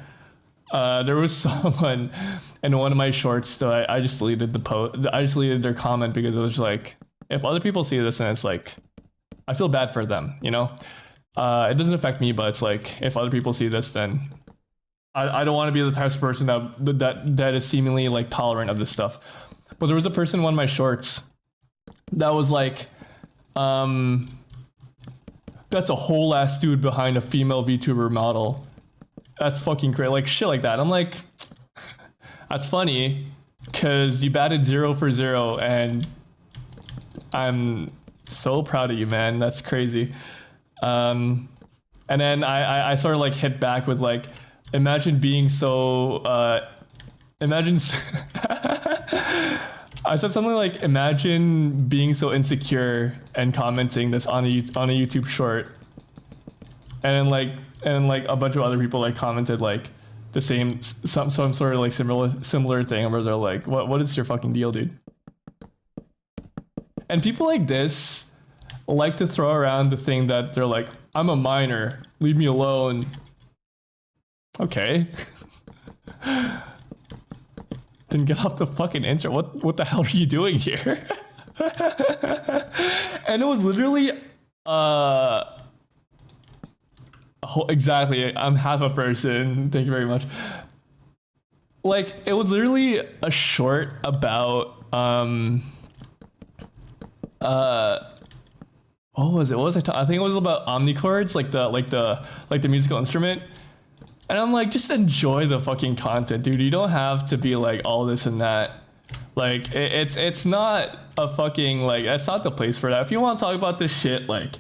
There was someone in one of my shorts that I just deleted the post. I just deleted their comment because it was like, if other people see this and it's like, I feel bad for them, you know? It doesn't affect me, but it's like, if other people see this, then I don't want to be the type of person that is seemingly like tolerant of this stuff. But there was a person in one of my shorts that was like, that's a whole ass dude behind a female VTuber model. That's fucking great. Like shit like that. I'm like, that's funny, because you batted 0 for 0, and I'm so proud of you, man. That's crazy. And then I sort of like hit back with like, imagine being so imagine I said something like, imagine being so insecure and commenting this on a YouTube short, and like a bunch of other people like commented like the same, some sort of like similar thing, where they're like, what is your fucking deal, dude? And people like this like to throw around the thing that they're like, I'm a minor, leave me alone. Okay. Then get off the fucking internet. What the hell are you doing here? And it was literally exactly, I'm half a person. Thank you very much. Like, it was literally a short about what was it? What was I talking? I think it was about omnichords, like the musical instrument. And I'm like, just enjoy the fucking content, dude. You don't have to be like all this and that. Like it's not a fucking like that's not the place for that. If you want to talk about this shit, like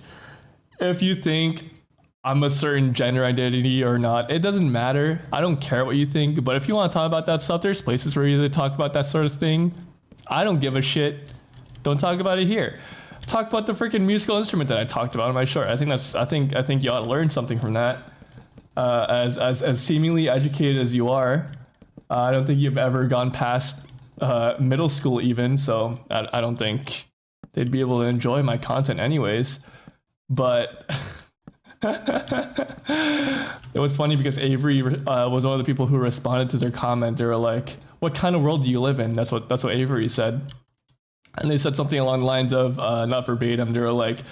if you think I'm a certain gender identity or not, it doesn't matter. I don't care what you think. But if you want to talk about that stuff, there's places where you talk about that sort of thing. I don't give a shit. Don't talk about it here. Talk about the freaking musical instrument that I talked about in my short. I think you ought to learn something from that. As seemingly educated as you are, I don't think you've ever gone past middle school even. So I don't think they'd be able to enjoy my content anyways. But it was funny because Avery was one of the people who responded to their comment. They were like, "What kind of world do you live in?" That's what Avery said. And they said something along the lines of, not verbatim, they were like,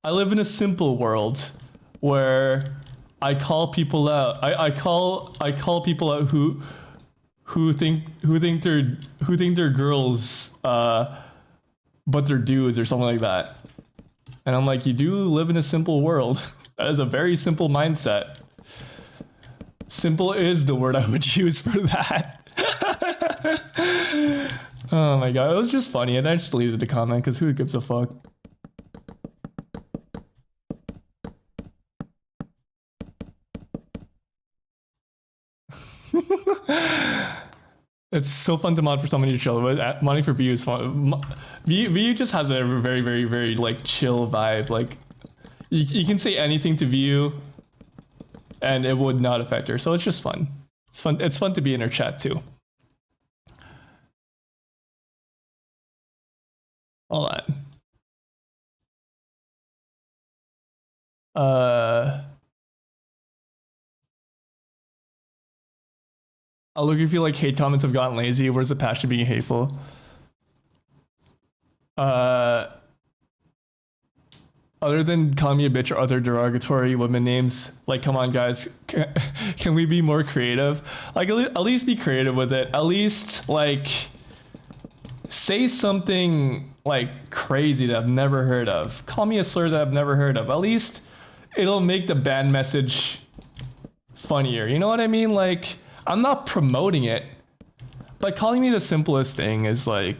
"I live in a simple world where I call people out. I call people out who think they're girls, but they're dudes or something like that." And I'm like, you do live in a simple world. That is a very simple mindset. Simple is the word I would use for that. Oh my god, it was just funny, and I just deleted the comment because who gives a fuck? It's so fun to mod for somebody to chill, but money for view is fun. View just has a very, very, very like chill vibe. Like you can say anything to View, and it would not affect her. So it's just fun. It's fun. It's fun to be in her chat too. Hold on. I'll look if you like hate comments have gotten lazy. Where's the passion being hateful? Other than calling me a bitch or other derogatory women names, like, come on, guys, can we be more creative? Like, at least be creative with it. At least, like, say something, like, crazy that I've never heard of. Call me a slur that I've never heard of. At least it'll make the band message funnier. You know what I mean? Like, I'm not promoting it, but calling me the simplest thing is, like,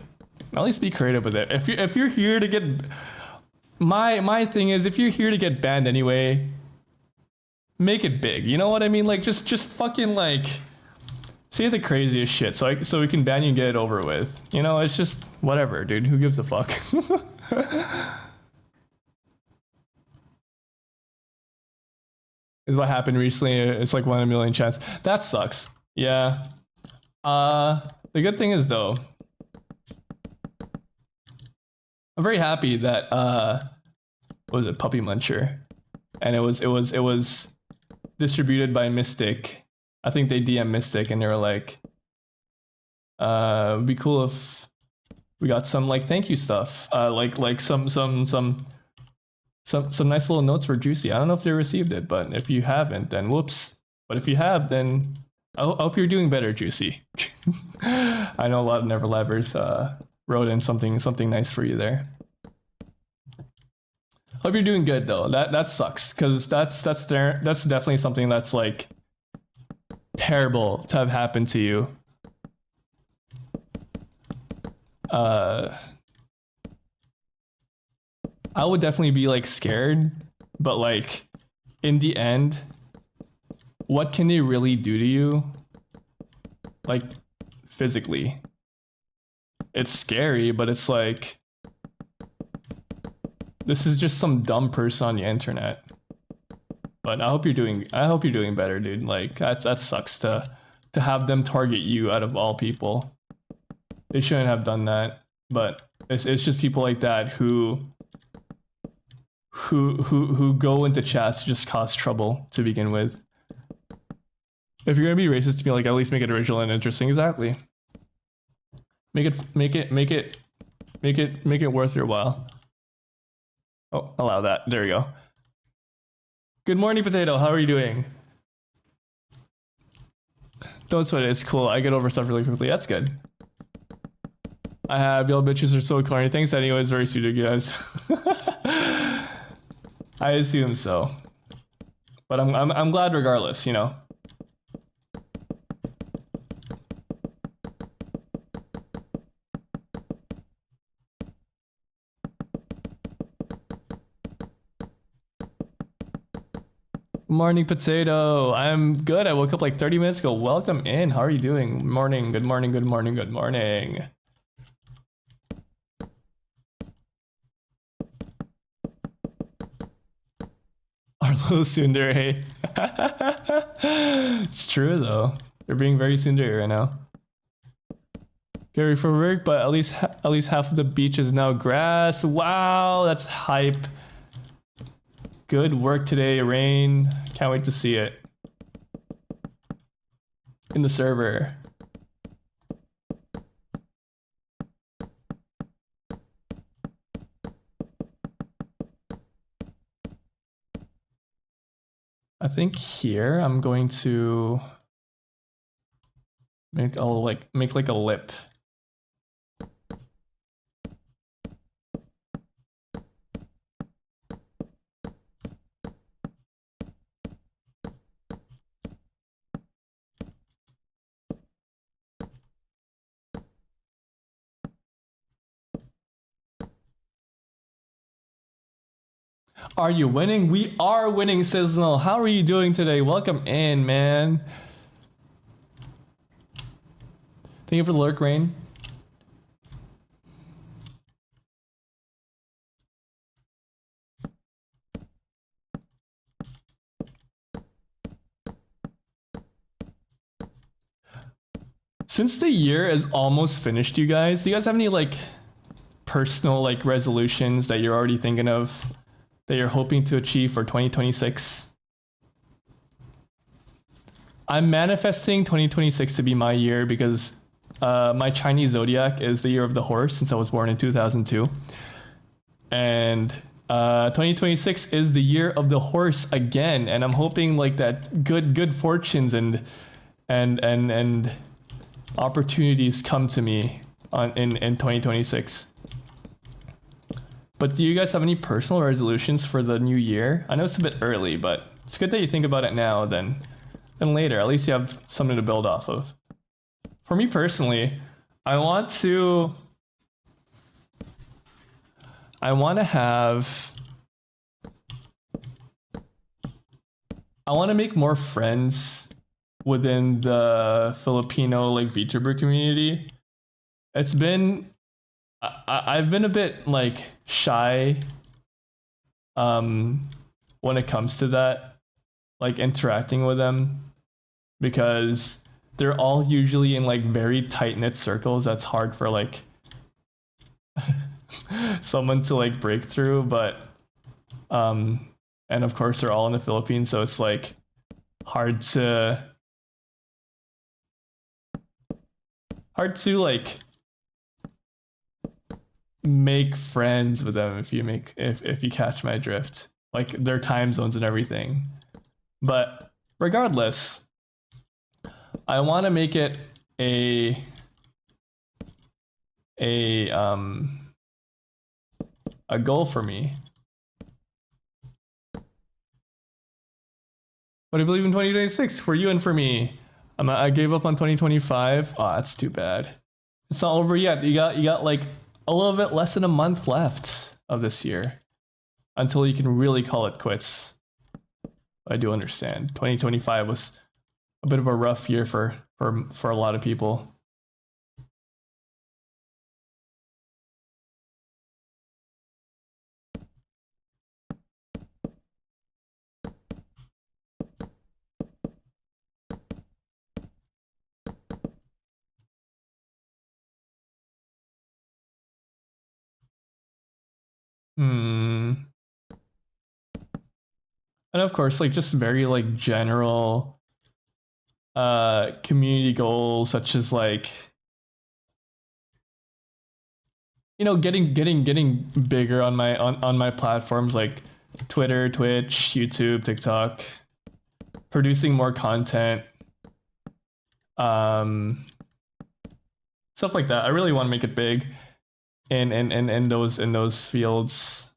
at least be creative with it. If you're here to get... My thing is, if you're here to get banned anyway, make it big. You know what I mean? Like, just fucking, like, say the craziest shit so we can ban you and get it over with. You know, it's just whatever, dude. Who gives a fuck? Is what happened recently. It's like 1 in a million chance. That sucks. Yeah. The good thing is, though, I'm very happy that what was it, Puppy Muncher, and it was distributed by Mystic. I think they DM Mystic and they were like, it'd be cool if we got some like thank you stuff, like some nice little notes for Juicy. I don't know if they received it, but if you haven't, then whoops. But if you have, then I hope you're doing better, Juicy. I know a lot of Neverlabers wrote in something nice for you there. Hope you're doing good though. That sucks because that's definitely something that's like terrible to have happened to you. I would definitely be like scared, but like in the end, what can they really do to you? Like physically. It's scary, but it's like, this is just some dumb person on the internet. But I hope you're doing better, dude. Like that sucks to have them target you out of all people. They shouldn't have done that, but it's just people like that who go into chats to just cause trouble to begin with. If you're gonna be racist to me, like, at least make it original and interesting. Exactly. Make it worth your while. Oh, allow that. There we go. Good morning, Potato. How are you doing? Don't sweat it. It's cool. I get over stuff really quickly. That's good. I have y'all bitches are so corny. Thanks anyways. Very sweet of you guys. I assume so. But I'm glad regardless, you know. Morning, Potato. I'm good. I woke up like 30 minutes ago. Welcome in. How are you doing? Morning. Good morning. Good morning. Good morning. Arlo Sundere. It's true though. They're being very Sundere right now. Gary for work, but at least half of the beach is now grass. Wow, that's hype. Good work today, Rain. Can't wait to see it in the server. I think here I'm going to make like a lip. Are you winning? We are winning, Sizzle. How are you doing today? Welcome in, man. Thank you for the lurk, Rain. Since the year is almost finished, you guys, do you guys have any like personal like resolutions that you're already thinking of that you're hoping to achieve for 2026? I'm manifesting 2026 to be my year because my Chinese zodiac is the year of the horse since I was born in 2002. And 2026 is the year of the horse again, and I'm hoping like that good fortunes and opportunities come to me in 2026. But do you guys have any personal resolutions for the new year? I know it's a bit early, but it's good that you think about it now than later. At least you have something to build off of. For me personally, I want to make more friends within the Filipino like VTuber community. It's been I've been a bit like shy when it comes to that, like interacting with them, because they're all usually in like very tight-knit circles that's hard for like someone to like break through. But and of course they're all in the Philippines, so it's like hard to like make friends with them if you catch my drift, like their time zones and everything. But regardless, I want to make it a goal for me. What do you believe in 2026 for you and for me? I gave up on 2025. Oh, that's too bad. It's not over yet. You got like a little bit less than a month left of this year until you can really call it quits. I do understand. 2025 was a bit of a rough year for a lot of people. And of course, like just very like general community goals, such as like, you know, getting bigger on my platforms like Twitter, Twitch, YouTube, TikTok, producing more content, stuff like that. I really want to make it big in those fields.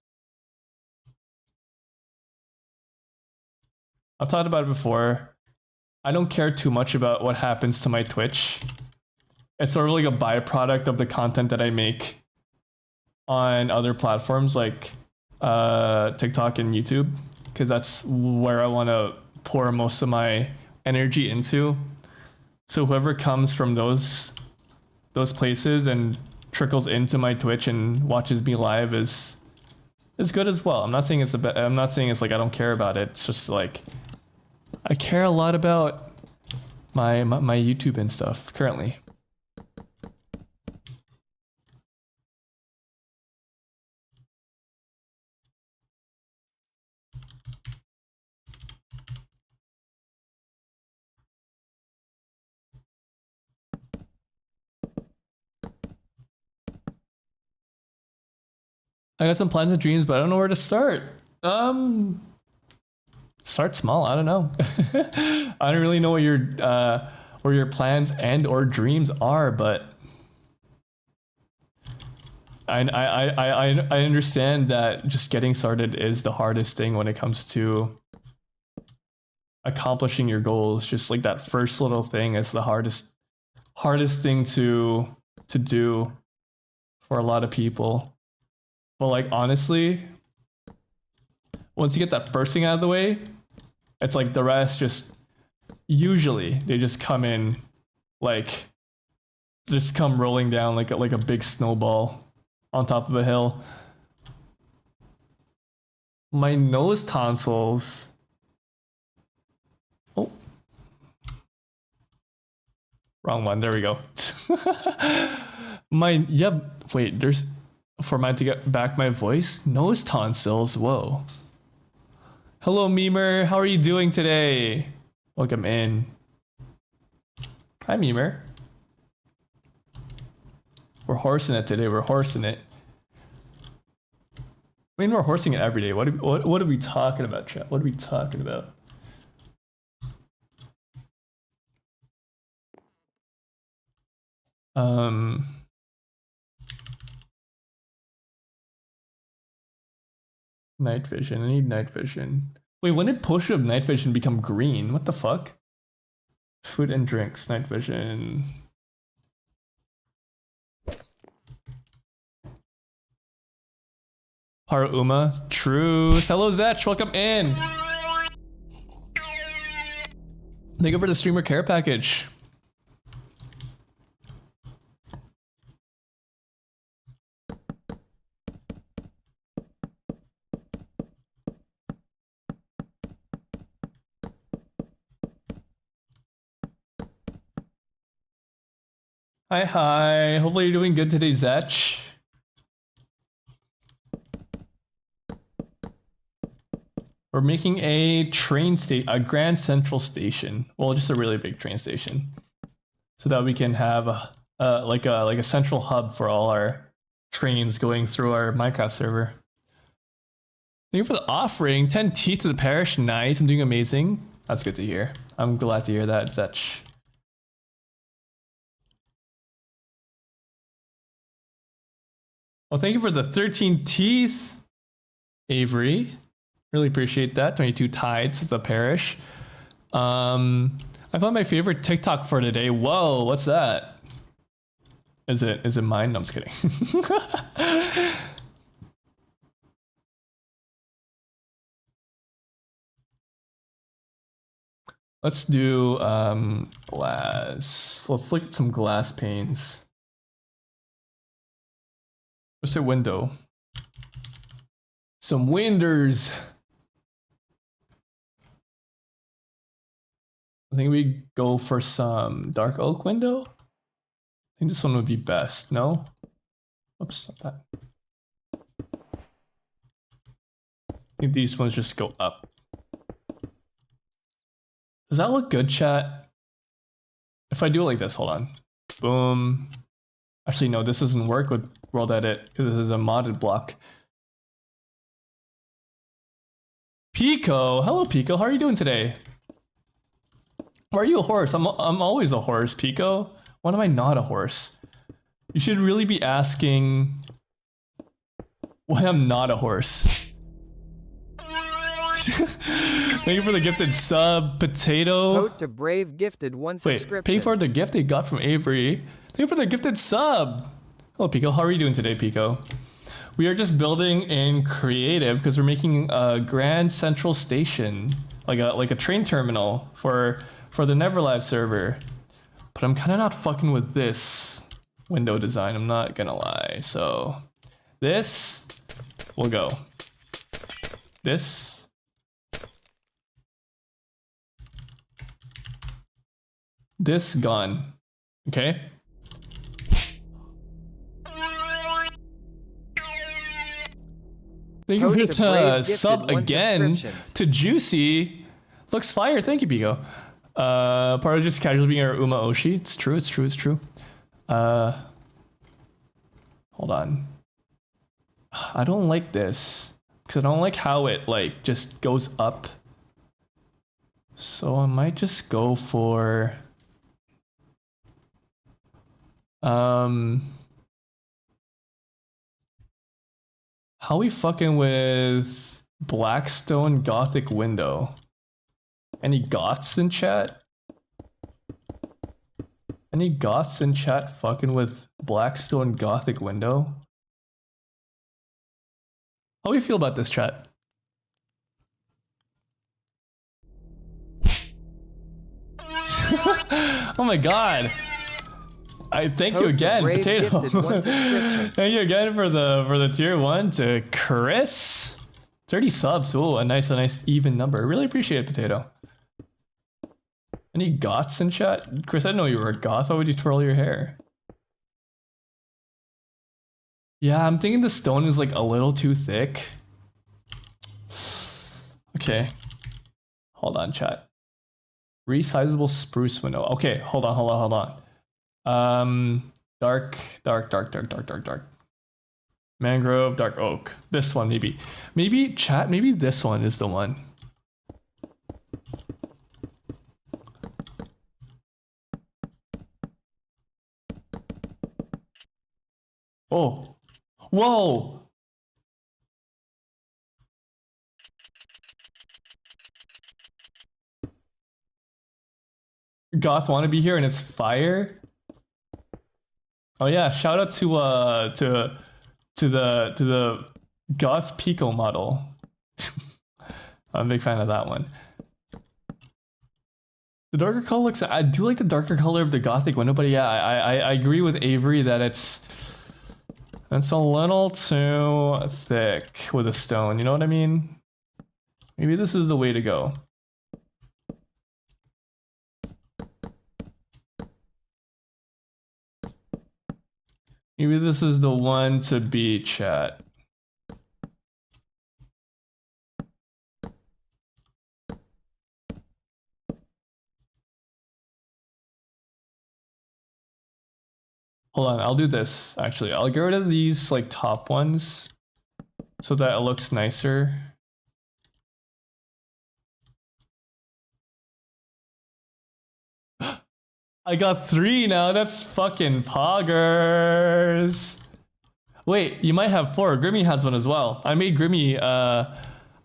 I've talked about it before. I don't care too much about what happens to my Twitch. It's sort of like a byproduct of the content that I make on other platforms like TikTok and YouTube, because that's where I want to pour most of my energy into. So whoever comes from those places and trickles into my Twitch and watches me live is good as well. I'm not saying I'm not saying it's like I don't care about it. It's just like I care a lot about my YouTube and stuff currently. I got some plans and dreams, but I don't know where to start. Start small. I don't know. I don't really know what your plans and or dreams are, but I understand that just getting started is the hardest thing when it comes to accomplishing your goals. Just like that first little thing is the hardest thing to do for a lot of people. But like honestly, once you get that first thing out of the way, it's like the rest just usually they just come in like just come rolling down like a big snowball on top of a hill. My nose tonsils. Oh. Wrong one. There we go. Wait, there's for mine to get back my voice. Nose tonsils. Whoa. Hello, Memer. How are you doing today? Welcome in. Hi, Memer. We're horsing it today. We're horsing it. I mean, we're horsing it every day. What are we talking about, chat? What are we talking about? Night vision. I need night vision. Wait, when did potion of night vision become green? What the fuck? Food and drinks, night vision. Uma, truth. Hello, Zetch. Welcome in. Thank you for the streamer care package. Hi. Hopefully you're doing good today, Zetch. We're making a a Grand Central Station. Well, just a really big train station, so that we can have like a central hub for all our trains going through our Minecraft server. Thank you for the offering. 10 teeth to the parish. Nice. I'm doing amazing. That's good to hear. I'm glad to hear that, Zetch. Well, thank you for the 13 teeth, Avery. Really appreciate that. 22 tides to the parish. I found my favorite TikTok for today. Whoa, what's that? Is it mine? No, I'm just kidding. Let's do glass. Let's look at some glass panes. What's a window? Some winders. I think we go for some dark oak window. I think this one would be best, no? Oops, not that. I think these ones just go up. Does that look good, chat? If I do it like this, hold on. Boom. Actually, no, this doesn't work with World Edit because this is a modded block. Pico, hello Pico, how are you doing today? Or are you a horse? I'm always a horse, Pico. When am I not a horse? You should really be asking when I'm not a horse. Thank you for the gifted sub, Potato. Vote to Brave gifted one subscription. Wait, pay for the gift they got from Avery. Thank you for the gifted sub. Hello Pico, how are you doing today, Pico? We are just building in creative because we're making a Grand Central Station. like a train terminal for the Neverlab server. But I'm kind of not fucking with this window design, I'm not gonna lie. So this will go. This. This gone. Okay. Thank you Host for of Brave the gifted sub 1 again subscriptions. to Juicy. Looks fire. Thank you, Pico. Part of just casually being our Uma Oshi. It's true. It's true. It's true. Hold on. I don't like this because I don't like how it like just goes up. So I might just go for how we fucking with Blackstone Gothic window? Any goths in chat? Any goths in chat fucking with Blackstone Gothic window? How do you feel about this, chat? Oh my god. I thank you Hope the again, Brave Potato. gifted 1 subscription. Thank you again for the tier 1 to Chris. 30 subs. Ooh, a nice even number. Really appreciate it, Potato. Any goths in chat? Chris, I didn't know you were a goth. Why would you twirl your hair? Yeah, I'm thinking the stone is like a little too thick. Okay. Hold on, chat. Resizable spruce window. Okay, hold on. Dark. Mangrove, dark oak. This one, maybe. Maybe, chat, maybe this one is the one. Oh. Whoa! Goth wanna be here and it's fire? Oh yeah, shout out to the Goth Pico model. I'm a big fan of that one. The darker color looks, I do like the darker color of the Gothic window, but yeah, I agree with Avery that it's a little too thick with a stone, you know what I mean? Maybe this is the way to go. Maybe this is the one to beat, chat. Hold on, I'll do this, actually. I'll get rid of these, like, top ones so that it looks nicer. I got 3 now, that's fucking poggers. Wait, you might have 4. Grimmy has one as well. I made Grimmy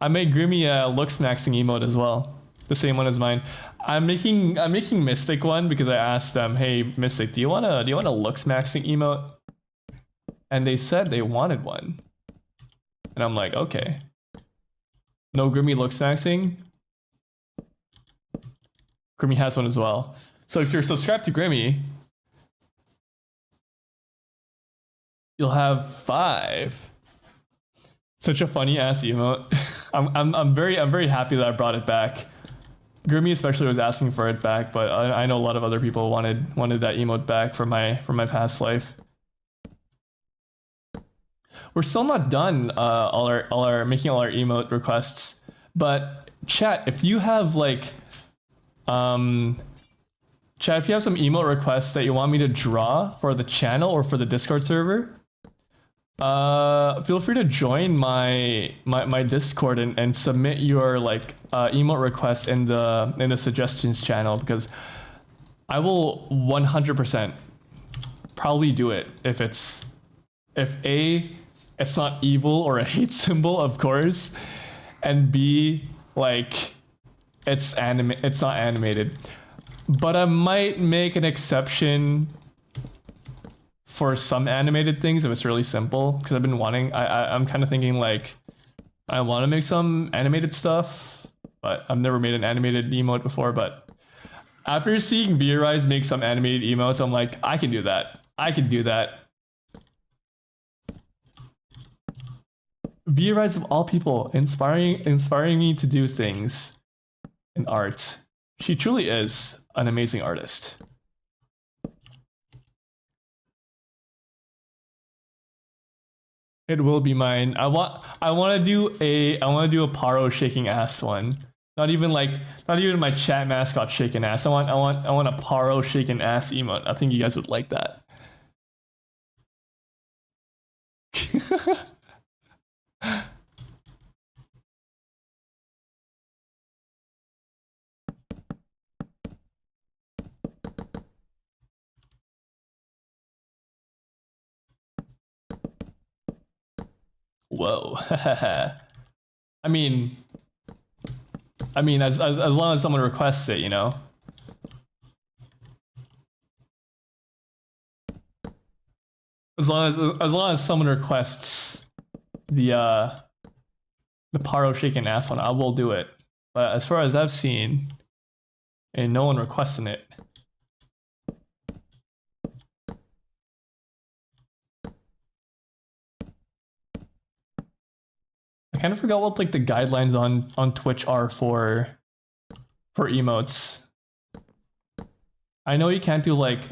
looks maxing emote as well. The same one as mine. I'm making Mystic one because I asked them, hey Mystic, do you wanna looks maxing emote? And they said they wanted one. And I'm like, okay. No Grimmy looks maxing. Grimmy has one as well. So if you're subscribed to Grimmy, you'll have 5. Such a funny ass emote. I'm very happy that I brought it back. Grimmy especially was asking for it back, but I know a lot of other people wanted that emote back from my past life. We're still not done making all our emote requests, but chat, if you have like chat, if you have some emote requests that you want me to draw for the channel or for the Discord server, feel free to join my Discord and submit your like emote requests in the suggestions channel, because I will 100% probably do it if A, it's not evil or a hate symbol, of course, and B, like it's not animated. But I might make an exception for some animated things if it's really simple, because I've been wanting, I'm kind of thinking like I want to make some animated stuff, but I've never made an animated emote before. But after seeing VRise make some animated emotes, I'm like, I can do that. I can do that. VRise of all people, inspiring me to do things in art. She truly is an amazing artist. It will be mine. I want to do a Paro shaking ass one. Not even my chat mascot shaking ass. I want a Paro shaking ass emote. I think you guys would like that. Whoa. I mean, as long as someone requests it, you know. As long as someone requests the Paro shaking ass one, I will do it. But as far as I've seen, and no one requesting it. I kind of forgot what like the guidelines on Twitch are for emotes. I know you can't do like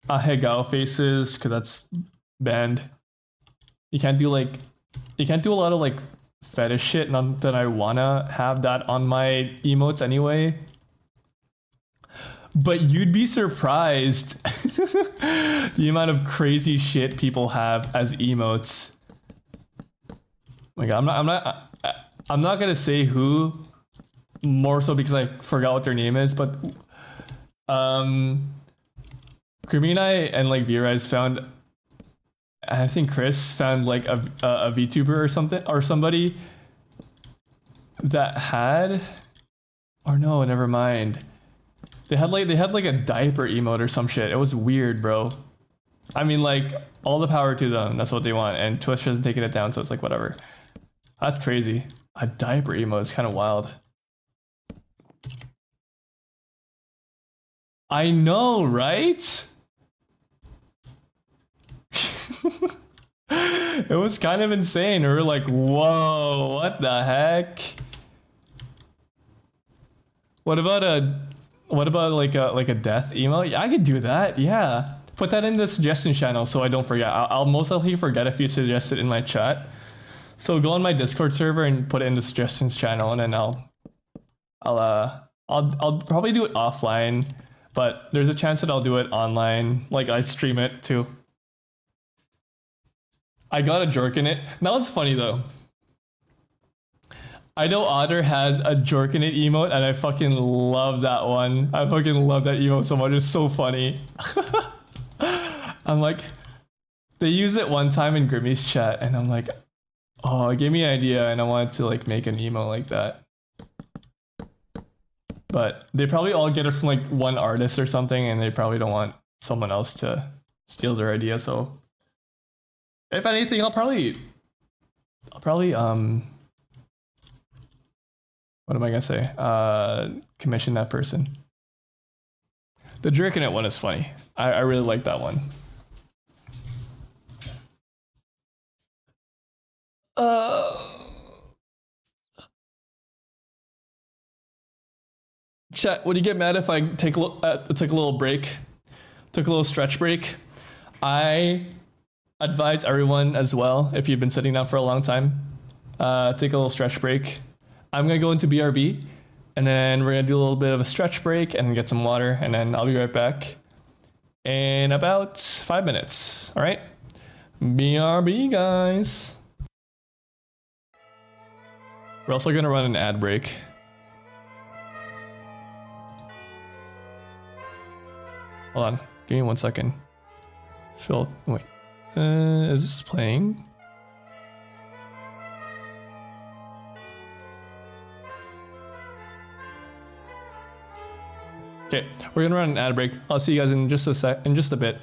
ahegao faces because that's banned. You can't do a lot of like fetish shit. Not that I wanna have that on my emotes anyway. But you'd be surprised the amount of crazy shit people have as emotes. Like I'm not gonna say who, more so because I forgot what their name is, but Grimini and like VRise found, I think Chris found like a VTuber or something, or somebody that had, or no, never mind. They had like a diaper emote or some shit. It was weird, bro. I mean, like, all the power to them. That's what they want, and Twitch hasn't taken it down, so it's like whatever. That's crazy. A diaper emote is kind of wild. I know, right? It was kind of insane. We were like, whoa, what the heck? What about like a death emo? Yeah, I could do that. Yeah. Put that in the suggestion channel so I don't forget. I'll most likely forget if you suggest it in my chat. So go on my Discord server and put it in the suggestions channel, and then I'll probably do it offline, but there's a chance that I'll do it online. Like I stream it too. I got a jerk in it. That was funny though. I know Otter has a jerk in it emote, and I fucking love that one. I fucking love that emote so much. It's so funny. I'm like, they used it one time in Grimmy's chat, and I'm like, oh, it gave me an idea, and I wanted to like make an emo like that. But they probably all get it from like one artist or something, and they probably don't want someone else to steal their idea. So if anything, I'll probably what am I gonna say? Commission that person. The jerk in it one is funny. I really like that one. Chat, would you get mad if I take a little break? Took a little stretch break. I advise everyone as well, if you've been sitting down for a long time, take a little stretch break. I'm gonna go into BRB, and then we're gonna do a little bit of a stretch break and get some water, and then I'll be right back in about 5 minutes. All right, BRB, guys. We're also gonna run an ad break. Hold on, give me 1 second. Phil, wait, is this playing? Okay, we're gonna run an ad break. I'll see you guys in just a bit.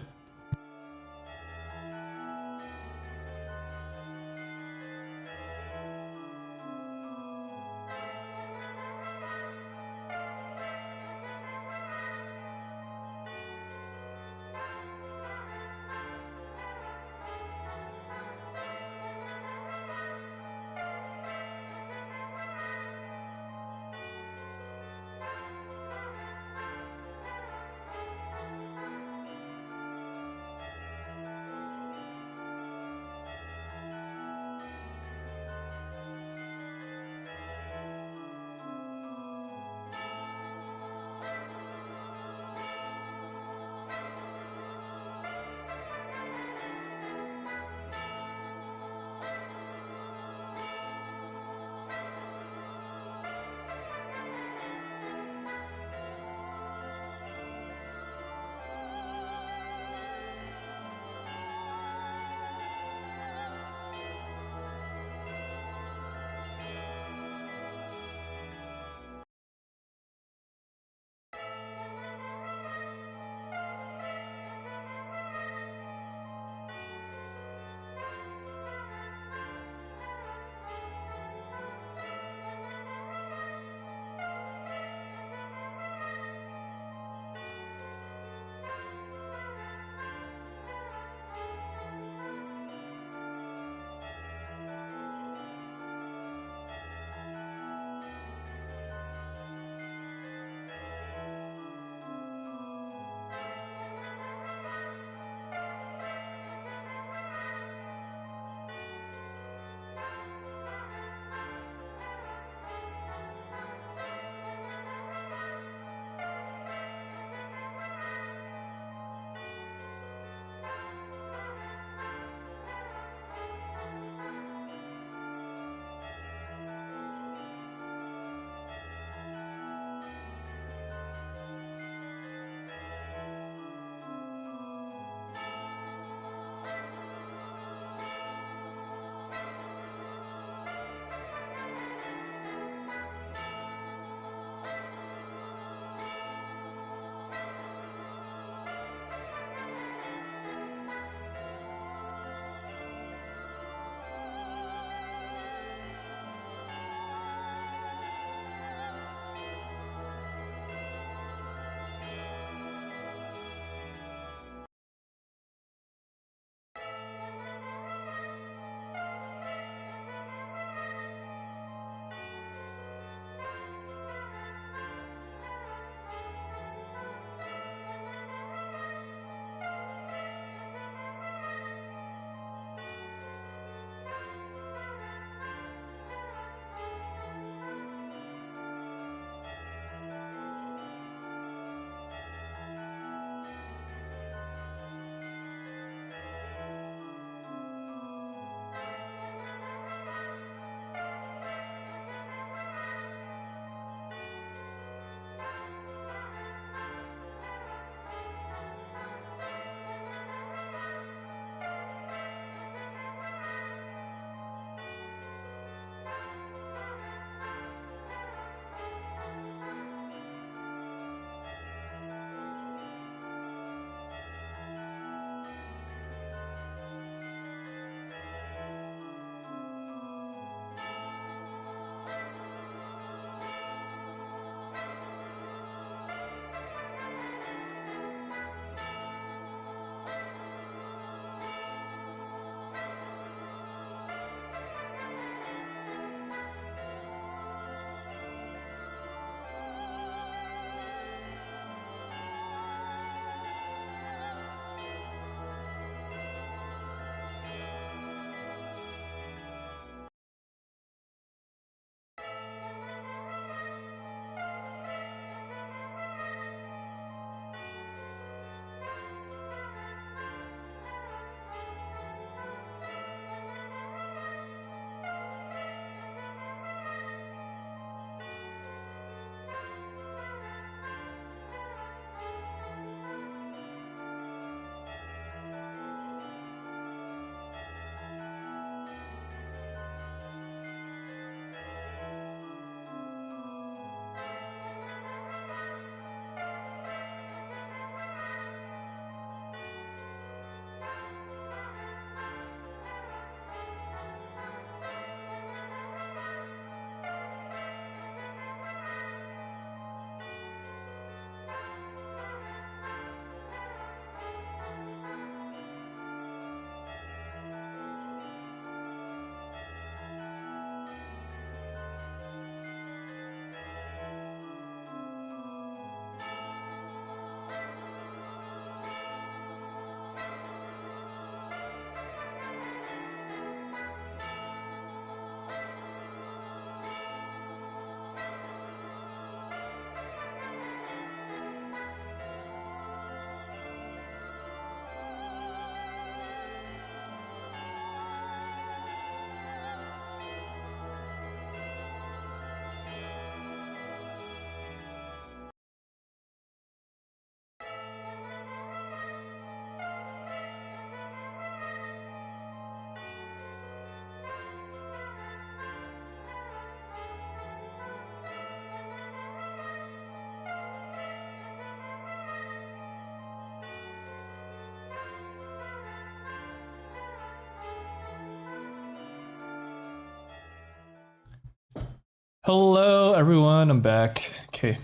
Hello, everyone. I'm back. Okay.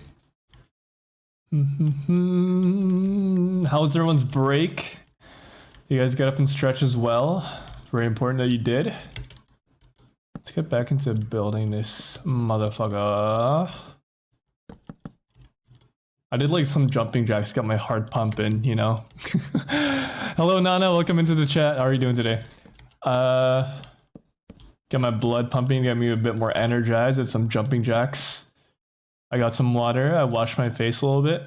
How was everyone's break? You guys got up and stretched as well. Very important that you did. Let's get back into building this motherfucker. I did like some jumping jacks, got my heart pumping, you know. Hello, Nana. Welcome into the chat. How are you doing today? Get my blood pumping, get me a bit more energized. Did some jumping jacks. I got some water. I washed my face a little bit.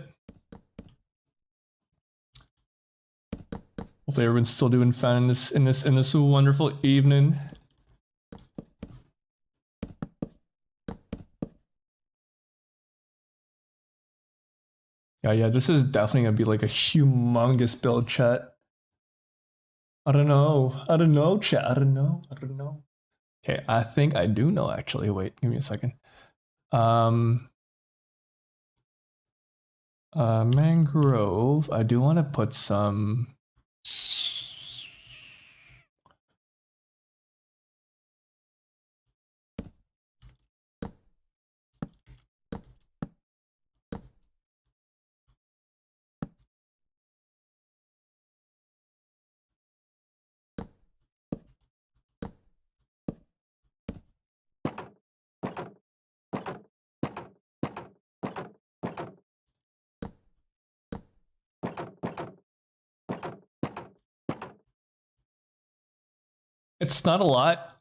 Hopefully everyone's still doing fine in this wonderful evening. Yeah, this is definitely gonna be like a humongous build, chat. I don't know, chat. I don't know. Okay, I think I do know actually. Wait, give me a second. Mangrove. I do want to put some. It's not a lot,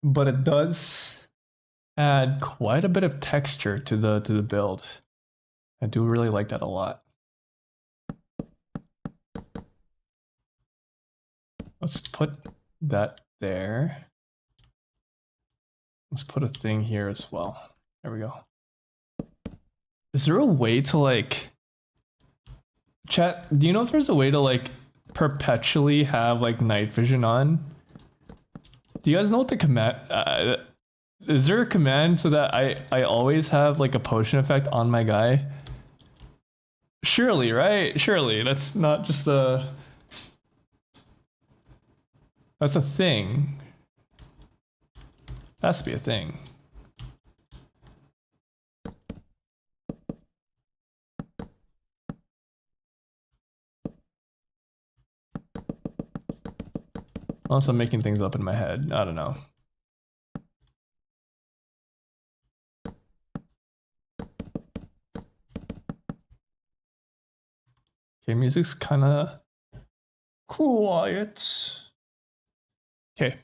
but it does add quite a bit of texture to the build. I do really like that a lot. Let's put that there. Let's put a thing here as well. There we go. Is there a way to like chat? Do you know if there's a way to like perpetually have like night vision on? Do you guys know what the command? Is there a command so that I always have like a potion effect on my guy? Surely, right? Surely that's not just a. That's a thing. Has to be a thing. Unless I'm making things up in my head. I don't know. Okay, music's kind of quiet. Okay.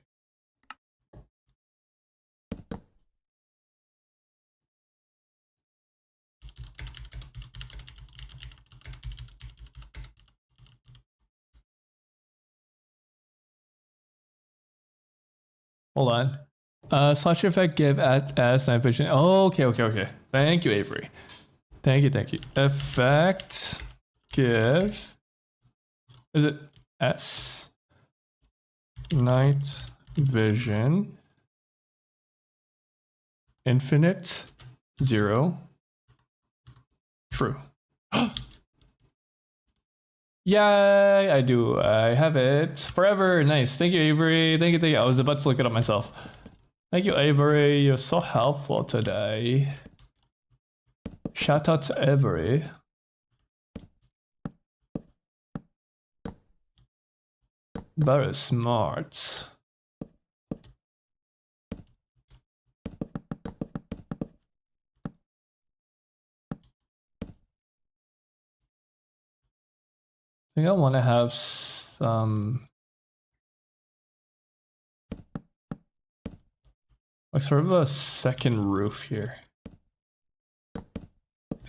Hold on. Slash effect give at as night vision. Oh, okay. Thank you, Avery. Thank you. Effect give. Is it S? Night vision. Infinite. 0. True. Yay, I do. I have it forever. Nice. Thank you, Avery. Thank you. I was about to look it up myself. Thank you, Avery. You're so helpful today. Shout out to Avery. Very smart. I think I want to have some like sort of a second roof here. I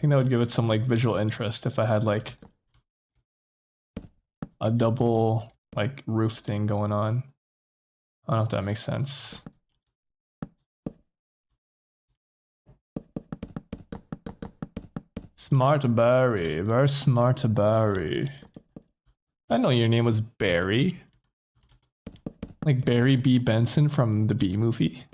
think that would give it some like visual interest if I had like a double like roof thing going on. I don't know if that makes sense. Smart Barry, very smart Barry. I know your name was Barry. Like Barry B. Benson from the Bee Movie.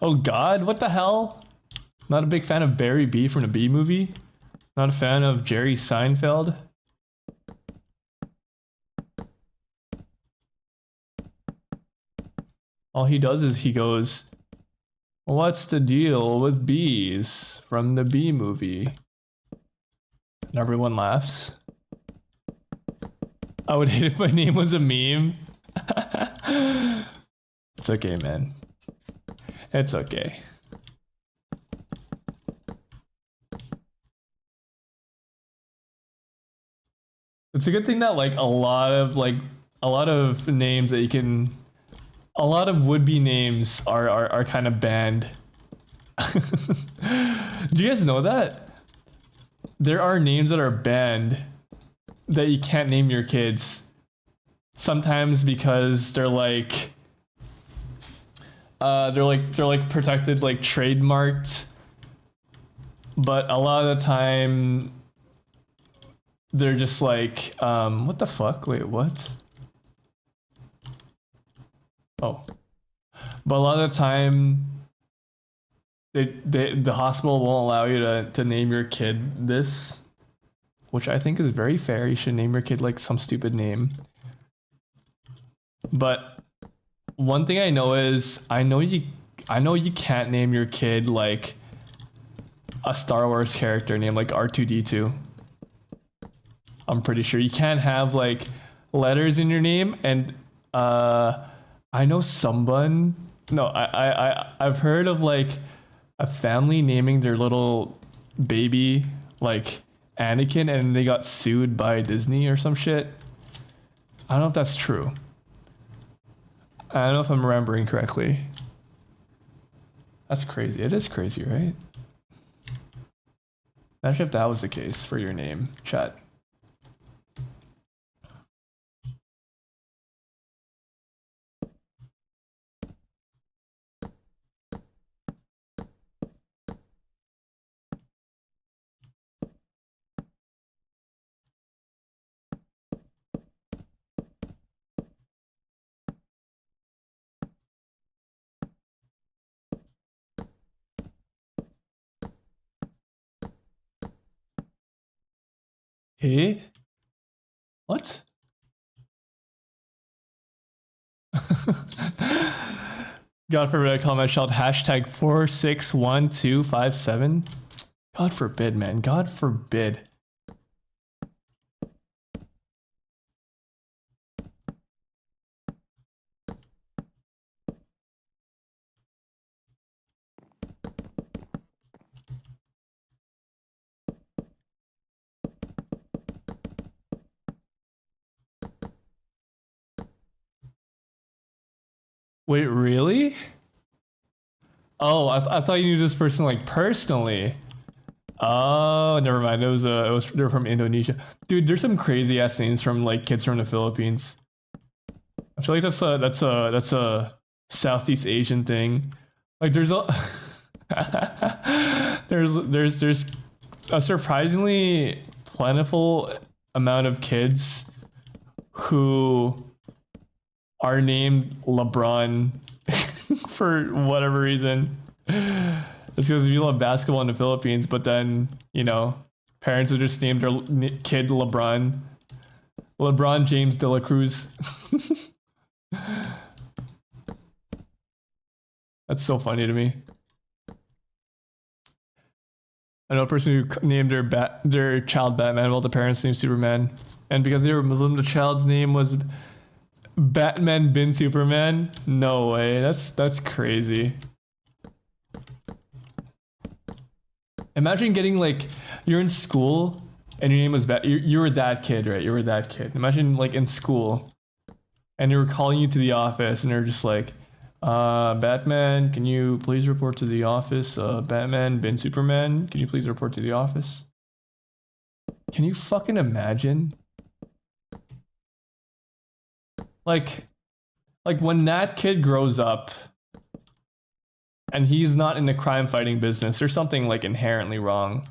Oh God, what the hell? Not a big fan of Barry B from the B movie. Not a fan of Jerry Seinfeld. All he does is he goes, "What's the deal with bees?" from the B movie. And everyone laughs. I would hate if my name was a meme. It's okay, man. It's okay. It's a good thing that like a lot of names that you can, a lot of would-be names are kind of banned. Do you guys know that? There are names that are banned that you can't name your kids. Sometimes because they're like protected, like trademarked. But a lot of the time they're just like, what the fuck? Wait, what? Oh. But a lot of the time the hospital won't allow you to name your kid this, which I think is very fair. You should name your kid like some stupid name. But one thing I know is I know you can't name your kid like a Star Wars character name like R2D2. I'm pretty sure you can't have like letters in your name. And I know someone, no, I've heard of like a family naming their little baby like Anakin, and they got sued by Disney or some shit. I don't know if that's true. I don't know if I'm remembering correctly. That's crazy. It is crazy, right? Imagine if that was the case for your name, chat. Hey? What? God forbid I call my child hashtag 461257. God forbid, man. God forbid. Wait, really? Oh, I thought you knew this person like personally. Oh, never mind. They're from Indonesia. Dude, there's some crazy ass names from like kids from the Philippines. I feel like that's a Southeast Asian thing. Like there's a there's a surprisingly plentiful amount of kids who are named LeBron for whatever reason. It's because you love basketball in the Philippines, but then, you know, parents have just named their kid LeBron. LeBron James de la Cruz. That's so funny to me. I know a person who named their child Batman while the parents named Superman. And because they were Muslim, the child's name was Batman bin Superman? No way. That's crazy. Imagine getting like, you're in school and your name was you were that kid, right? You were that kid. Imagine like in school and they were calling you to the office and they're just like, Batman, can you please report to the office? Batman bin Superman, can you please report to the office? Can you fucking imagine? Like when that kid grows up and he's not in the crime fighting business, there's something like inherently wrong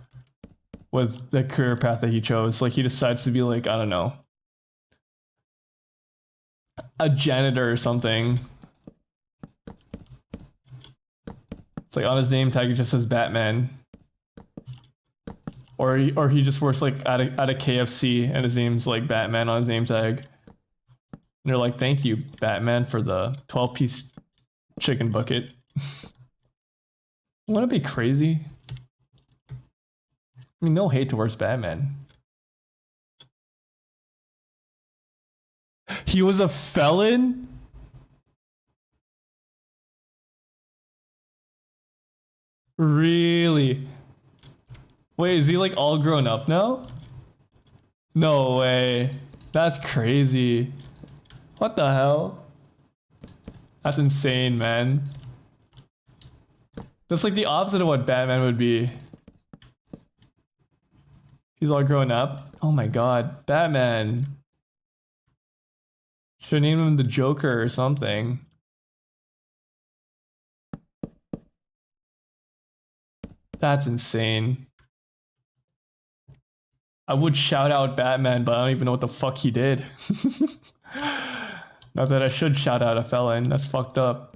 with the career path that he chose. Like he decides to be like, I don't know, a janitor or something. It's like on his name tag it just says Batman. Or he just works like at a KFC and his name's like Batman on his name tag. And they're like, thank you, Batman, for the 12-piece chicken bucket. Wouldn't it be crazy? I mean, no hate towards Batman. He was a felon? Really? Wait, is he like all grown up now? No way. That's crazy. What the hell? That's insane, man. That's like the opposite of what Batman would be. He's all grown up. Oh my god, Batman. Should name him the Joker or something. That's insane. I would shout out Batman, but I don't even know what the fuck he did. Not that I should shout out a felon. That's fucked up.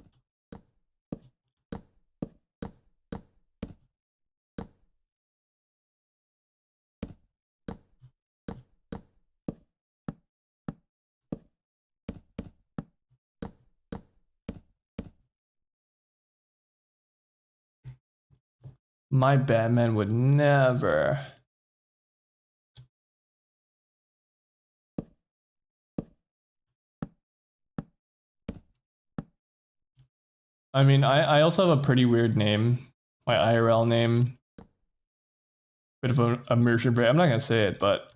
My Batman would never. I mean, I also have a pretty weird name. My IRL name. Bit of a immersion break. I'm not gonna say it, but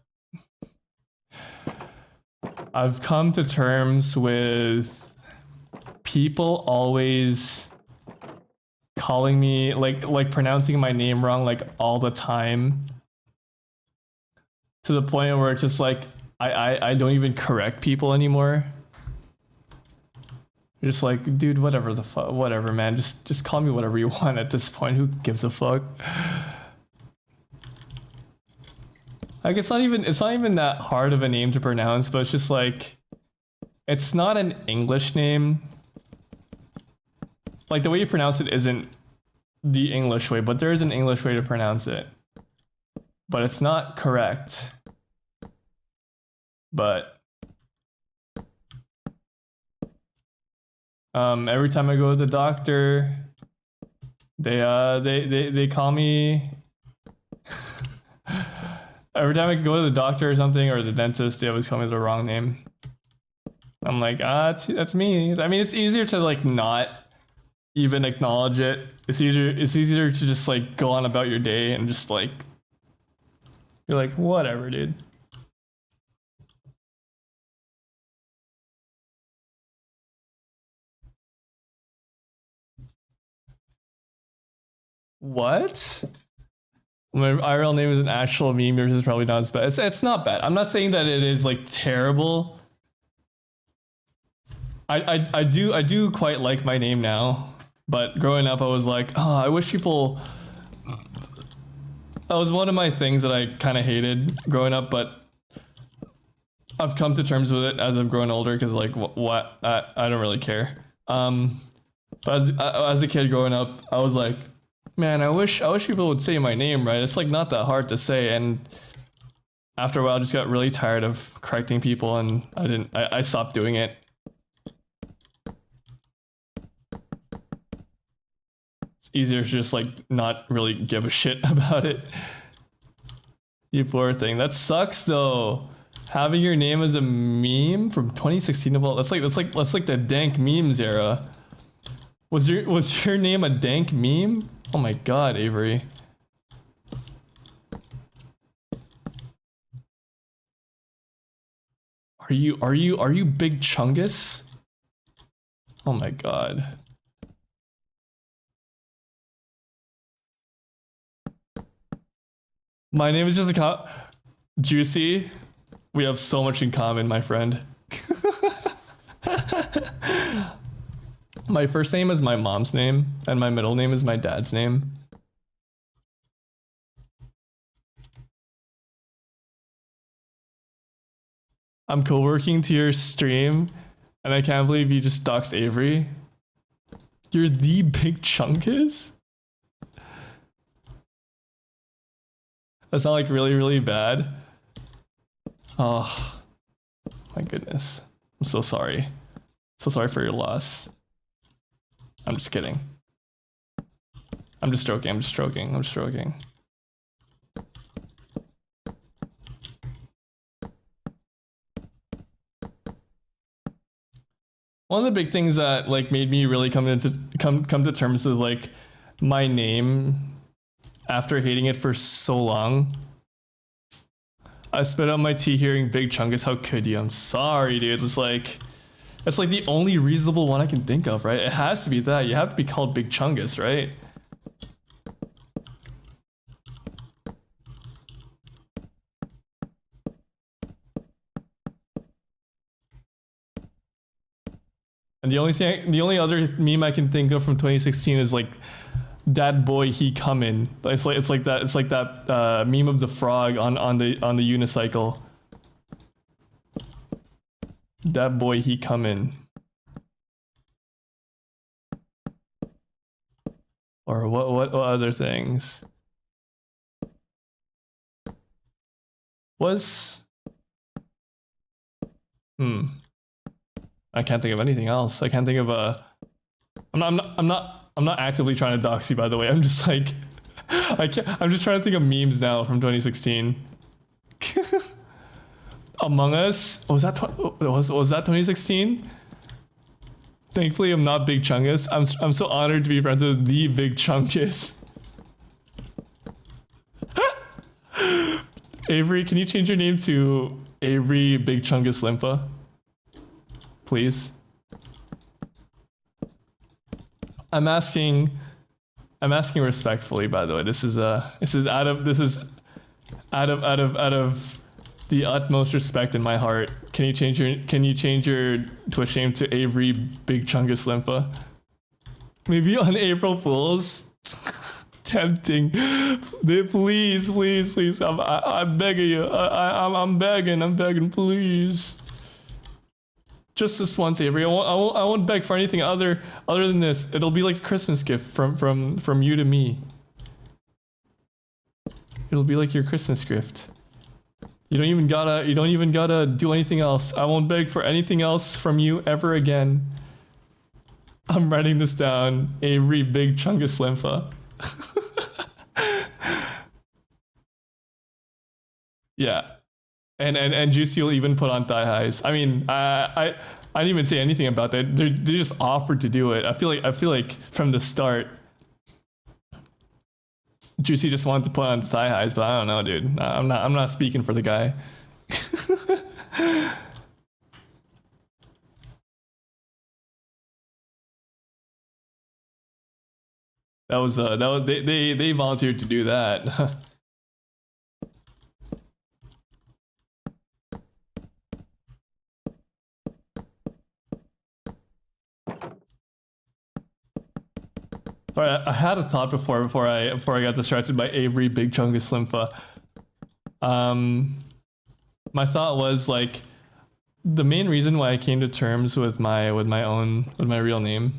I've come to terms with people always calling me like pronouncing my name wrong like all the time. To the point where it's just like I don't even correct people anymore. You're just like, dude, whatever the fuck, whatever, man. Just call me whatever you want at this point. Who gives a fuck? Like it's not even that hard of a name to pronounce, but it's just like it's not an English name. Like the way you pronounce it isn't the English way, but there is an English way to pronounce it. But it's not correct. But every time I go to the doctor, they call me. Every time I go to the doctor or something or the dentist, they always call me the wrong name. I'm like, that's me. I mean, it's easier to like not even acknowledge it. It's easier to just like go on about your day and just like you're like, whatever, dude. What? My IRL name is an actual meme. Yours is probably not as bad. It's not bad. I'm not saying that it is like terrible. I do quite like my name now, but growing up I was like, oh, I wish people. That was one of my things that I kind of hated growing up, but I've come to terms with it as I've grown older because like what I don't really care. But as a kid growing up, I was like, man, I wish people would say my name right. It's like not that hard to say, and after a while, I just got really tired of correcting people, and I stopped doing it. It's easier to just like not really give a shit about it. You poor thing. That sucks though. Having your name as a meme from 2016 of all, that's like the dank memes era. Was your name a dank meme? Oh my god, Avery. Are you Big Chungus? Oh my god. My name is just a cop. Juicy. We have so much in common, my friend. My first name is my mom's name, and my middle name is my dad's name. I'm co-working to your stream, and I can't believe you just doxed Avery. You're the Big Chunkus? That's not like really, really bad. Oh my goodness. I'm so sorry. So sorry for your loss. I'm just kidding. I'm just joking. I'm just joking. I'm just joking. One of the big things that like made me really come to terms with like my name after hating it for so long. I spit out my tea hearing Big Chungus. How could you? I'm sorry, dude. It's like that's like the only reasonable one I can think of, right? It has to be that. You have to be called Big Chungus, right? And the only other meme I can think of from 2016 is like that boy he coming. It's like that meme of the frog on the unicycle. That boy he coming. Or what other things? Was I can't think of anything else. I can't think of a. I'm not actively trying to dox you, by the way. I'm just like, I'm just trying to think of memes now from 2016. Among Us. Was that 2016? Thankfully, I'm not Big Chungus. I'm so honored to be friends with the Big Chungus. Avery, can you change your name to Avery Big Chungus Lympha? Please. I'm asking respectfully, by the way. This is out of the utmost respect in my heart. Can you change your Twitch name to Avery Big Chungus Lympha? Maybe on April Fools. Tempting. Please. I'm begging you. I'm begging, please. Just this once, Avery. I won't beg for anything other than this. It'll be like a Christmas gift from you to me. It'll be like your Christmas gift. You don't even gotta do anything else. I won't beg for anything else from you ever again. I'm writing this down. Avery Big Chungus Lympha. Yeah. And Juicy will even put on thigh highs. I mean, I didn't even say anything about that. They just offered to do it. I feel like from the start, Juicy just wanted to put on thigh highs, but I don't know, dude. I'm not speaking for the guy. that was they volunteered to do that. All right, I had a thought before I got distracted by Avery Big Chungus Lympha. My thought was like the main reason why I came to terms with my real name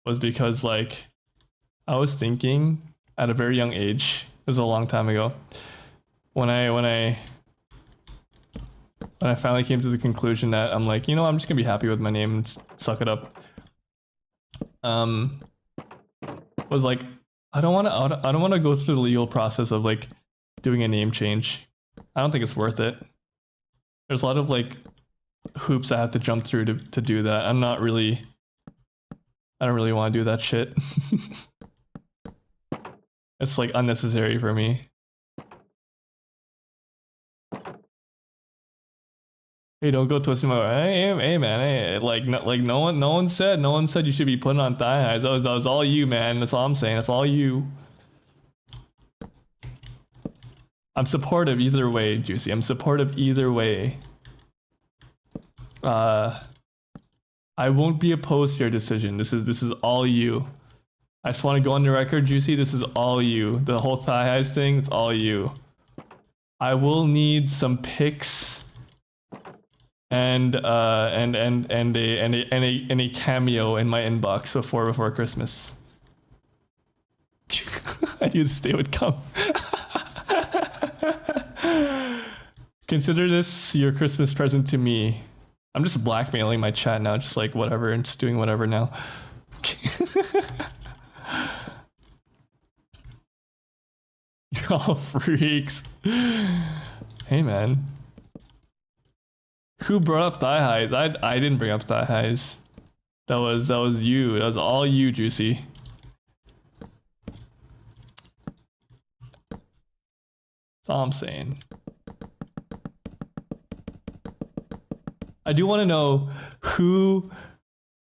was because like I was thinking at a very young age. It was a long time ago when I finally came to the conclusion that I'm like, you know, I'm just gonna be happy with my name and suck it up. Was like I don't want to go through the legal process of like doing a name change. I don't think it's worth it. There's a lot of like hoops I have to jump through to do that. I don't really want to do that shit. It's like unnecessary for me. Hey, don't go twisting my way. Hey man, hey, like no one said you should be putting on thigh highs. That was all you, man. That's all I'm saying. That's all you. I'm supportive either way, Juicy. I'm supportive either way. I won't be opposed to your decision. This is all you. I just want to go on the record, Juicy. This is all you. The whole thigh highs thing. It's all you. I will need some pics. And a cameo in my inbox before Christmas. I knew this day would come. Consider this your Christmas present to me. I'm just blackmailing my chat now, just like whatever, and just doing whatever now. You're all freaks. Hey man. Who brought up thigh highs? I didn't bring up thigh highs. That was you. That was all you, Juicy. That's all I'm saying. I do want to know who,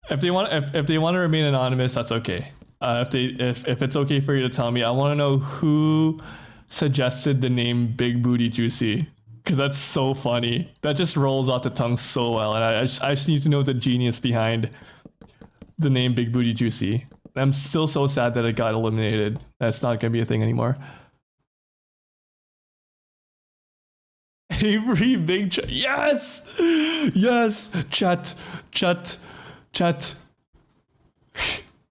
if they want to remain anonymous, that's okay. If it's okay for you to tell me, I want to know who suggested the name Big Booty Juicy, because that's so funny. That just rolls off the tongue so well, and I just need to know the genius behind the name Big Booty Juicy. I'm still so sad that it got eliminated. That's not gonna be a thing anymore. Avery Big yes! Yes! Chat.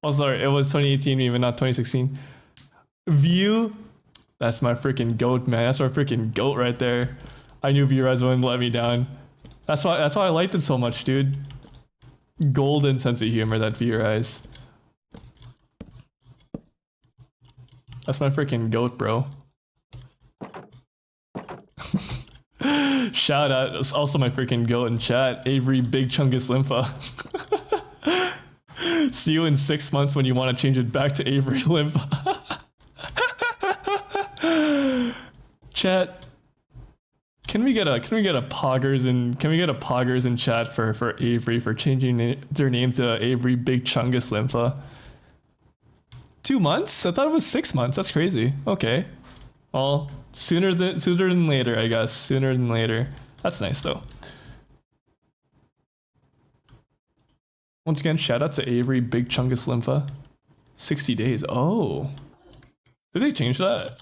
Oh, sorry, it was 2018 even, not 2016. View, that's my freaking goat, man. That's my freaking goat right there. I knew Viewrise wouldn't let me down. That's why I liked it so much, dude. Golden sense of humor, that Viewrise. That's my freaking goat, bro. Shout out, it's also my freaking goat in chat, Avery Big Chungus Lympha. See you in 6 months when you want to change it back to Avery Lympha. Chat, can we get a poggers in chat for Avery for changing their name to Avery Big Chungus Lympha? 2 months? I thought it was 6 months. That's crazy. Okay, well, sooner than later, I guess. Sooner than later. That's nice though. Once again, shout out to Avery Big Chungus Lympha. 60 days. Oh, did they change that?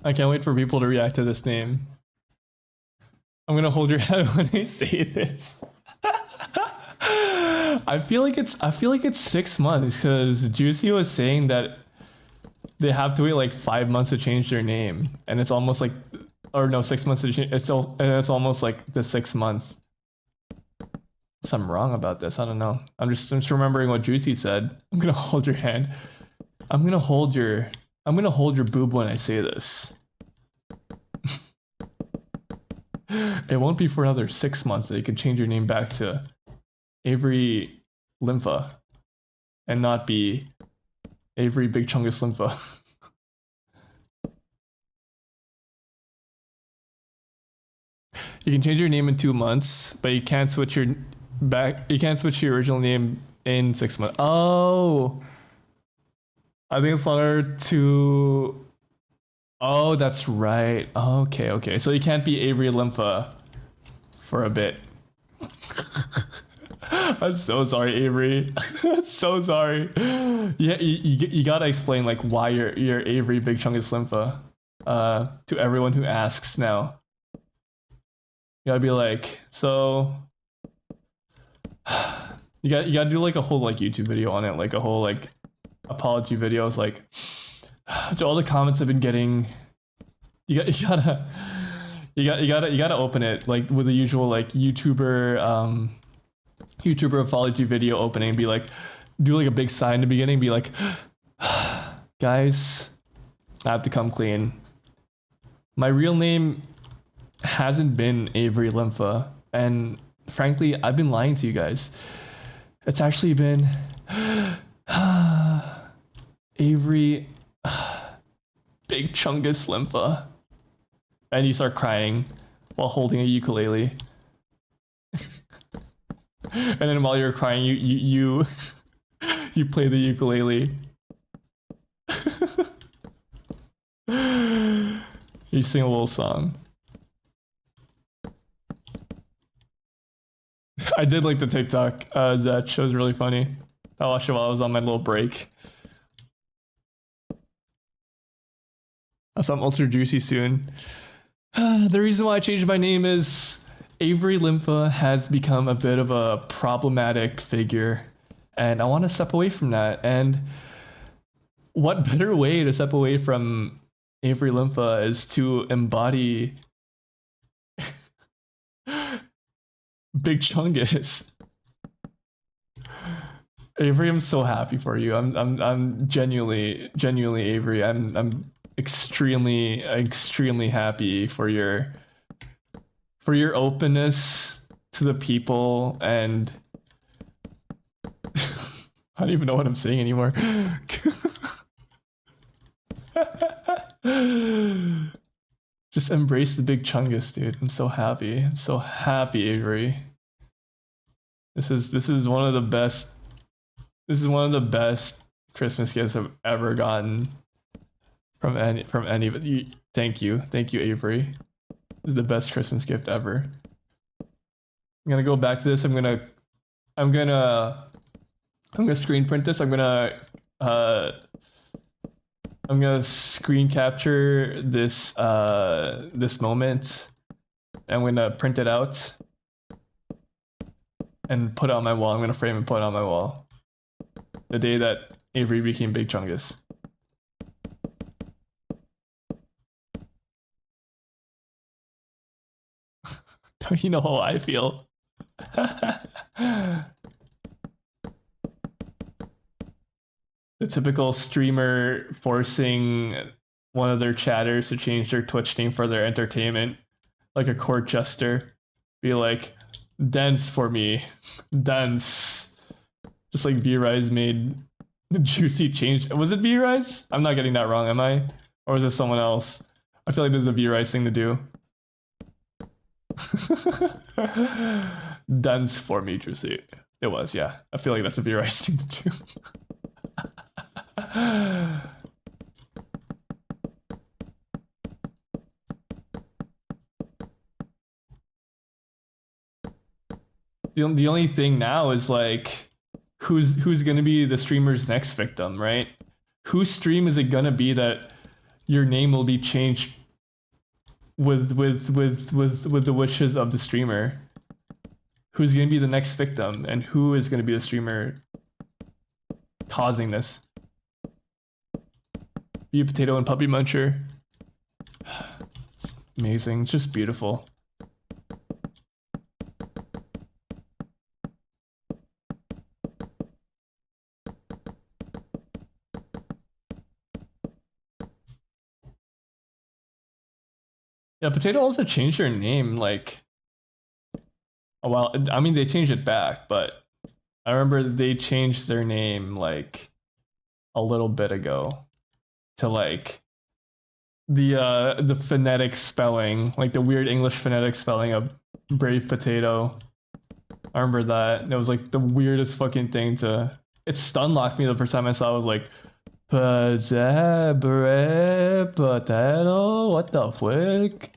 I can't wait for people to react to this name. I'm gonna hold your head when I say this. I feel like it's 6 months because Juicy was saying that they have to wait like 5 months to change their name, and it's almost like, or no, 6 months to change. It's almost like the 6th month. So I'm wrong about this. I don't know. I'm just remembering what Juicy said. I'm gonna hold your hand. I'm gonna hold your boob when I say this. It won't be for another 6 months that you can change your name back to Avery Lympha and not be Avery Big Chungus Lympha. You can change your name in 2 months, but you can't switch your original name in 6 months. Oh, I think it's longer to. Oh, that's right. Okay. So you can't be Avery Lympha for a bit. I'm so sorry, Avery. So sorry. Yeah, you gotta explain like why you're Avery Big Chungus Lympha to everyone who asks now. You gotta be like, so you gotta do like a whole like YouTube video on it, like a whole like apology video. It's like, to all the comments I've been getting, you gotta open it like with the usual like YouTuber apology video opening. Be like, do like a big sign in the beginning. Be like, guys, I have to come clean. My real name hasn't been Avery Lympha, and frankly, I've been lying to you guys. It's actually been Avery Big Chungus Lympha. And you start crying while holding a ukulele. And then while you're crying, you play the ukulele. You sing a little song. I did like the TikTok. That show's really funny. I watched it while I was on my little break. So I'm ultra juicy soon. The reason why I changed my name is Avery Lympha has become a bit of a problematic figure, and I want to step away from that. And what better way to step away from Avery Lympha is to embody Big Chungus. Avery, I'm so happy for you. I'm genuinely Avery. I'm extremely happy for your openness to the people, and I don't even know what I'm saying anymore. Just embrace the Big Chungus, dude. I'm so happy. I'm so happy, Avery. This is one of the best. This is one of the best Christmas gifts I've ever gotten from any of you. Thank you, Avery. This is the best Christmas gift ever. I'm gonna go back to this. I'm gonna screen print this. I'm gonna screen capture this this moment. I'm gonna print it out and put it on my wall. I'm gonna frame and put it on my wall. The day that Avery became Big Chungus. Don't you know how I feel? The typical streamer forcing one of their chatters to change their Twitch name for their entertainment, like a court jester. Be like, dance for me, dance. Just like V-Rise made the Juicy change. Was it V-Rise? I'm not getting that wrong, am I? Or is it someone else? I feel like this is a V-Rise thing to do. Dance for me, Juicy. It was, yeah. I feel like that's a V-Rise thing to do. The only thing now is like, who's gonna be the streamer's next victim, right? Whose stream is it gonna be that your name will be changed with the wishes of the streamer? Who's gonna be the next victim, and who is gonna be the streamer causing this? You Potato and Puppy Muncher. It's amazing, it's just beautiful. Yeah, Potato also changed their name like a while. I mean, they changed it back, but I remember they changed their name like a little bit ago to like the phonetic spelling, like the weird English phonetic spelling of Brave Potato. I remember that. It was like the weirdest fucking thing to. It stun locked me the first time I saw it. I was like, Brave Potato? What the fuck?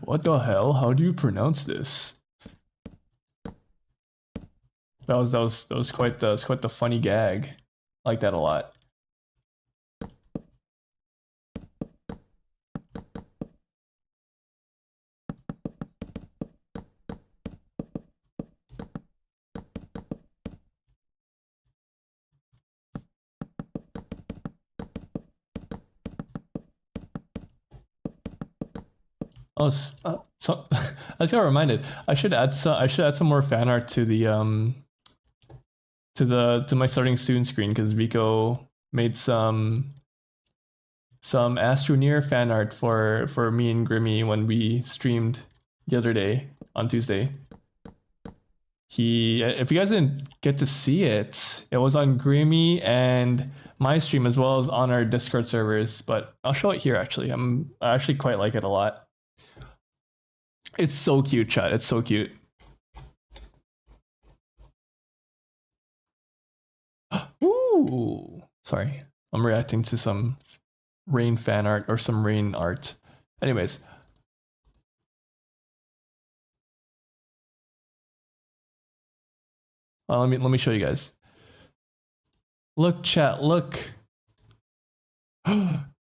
What the hell? How do you pronounce this? That was quite the funny gag. I like that a lot. Oh, so I just got reminded. I should add some more fan art to the to my starting soon screen, because Rico made some Astroneer fan art for me and Grimmy when we streamed the other day on Tuesday. If you guys didn't get to see it, it was on Grimmy and my stream as well as on our Discord servers, but I'll show it here actually. I actually quite like it a lot. It's so cute, chat. It's so cute. Ooh, sorry. I'm reacting to some Rain fan art or some Rain art. Anyways. Let me show you guys. Look, chat, look.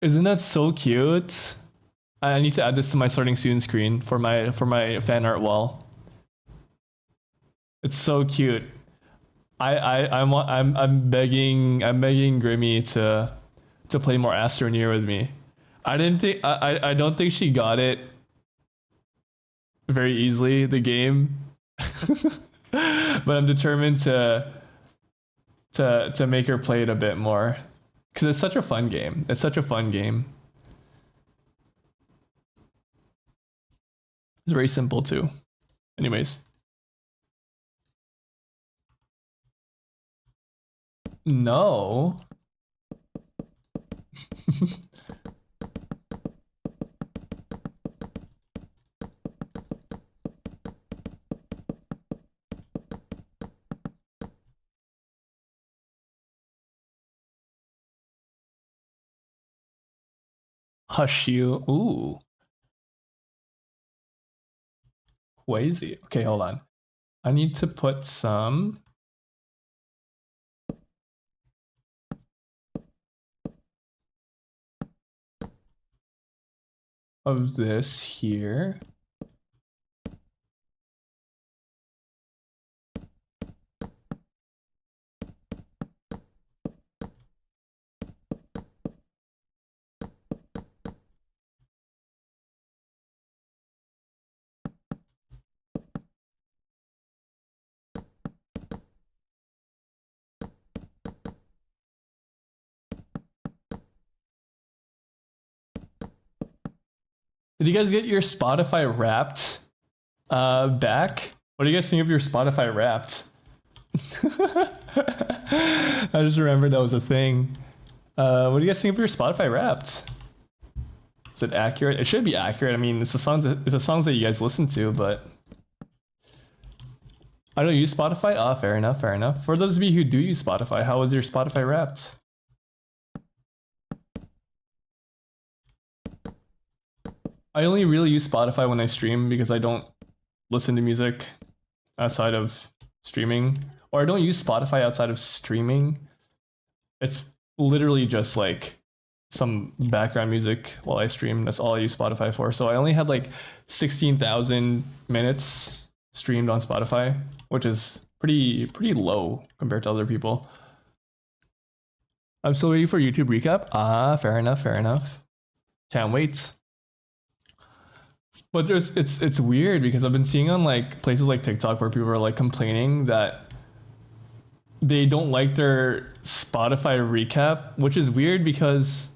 Isn't that so cute? I need to add this to my starting soon screen for my fan art wall. It's so cute. I'm begging Grimmy to play more Astroneer with me. I don't think she got it very easily, the game. But I'm determined to make her play it a bit more. Because it's such a fun game. It's such a fun game. It's very simple too. Anyways. No. Hush you. Ooh. Crazy. Okay, hold on. I need to put some of this here. Did you guys get your Spotify Wrapped back? What do you guys think of your Spotify Wrapped? I just remembered that was a thing. What do you guys think of your Spotify Wrapped? Is it accurate? It should be accurate. I mean, it's the songs that you guys listen to, but I don't use Spotify. Ah, fair enough, fair enough. For those of you who do use Spotify, how was your Spotify Wrapped? I only really use Spotify when I stream because I don't listen to music outside of streaming, or I don't use Spotify outside of streaming. It's literally just like some background music while I stream. That's all I use Spotify for. So I only had like 16,000 minutes streamed on Spotify, which is pretty low compared to other people. I'm still waiting for YouTube recap. Ah, fair enough, fair enough. Can't wait. But it's weird because I've been seeing on like places like TikTok where people are like complaining that they don't like their Spotify recap, which is weird because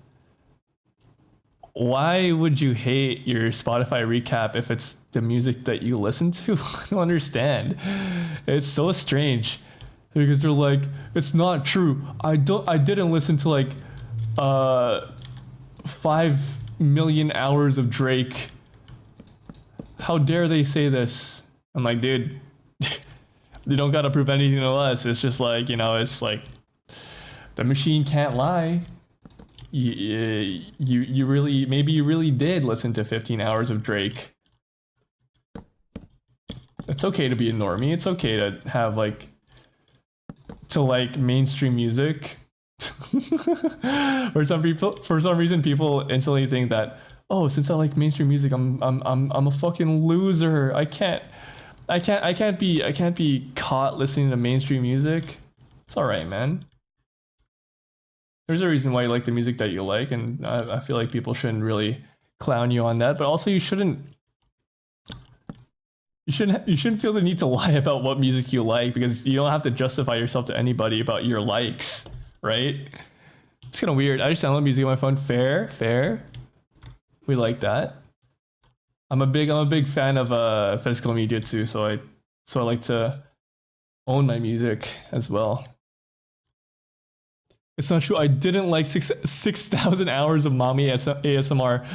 why would you hate your Spotify recap if it's the music that you listen to? I don't understand. It's so strange because they're like, it's not true. I didn't listen to like 5 million hours of Drake. How dare they say this? I'm like, dude, they don't gotta prove anything to us. It's just like, you know, it's like the machine can't lie. You really, maybe you really did listen to 15 hours of Drake. It's okay to be a normie. It's okay to have like mainstream music. For some reason, people instantly think that, oh, since I like mainstream music, I'm a fucking loser. I can't be caught listening to mainstream music. It's all right, man. There's a reason why you like the music that you like, and I feel like people shouldn't really clown you on that. But also, you shouldn't feel the need to lie about what music you like, because you don't have to justify yourself to anybody about your likes, right? It's kind of weird. I just download music on my phone. Fair. We like that. I'm a big fan of physical media too, so I like to own my music as well. It's not true. I didn't like 6,000 hours of mommy ASMR.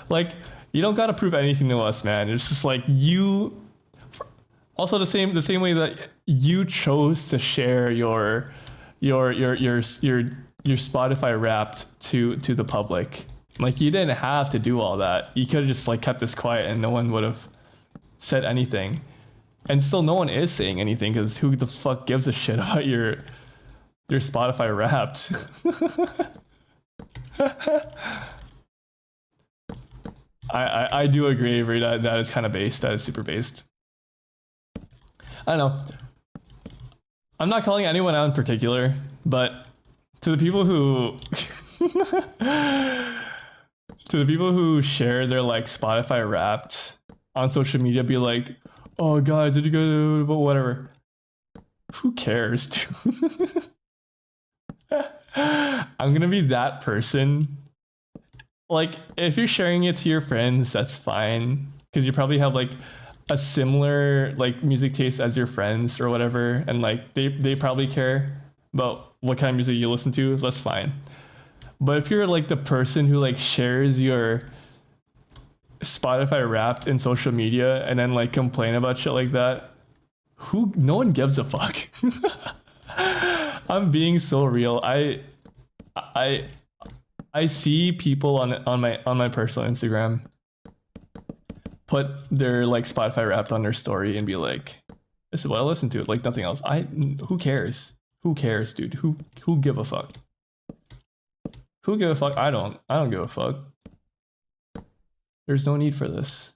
Like, you don't gotta prove anything to us, man. It's just like you. Also, the same way that you chose to share your Spotify Wrapped to the public. Like, you didn't have to do all that. You could have just like kept this quiet and no one would have said anything. And still no one is saying anything because who the fuck gives a shit about your Spotify Wrapped? I do agree, Avery, that is kind of based. That is super based. I don't know. I'm not calling anyone out in particular, but to the people who to the people who share their like Spotify Wrapped on social media, be like, "Oh, guys, did you go?" But whatever. Who cares, dude? I'm gonna be that person. Like, if you're sharing it to your friends, that's fine, because you probably have like a similar like music taste as your friends or whatever, and like they probably care about what kind of music you listen to, so that's fine. But if you're like the person who like shares your Spotify Wrapped in social media and then like complain about shit like that, no one gives a fuck. I'm being so real. I see people on my personal Instagram put their like Spotify Wrapped on their story and be like, "This is what I listen to," like nothing else. Who cares? Who cares, dude? Who give a fuck? Who give a fuck? I don't give a fuck. There's no need for this.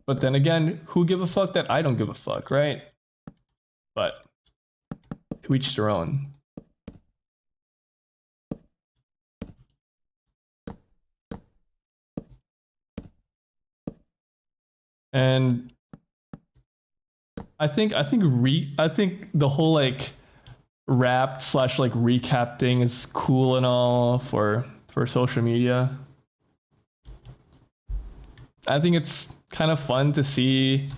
But then again, who give a fuck that I don't give a fuck, right? But to each their own. And I think the whole like Wrapped / like recap thing is cool and all for social media. I think it's kind of fun to see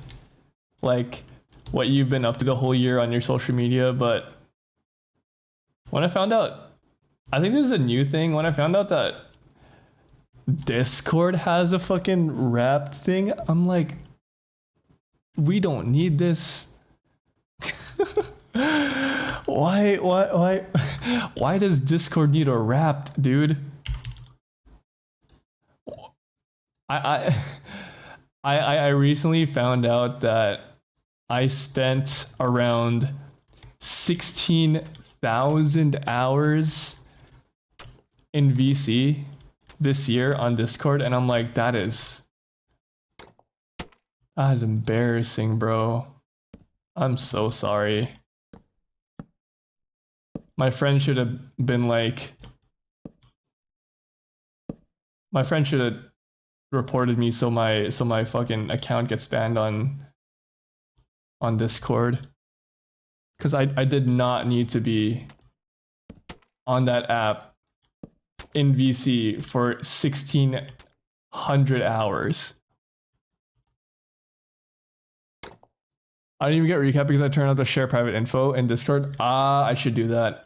like what you've been up to the whole year on your social media, but when I found out, I think this is a new thing, when I found out that Discord has a fucking Wrapped thing, I'm like, we don't need this. Why does Discord need a Wrapped, dude? I recently found out that I spent around 16,000 hours in VC this year on Discord, and I'm like, that is embarrassing, bro. I'm so sorry. My friend should have been like, my friend should have reported me so my fucking account gets banned on Discord, because I did not need to be on that app in VC for 1,600 hours. I didn't even get recap because I turned on to share private info in Discord. I should do that.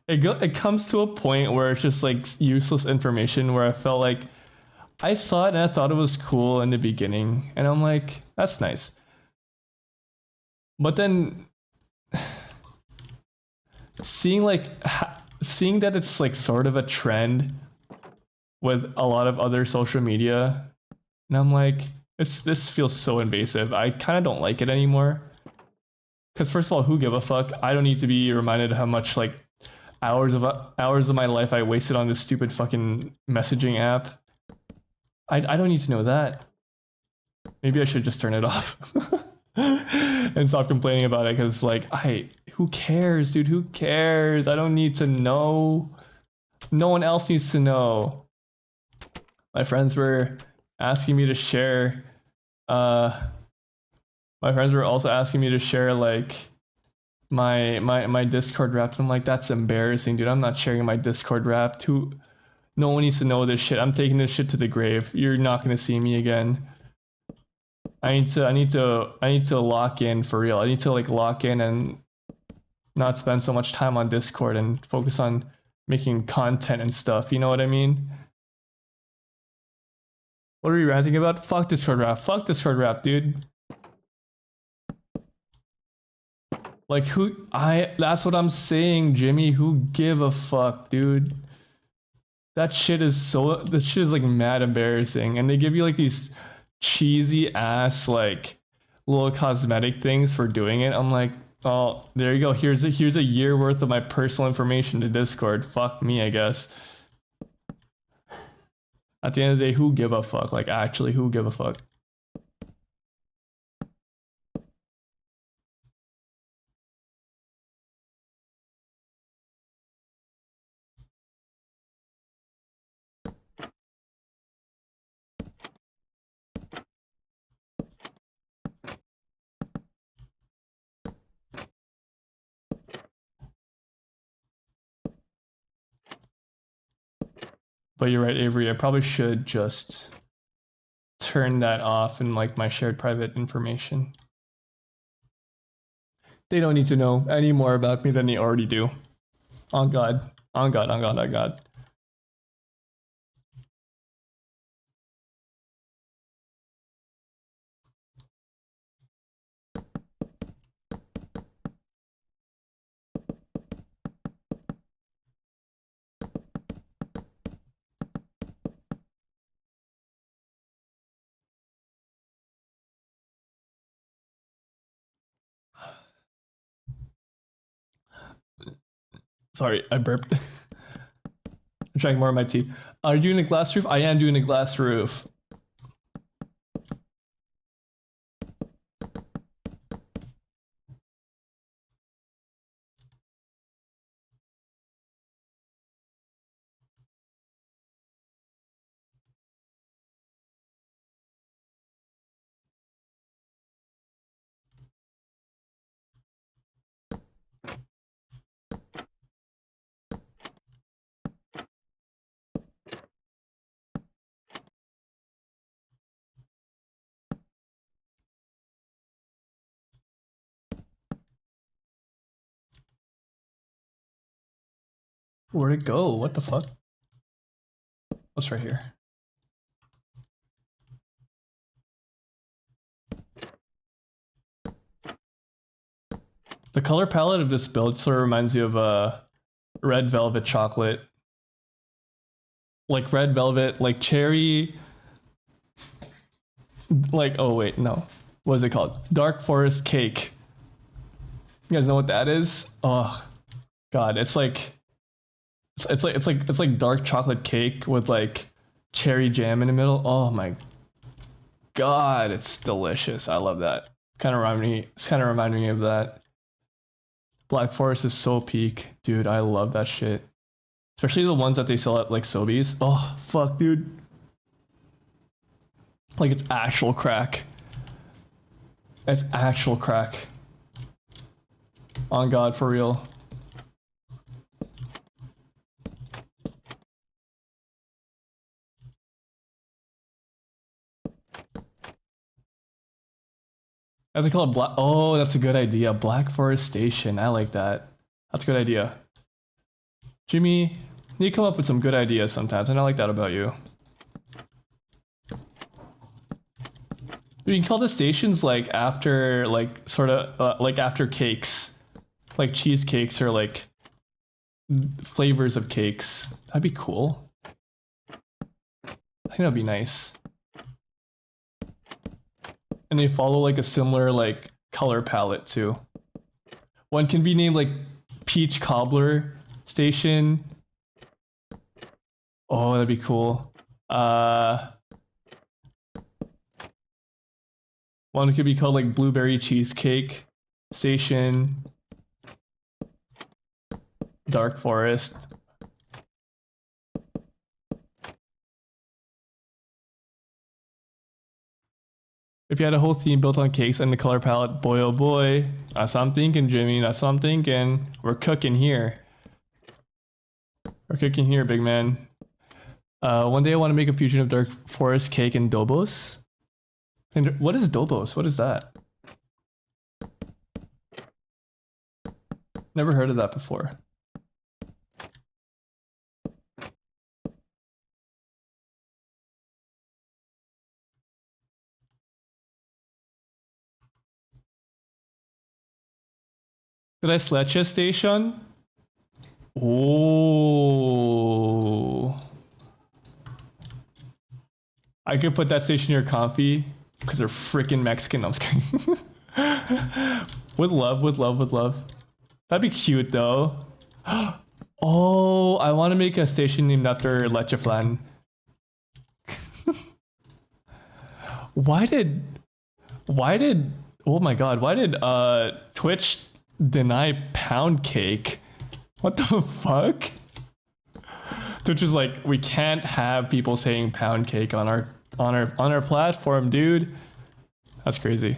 It comes to a point where it's just like useless information, where I felt like I saw it and I thought it was cool in the beginning, and I'm like, that's nice. But then seeing that it's like sort of a trend with a lot of other social media, and I'm like, this feels so invasive. I kind of don't like it anymore. Because first of all, who give a fuck? I don't need to be reminded how much like hours of my life I wasted on this stupid fucking messaging app. I don't need to know that. Maybe I should just turn it off and stop complaining about it, because like, who cares, dude? Who cares? I don't need to know. No one else needs to know. My friends were asking me to share my friends were also asking me to share like my Discord Wrapped. I'm like, that's embarrassing, dude. I'm not sharing my Discord Wrapped. No one needs to know this shit. I'm taking this shit to the grave. You're not gonna see me again. I need to lock in for real. I need to like lock in and not spend so much time on Discord and focus on making content and stuff. You know what I mean? What are we ranting about? Fuck Discord Wrapped. Fuck Discord Wrapped, dude. Like that's what I'm saying, Jimmy. Who give a fuck, dude? That shit is like mad embarrassing. And they give you like these cheesy ass like little cosmetic things for doing it. I'm like, oh, there you go. Here's a year worth of my personal information to Discord. Fuck me, I guess. At the end of the day, who give a fuck? Like actually, who give a fuck? But you're right, Avery. I probably should just turn that off in like my shared private information. They don't need to know any more about me than they already do. On God. On God, on God, on God. Sorry, I burped. I'm drank more of my tea. Are you doing a glass roof? I am doing a glass roof. Where'd it go? What the fuck? What's right here? The color palette of this build sort of reminds you of red velvet chocolate. Like red velvet, like cherry. Like, oh wait, no. What is it called? Dark forest cake. You guys know what that is? Oh God, it's like it's like dark chocolate cake with like cherry jam in the middle. Oh my God, it's delicious. I love that. It's kind of reminding me of that. Black Forest is so peak, dude. I love that shit. Especially the ones that they sell at like Sobeys. Oh fuck, dude. Like it's actual crack. It's actual crack. On God, for real. I have to call it Black. Oh, that's a good idea. Black Forest Station. I like that. That's a good idea. Jimmy, you come up with some good ideas sometimes, and I like that about you. You can call the stations like after, like, sort of, like after cakes. Like cheesecakes or like flavors of cakes. That'd be cool. I think that'd be nice. And they follow like a similar like color palette too. One can be named like Peach Cobbler Station. Oh, that'd be cool. One could be called like Blueberry Cheesecake Station. Dark Forest. If you had a whole theme built on cakes and the color palette, boy oh boy. That's what I'm thinking, Jimmy. That's what I'm thinking. We're cooking here. We're cooking here, big man. One day I want to make a fusion of Dark Forest cake and Dobos. And what is Dobos? What is that? Never heard of that before. Tres Leches station. Oh. I could put that station near Comfy because they're freaking Mexican. I'm just kidding. With love, with love, with love. That'd be cute though. Oh, I want to make a station named after Leche Flan. Why did oh my god, why did Twitch deny pound cake? What the fuck? Twitch is like, we can't have people saying pound cake on our platform, dude. That's crazy.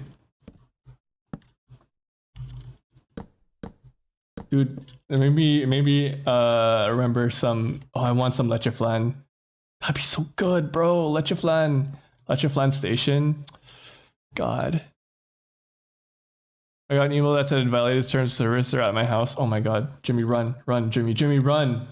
Dude, maybe remember some. Oh, I want some leche flan. That'd be so good, bro. Leche flan station. God. I got an email that said it violated terms of service. They're at my house. Oh my god. Jimmy, run. Run, Jimmy, run.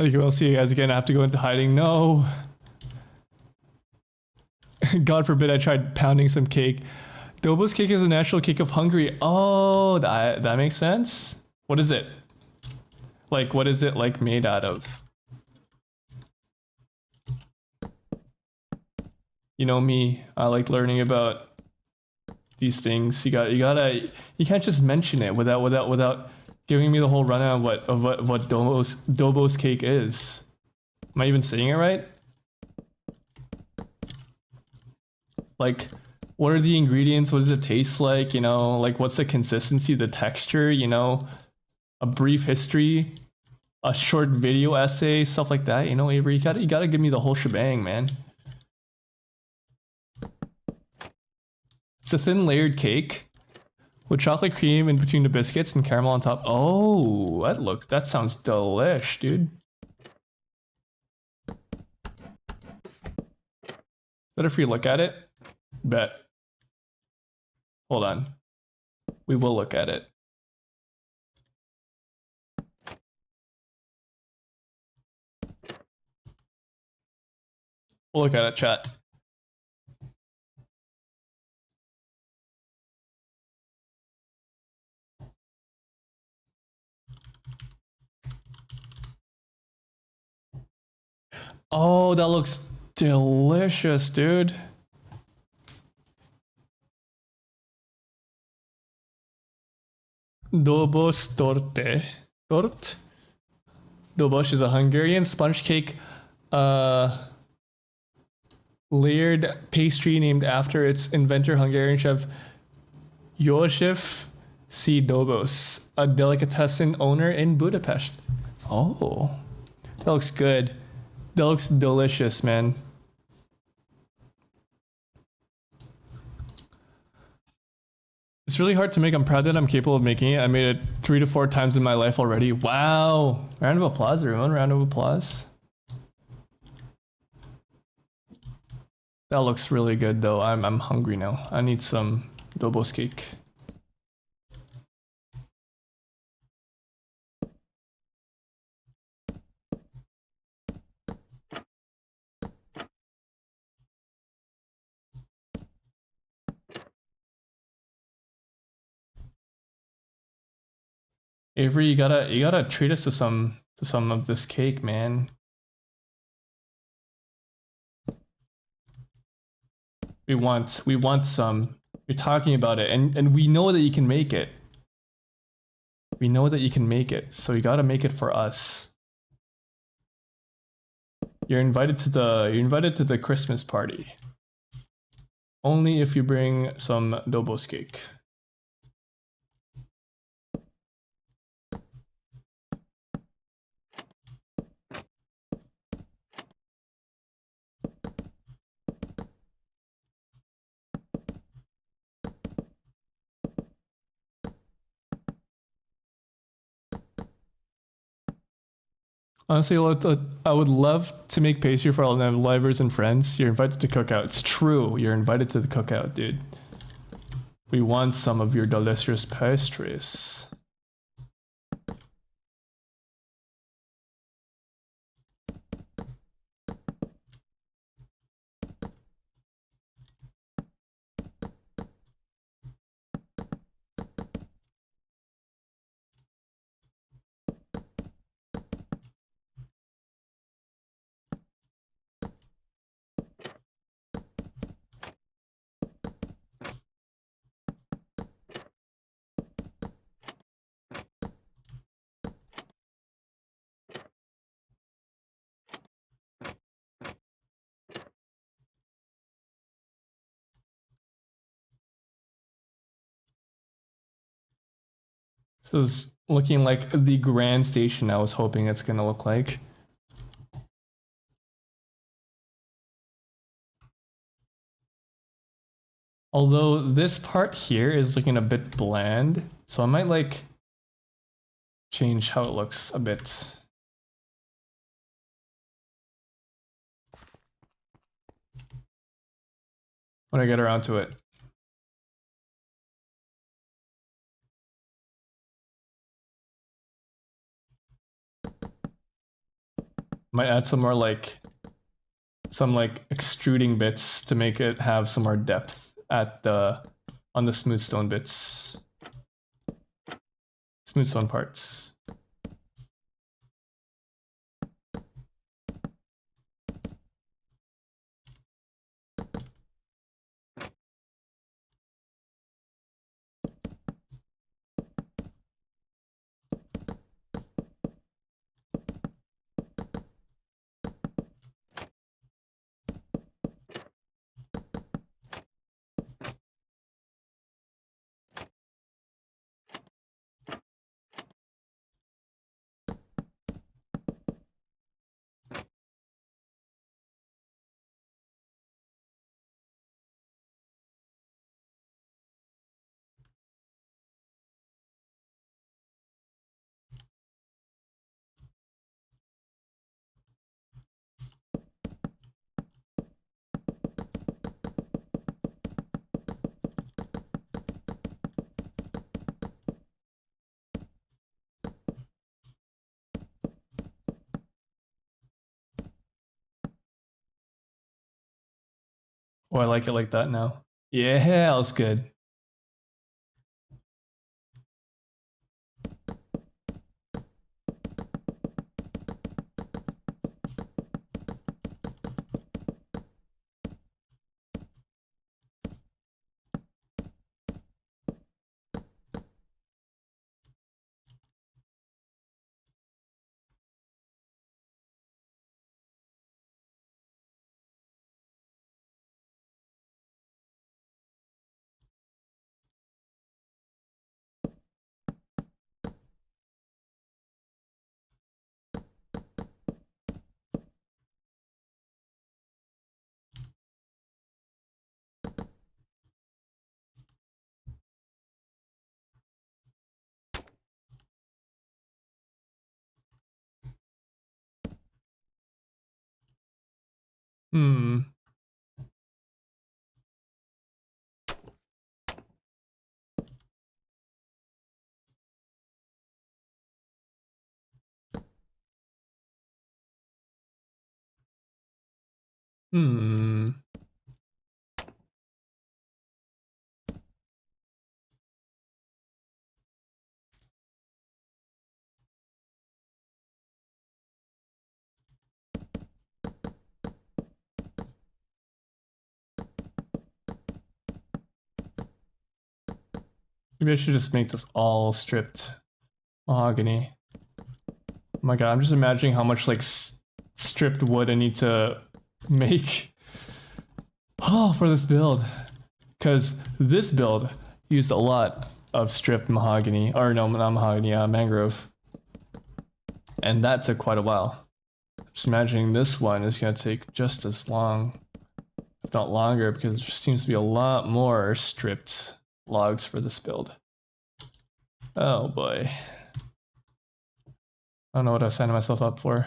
Okay, we'll see you guys again. I have to go into hiding. No. God forbid I tried pounding some cake. Dobos cake is a national cake of Hungary. Oh, that makes sense. What is it? Like, what is it like made out of? You know me, I like learning about these things. You can't just mention it without giving me the whole rundown of what Dobos cake is. Am I even saying it right? Like, what are the ingredients? What does it taste like? You know, like what's the consistency, the texture? You know, a brief history, a short video essay, stuff like that. You know, Avery, you gotta give me the whole shebang, man. It's a thin layered cake with chocolate cream in between the biscuits and caramel on top. Oh, that sounds delish, dude. Better if we look at it? Bet. Hold on. We will look at it. We'll look at it, chat. Oh, that looks delicious, dude. Dobos torte. Tort? Dobos is a Hungarian sponge cake layered pastry named after its inventor, Hungarian chef József C. Dobos, a delicatessen owner in Budapest. Oh, that looks good. That looks delicious, man. It's really hard to make. I'm proud that I'm capable of making it. I made it 3 to 4 times in my life already. Wow. Round of applause, everyone. Round of applause. That looks really good though. I'm hungry now. I need some Dobos cake. Avery, you gotta treat us to some of this cake, man. We want some. You're talking about it, and we know that you can make it. We know that you can make it, so you gotta make it for us. You're invited to the Christmas party. Only if you bring some Dobos cake. Honestly, I would love to make pastry for all the livers and friends. You're invited to cookout. It's true. You're invited to the cookout, dude. We want some of your delicious pastries. So it's looking like the grand station I was hoping it's gonna look like. Although this part here is looking a bit bland, so I might like change how it looks a bit. When I get around to it. Might add some more like extruding bits to make it have some more depth at the on the smooth stone bits. Smooth stone parts. Oh, I like it like that now. Yeah, that was good. Hmm. Hmm. Maybe I should just make this all stripped mahogany. Oh my god, I'm just imagining how much like stripped wood I need to make for this build. Because this build used a lot of stripped mahogany, or no, not mahogany, mangrove. And that took quite a while. Just imagining this one is going to take just as long, if not longer, because there seems to be a lot more stripped logs for this build. Oh boy. I don't know what I signed myself up for.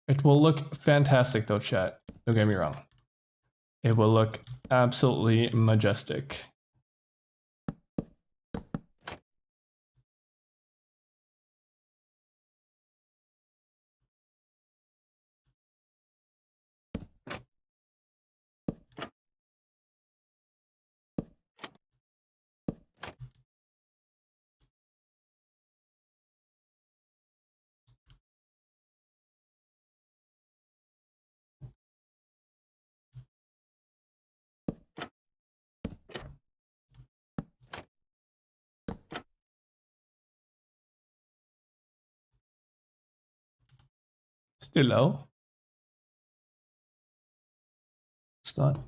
It will look fantastic though, chat. Don't get me wrong. It will look absolutely majestic. Still low. It's not.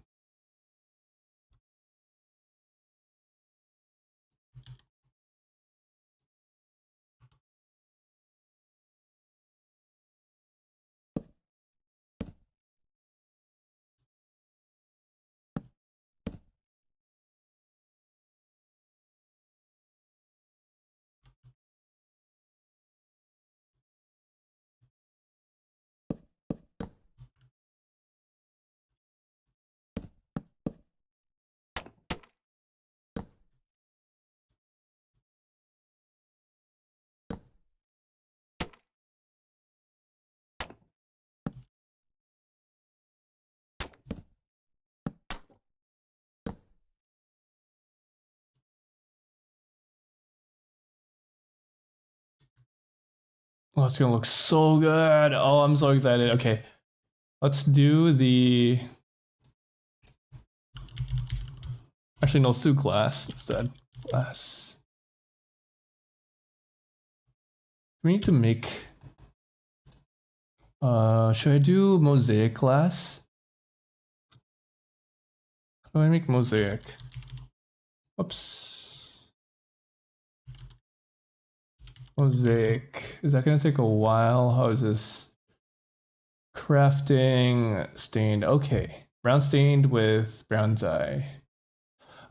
Oh, it's gonna look so good. Oh, I'm so excited. Okay. Let's do the... Actually, no, let's do glass instead. Glass. We need to make... should I do mosaic glass? How do I make mosaic? Oops. Mosaic. Is that gonna take a while? How is this? Crafting stained. Okay. Brown stained with brown dye.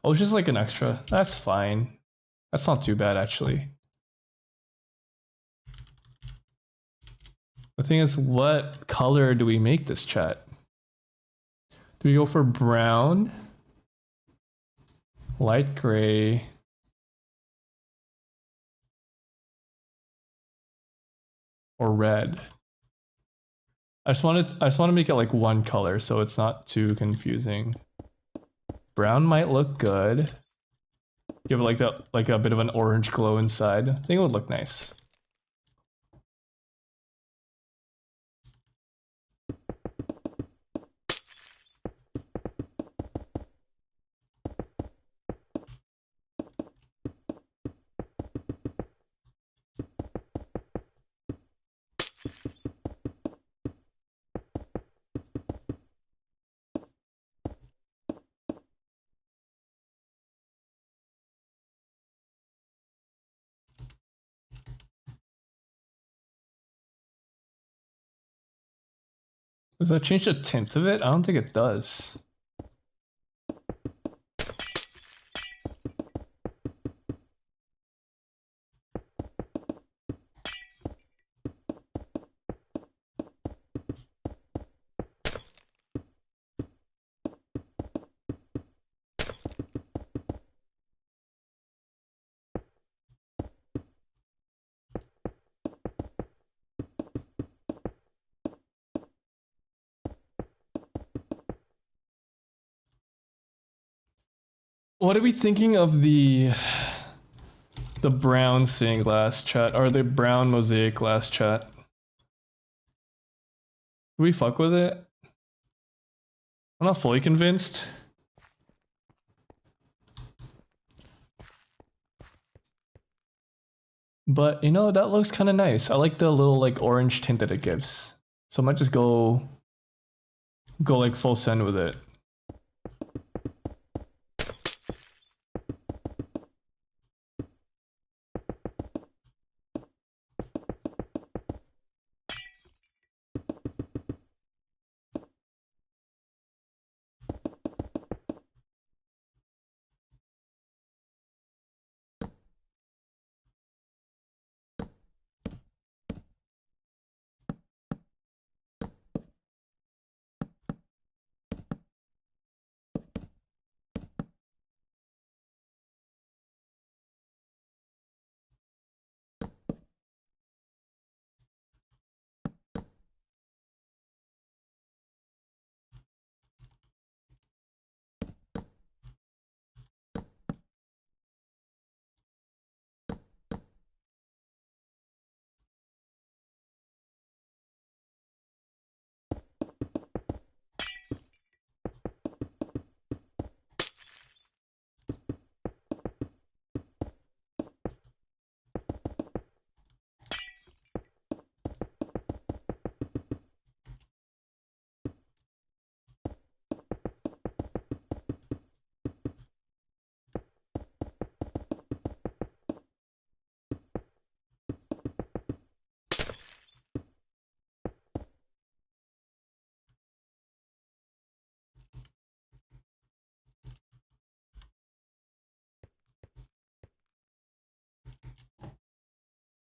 Oh, it's just like an extra. That's fine. That's not too bad, actually. The thing is, what color do we make this, chat? Do we go for brown? Light gray? Or red? I just want to make it like one color so it's not too confusing. Brown might look good. Give it like a bit of an orange glow inside. I think it would look nice. Does that change the tint of it? I don't think it does. What are we thinking of the brown stained glass, chat, or the brown mosaic glass, chat? Do we fuck with it? I'm not fully convinced. But you know, that looks kind of nice. I like the little like orange tint that it gives. So I might just go like full send with it.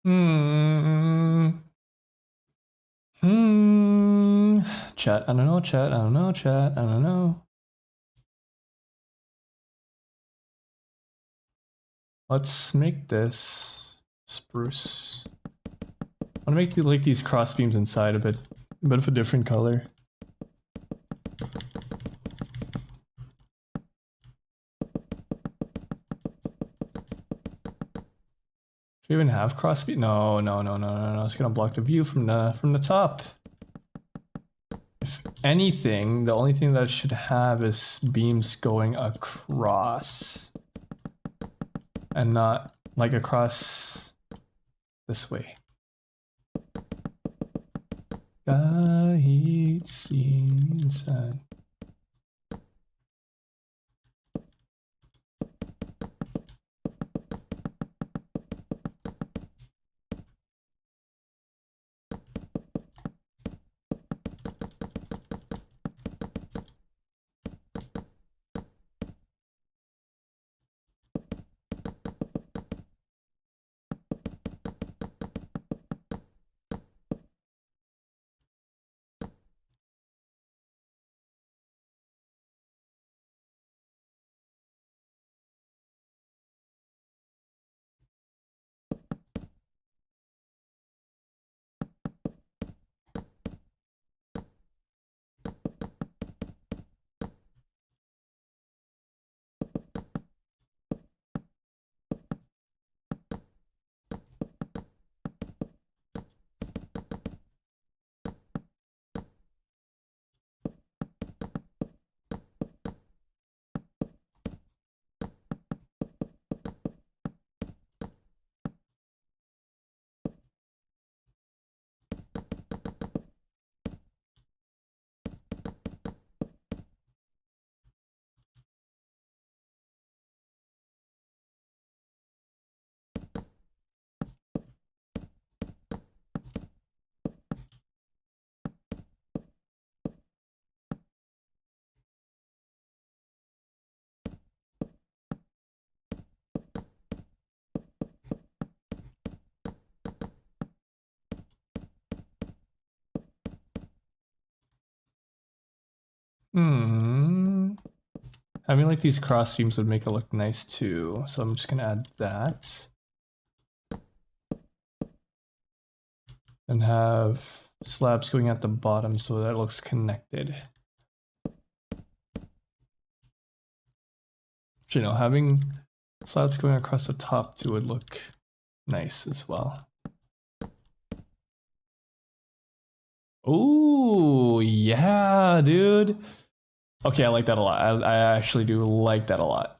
Hmm. Hmm. Chat. I don't know. Chat. I don't know. Chat. I don't know. Let's make this spruce. I want to make like these cross beams inside a bit of a different color. Do we even have cross beam? No, no, no, no, no, no. It's gonna block the view from the top. If anything, the only thing that it should have is beams going across, and not like across this way. Kahit sinsan. Hmm. Having like these cross beams would make it look nice too. So I'm just gonna add that. And have slabs going at the bottom so that it looks connected. You know, having slabs going across the top too would look nice as well. Oh, yeah, dude. Okay, I like that a lot. I actually do like that a lot.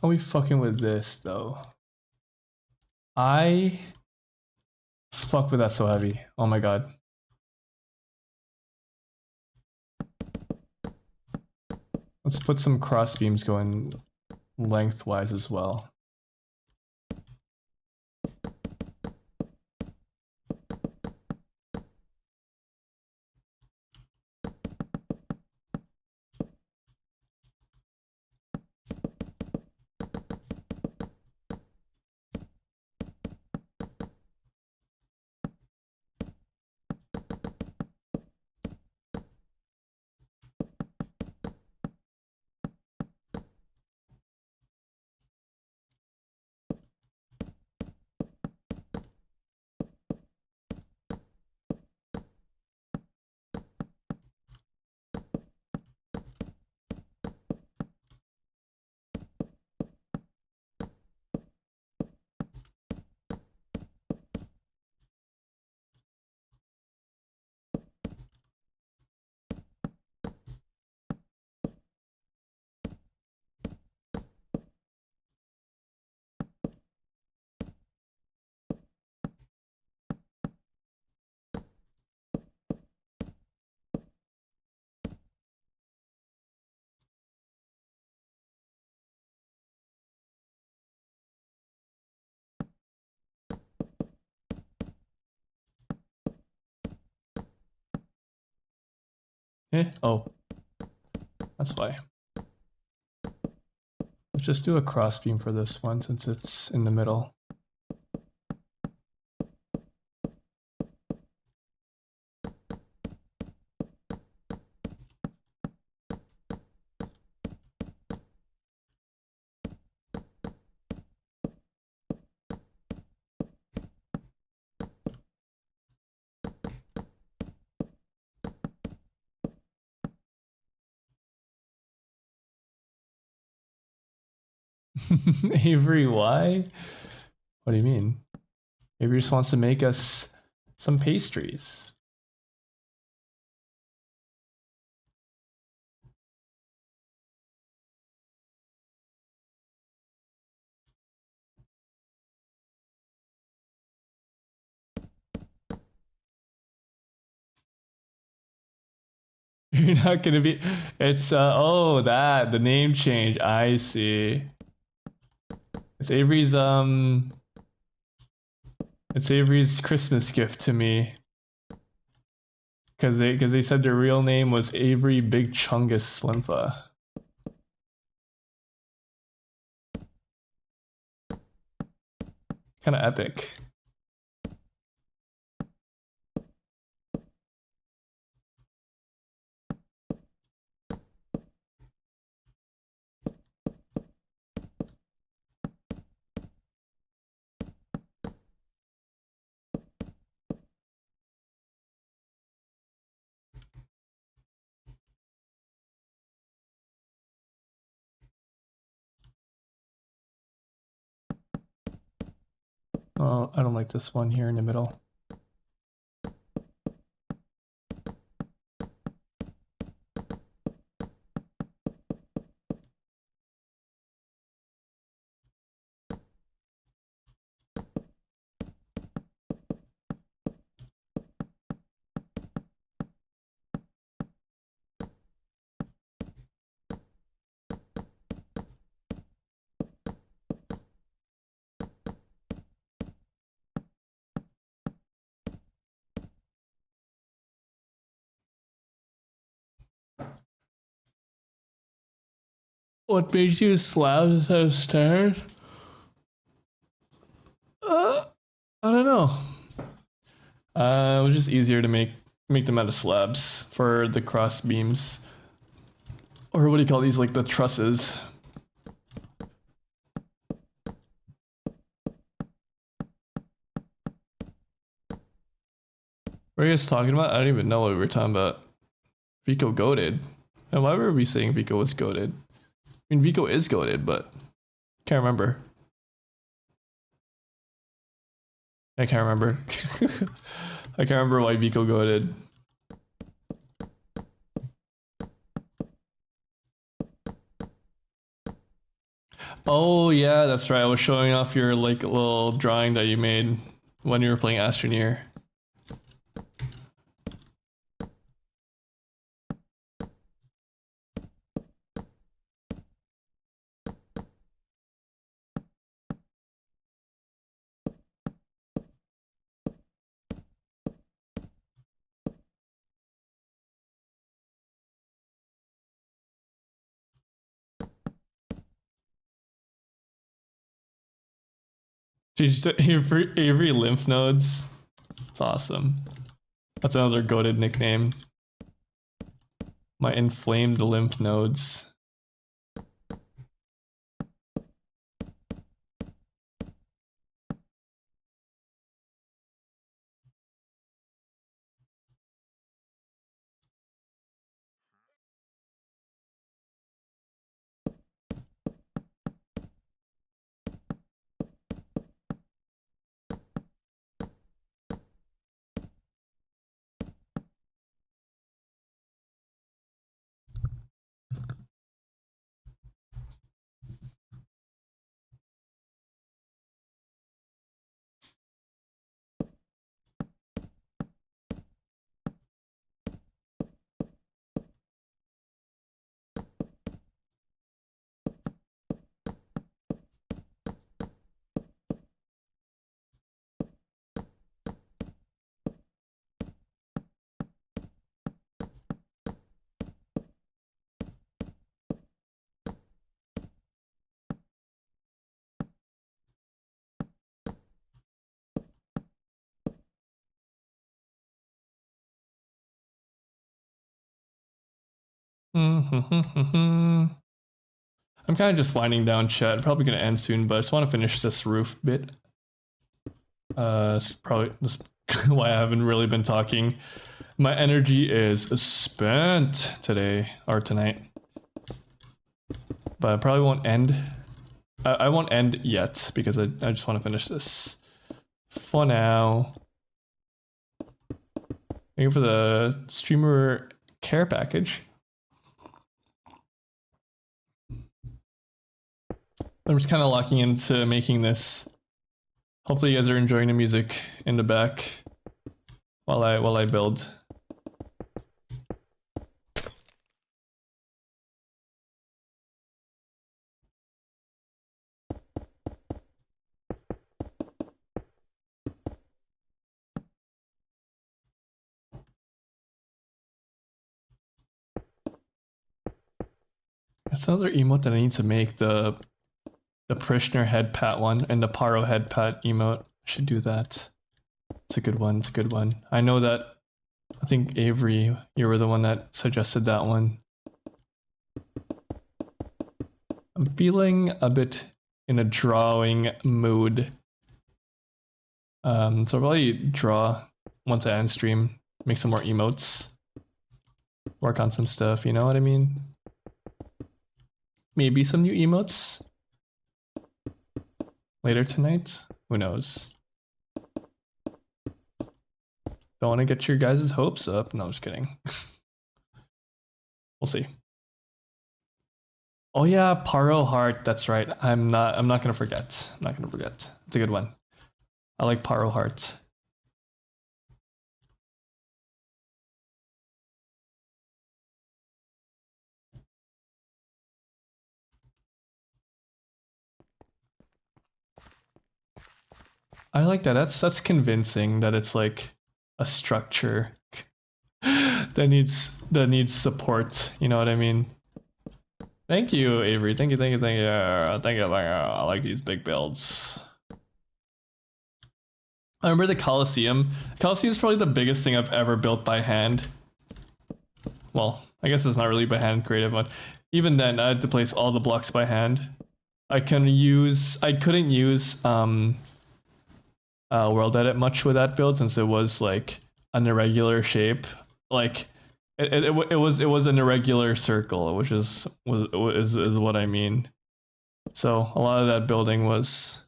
How are we fucking with this though? I fuck with that so heavy. Oh my god. Let's put some cross beams going lengthwise as well. Oh, that's why. Let's just do a cross beam for this one since it's in the middle. Avery, why? What do you mean? Avery just wants to make us some pastries. You're not gonna be. It's oh, that the name change. I see. It's Avery's It's Avery's Christmas gift to me. Cause they said their real name was Avery Big Chungus Slimfa. Kind of epic. Oh, I don't like this one here in the middle. What made you slab instead of stairs? I don't know. It was just easier to make them out of slabs for the cross beams. Or what do you call these, like the trusses? What are you guys talking about? I don't even know what we were talking about. Vico goated. And why were we saying Vico was goated? I mean, Vico is goated, but can't remember. I can't remember. I can't remember why Vico goated. Oh yeah, that's right. I was showing off your like little drawing that you made when you were playing Astroneer. She's Avery lymph nodes. It's awesome. That's another goated nickname. My inflamed lymph nodes. I'm kind of just winding down chat. Probably gonna end soon, but I just want to finish this roof bit. It's probably just why I haven't really been talking. My energy is spent today or tonight, but I probably won't end. I won't end yet because I just want to finish this for now. Thank you for the streamer care package. I'm just kind of locking into making this. Hopefully you guys are enjoying the music in the back while I build. That's another emote that I need to make, the Prishner head pat one and the Paro head pat emote. I should do that. It's a good one. It's a good one. I know that. I think Avery, you were the one that suggested that one. I'm feeling a bit in a drawing mood. So I'll probably draw once I end stream, make some more emotes, work on some stuff. You know what I mean? Maybe some new emotes later tonight. Who knows? Don't want to get your guys' hopes up. No, I'm just kidding. We'll see. Oh yeah, Paro Heart. That's right. I'm not gonna forget. I'm not gonna forget. It's a good one. I like Paro Heart. I like that. That's convincing that it's like a structure that needs support. You know what I mean? Thank you, Avery. Thank you. I like these big builds. I remember the Colosseum. Colosseum is probably the biggest thing I've ever built by hand. Well, I guess it's not really by hand creative, but even then I had to place all the blocks by hand. I couldn't use world edit much with that build since it was like an irregular shape. Like it was an irregular circle, which is what I mean. So a lot of that building was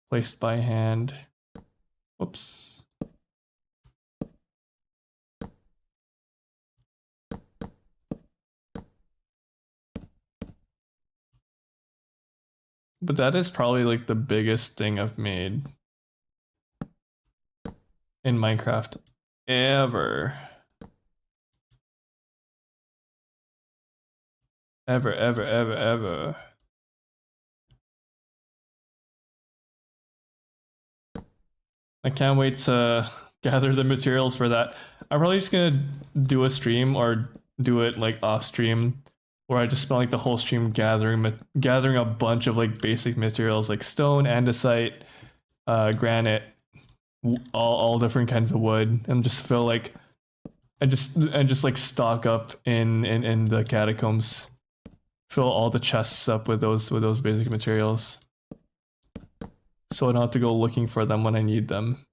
placed by hand. Whoops. But that is probably like the biggest thing I've made in Minecraft ever. Ever. I can't wait to gather the materials for that. I'm probably just gonna do a stream or do it like off stream where I just spent like the whole stream gathering a bunch of like basic materials like stone, andesite, granite, all different kinds of wood, and just feel like and just like stock up in the catacombs, fill all the chests up with those basic materials, so I don't have to go looking for them when I need them.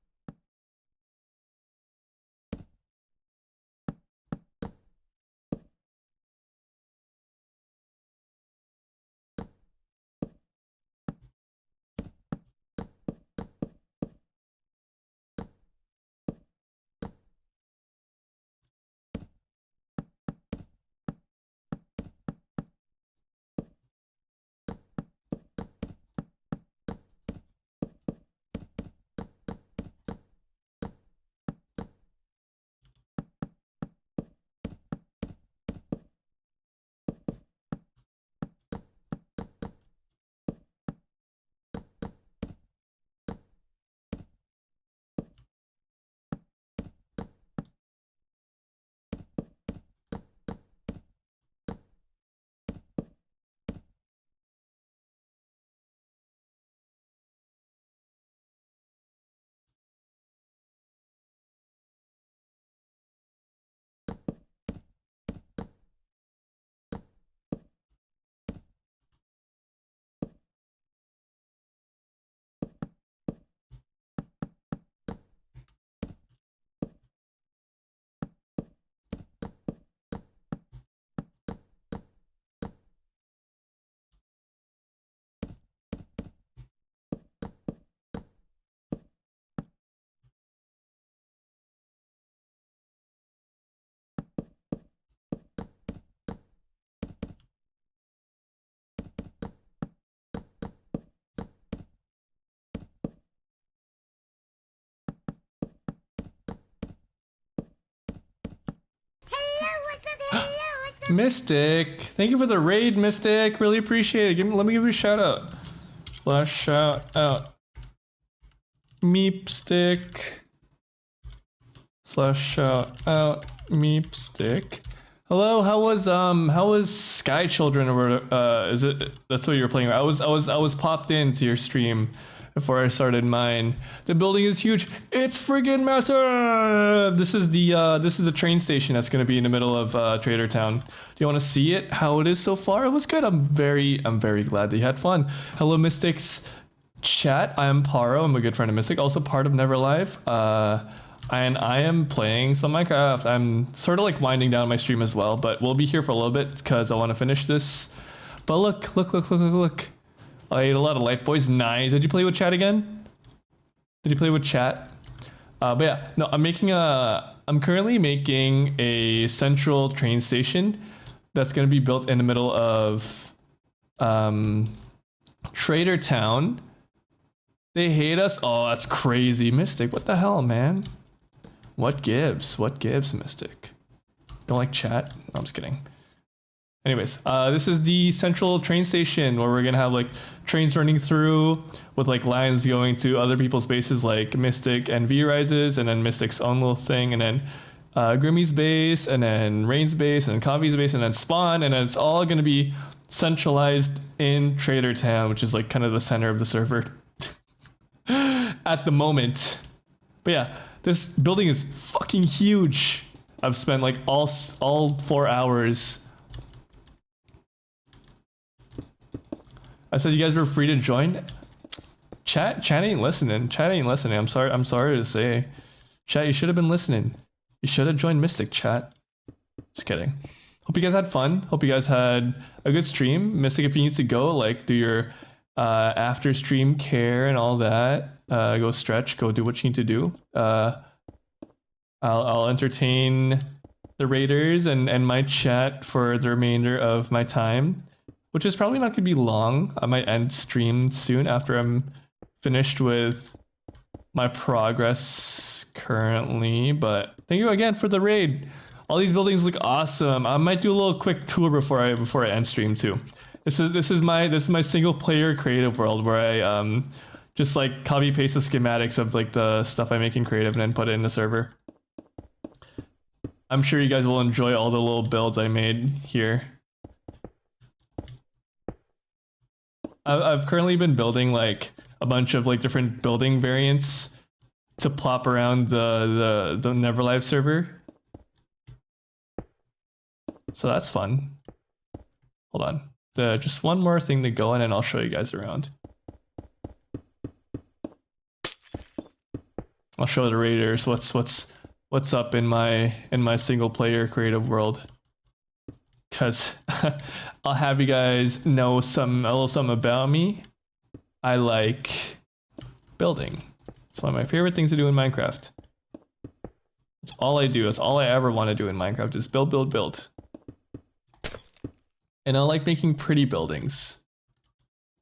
Mystic, thank you for the raid, Mystic. Really appreciate it. Let me give you a shout out. Slash shout out. Meepstick. Slash shout out. Meepstick. Hello, how was Sky Children or is it that's what you were playing? I was popped into your stream before I started mine. The building is huge. It's friggin' massive. This is the train station that's gonna be in the middle of Trader Town. Do you want to see it? How it is so far? It was good. I'm very glad that you had fun. Hello, Mystics chat. I am Paro. I'm a good friend of Mystic, also part of Neverlive. And I am playing some Minecraft. I'm sort of like winding down my stream as well, but we'll be here for a little bit because I want to finish this. But look. I ate a lot of light, boys. Nice. Did you play with chat again? Did you play with chat? But yeah, no, I'm currently making a central train station that's going to be built in the middle of Trader Town. They hate us. Oh, that's crazy. Mystic, what the hell, man? What gives? What gives, Mystic? Don't like chat? No, I'm just kidding. Anyways, this is the central train station where we're gonna have like trains running through with like lines going to other people's bases like Mystic and V-Rises, and then Mystic's own little thing, and then Grimmy's base, and then Rain's base, and then Convy's base, and then Spawn, and then it's all gonna be centralized in Trader Town, which is like kind of the center of the server at the moment. But yeah, this building is fucking huge. I've spent like all 4 hours. I said you guys were free to join. Chat ain't listening. I'm sorry to say. Chat, you should have been listening. You should have joined Mystic, chat. Just kidding. Hope you guys had fun. Hope you guys had a good stream. Mystic, if you need to go, like do your after stream care and all that. Go stretch, go do what you need to do. I'll entertain the raiders and my chat for the remainder of my time, which is probably not gonna be long. I might end stream soon after I'm finished with my progress currently, but thank you again for the raid. All these buildings look awesome. I might do a little quick tour before I end stream too. This is my single player creative world where I just like copy paste the schematics of like the stuff I make in creative and then put it in the server. I'm sure you guys will enjoy all the little builds I made here. I've currently been building like a bunch of like different building variants to plop around the Neverlife server. So that's fun. Hold on. Just one more thing to go and then I'll show you guys around. I'll show the raiders what's up in my single player creative world. Cause I'll have you guys know a little something about me. I like building. It's one of my favorite things to do in Minecraft. That's all I do. That's all I ever want to do in Minecraft is build, build, build. And I like making pretty buildings.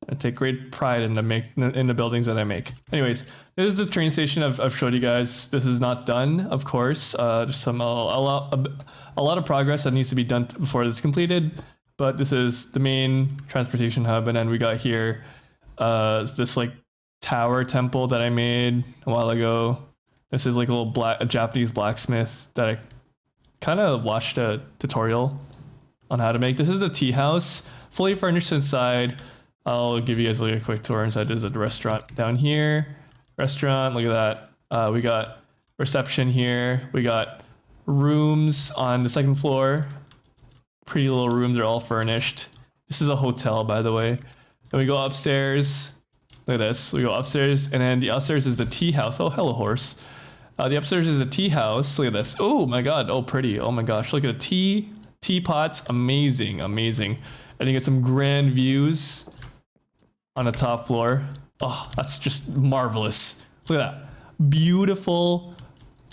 I take great pride in the buildings that I make. Anyways, this is the train station I've showed you guys. This is not done, of course. There's a lot of progress that needs to be done before this is completed. But this is the main transportation hub, and then we got here this like tower temple that I made a while ago. This is like a Japanese blacksmith that I kind of watched a tutorial on how to make. This is the tea house, fully furnished inside. I'll give you guys like a quick tour inside. There's a restaurant down here. Restaurant, look at that. We got reception here. We got rooms on the second floor. Pretty little rooms, they're all furnished. This is a hotel, by the way. Then we go upstairs. Look at this. We go upstairs, and then the upstairs is the tea house. Oh, hello, horse. The upstairs is the tea house. Look at this. Oh my god. Oh, pretty. Oh my gosh. Look at the teapots. Amazing, amazing. And you get some grand views on the top floor. Oh, that's just marvelous. Look at that. Beautiful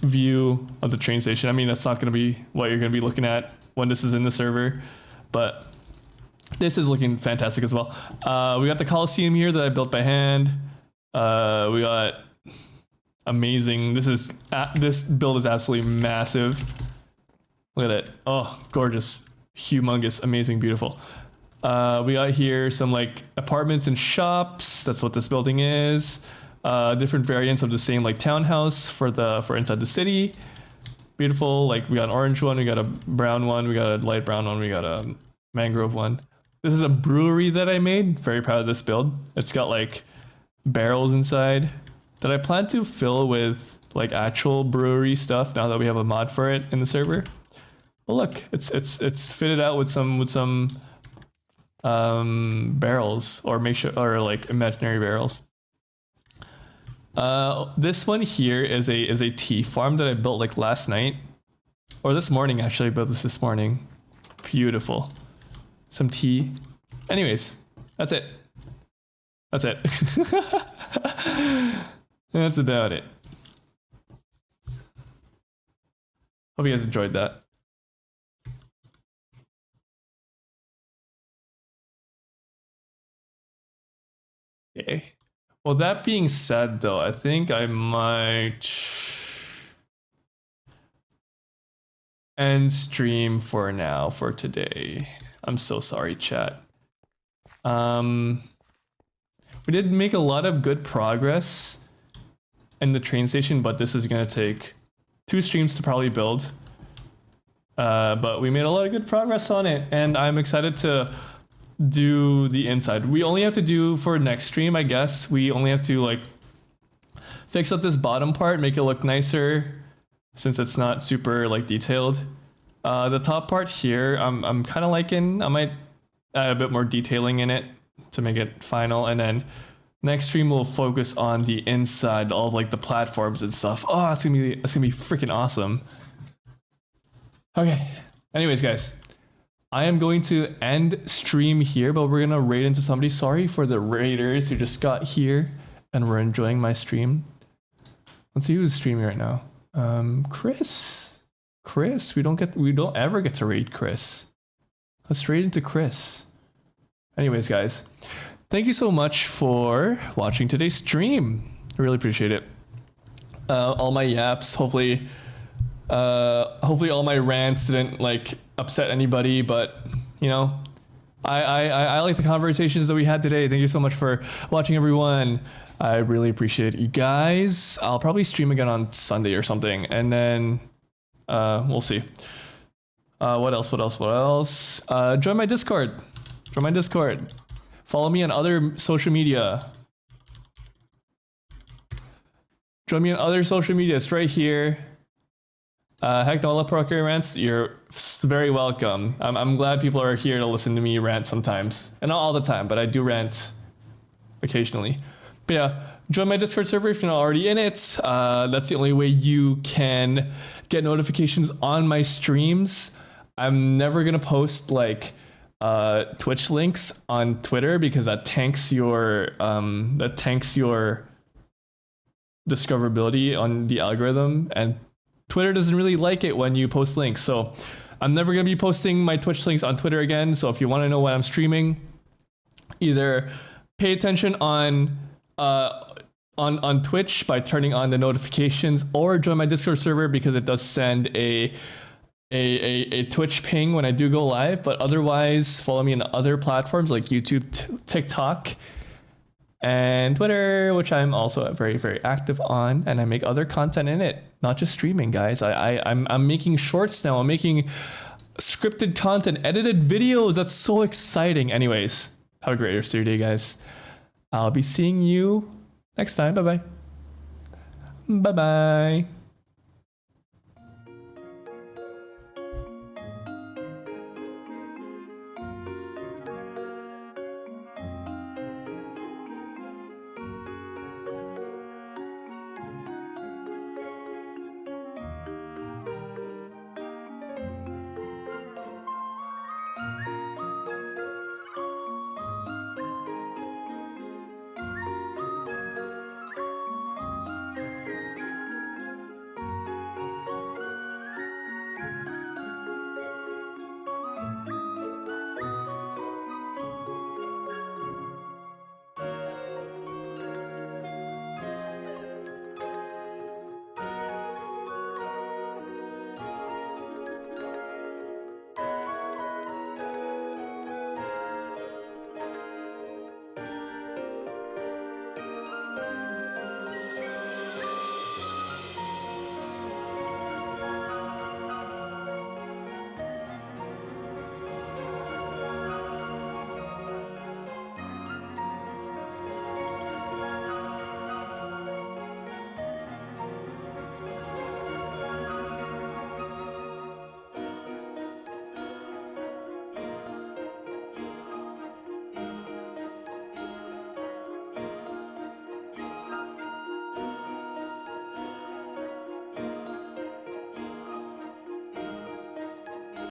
view of the train station. I mean, that's not going to be what you're going to be looking at when this is in the server, but this is looking fantastic as well. We got the Coliseum here that I built by hand. We got amazing. This build is absolutely massive. Look at it. Oh, gorgeous, humongous, amazing, beautiful. We got here some like apartments and shops. That's what this building is. Different variants of the same like townhouse for inside the city. Beautiful. Like we got an orange one, we got a brown one, we got a light brown one, we got a mangrove one. This is a brewery that I made. Very proud of this build. It's got like barrels inside that I plan to fill with like actual brewery stuff now that we have a mod for it in the server. Well, look, it's fitted out with some barrels or like imaginary barrels. This one here is a tea farm that I built like last night or this morning. Actually, I built this morning. Beautiful. Some tea. Anyways, that's it. That's about it. Hope you guys enjoyed that. Okay. Well, that being said, though, I think I might end stream for now for today. I'm so sorry, chat. We did make a lot of good progress in the train station, but this is gonna take 2 streams to probably build. But we made a lot of good progress on it, and I'm excited to do the inside. We only have to do for next stream, I guess. We only have to like fix up this bottom part, make it look nicer, since it's not super like detailed. The top part here, I'm kind of liking. I might add a bit more detailing in it to make it final, and then next stream we'll focus on the inside, all of like the platforms and stuff. Oh, it's gonna be freaking awesome. Okay. Anyways, guys, I am going to end stream here, but we're gonna raid into somebody. Sorry for the raiders who just got here and were enjoying my stream. Let's see who's streaming right now. Chris, we don't ever get to raid Chris. Let's raid into Chris. Anyways, guys, thank you so much for watching today's stream. I really appreciate it. All my yaps, hopefully all my rants didn't like upset anybody, but you know, I like the conversations that we had today. Thank you so much for watching, everyone. I really appreciate it, you guys. I'll probably stream again on Sunday or something, and then we'll see. What else? Join my Discord. Follow me on other social media. Join me on other social media. It's right here. Heck, Nola Proker rants. You're very welcome. I'm glad people are here to listen to me rant sometimes, and not all the time, but I do rant occasionally. But yeah, join my Discord server if you're not already in it. That's the only way you can get notifications on my streams. I'm never gonna post like Twitch links on Twitter because that tanks your discoverability on the algorithm, and Twitter doesn't really like it when you post links. So I'm never going to be posting my Twitch links on Twitter again. So if you want to know when I'm streaming, either pay attention on Twitch by turning on the notifications, or join my Discord server because it does send a Twitch ping when I do go live. But otherwise, follow me on other platforms like YouTube, TikTok, and Twitter, which I'm also very, very active on, and I make other content in it, not just streaming, guys. I'm making shorts now. I'm making scripted content, edited videos. That's so exciting. Anyways, have a great rest of your day, guys. I'll be seeing you next time. Bye bye. Bye bye.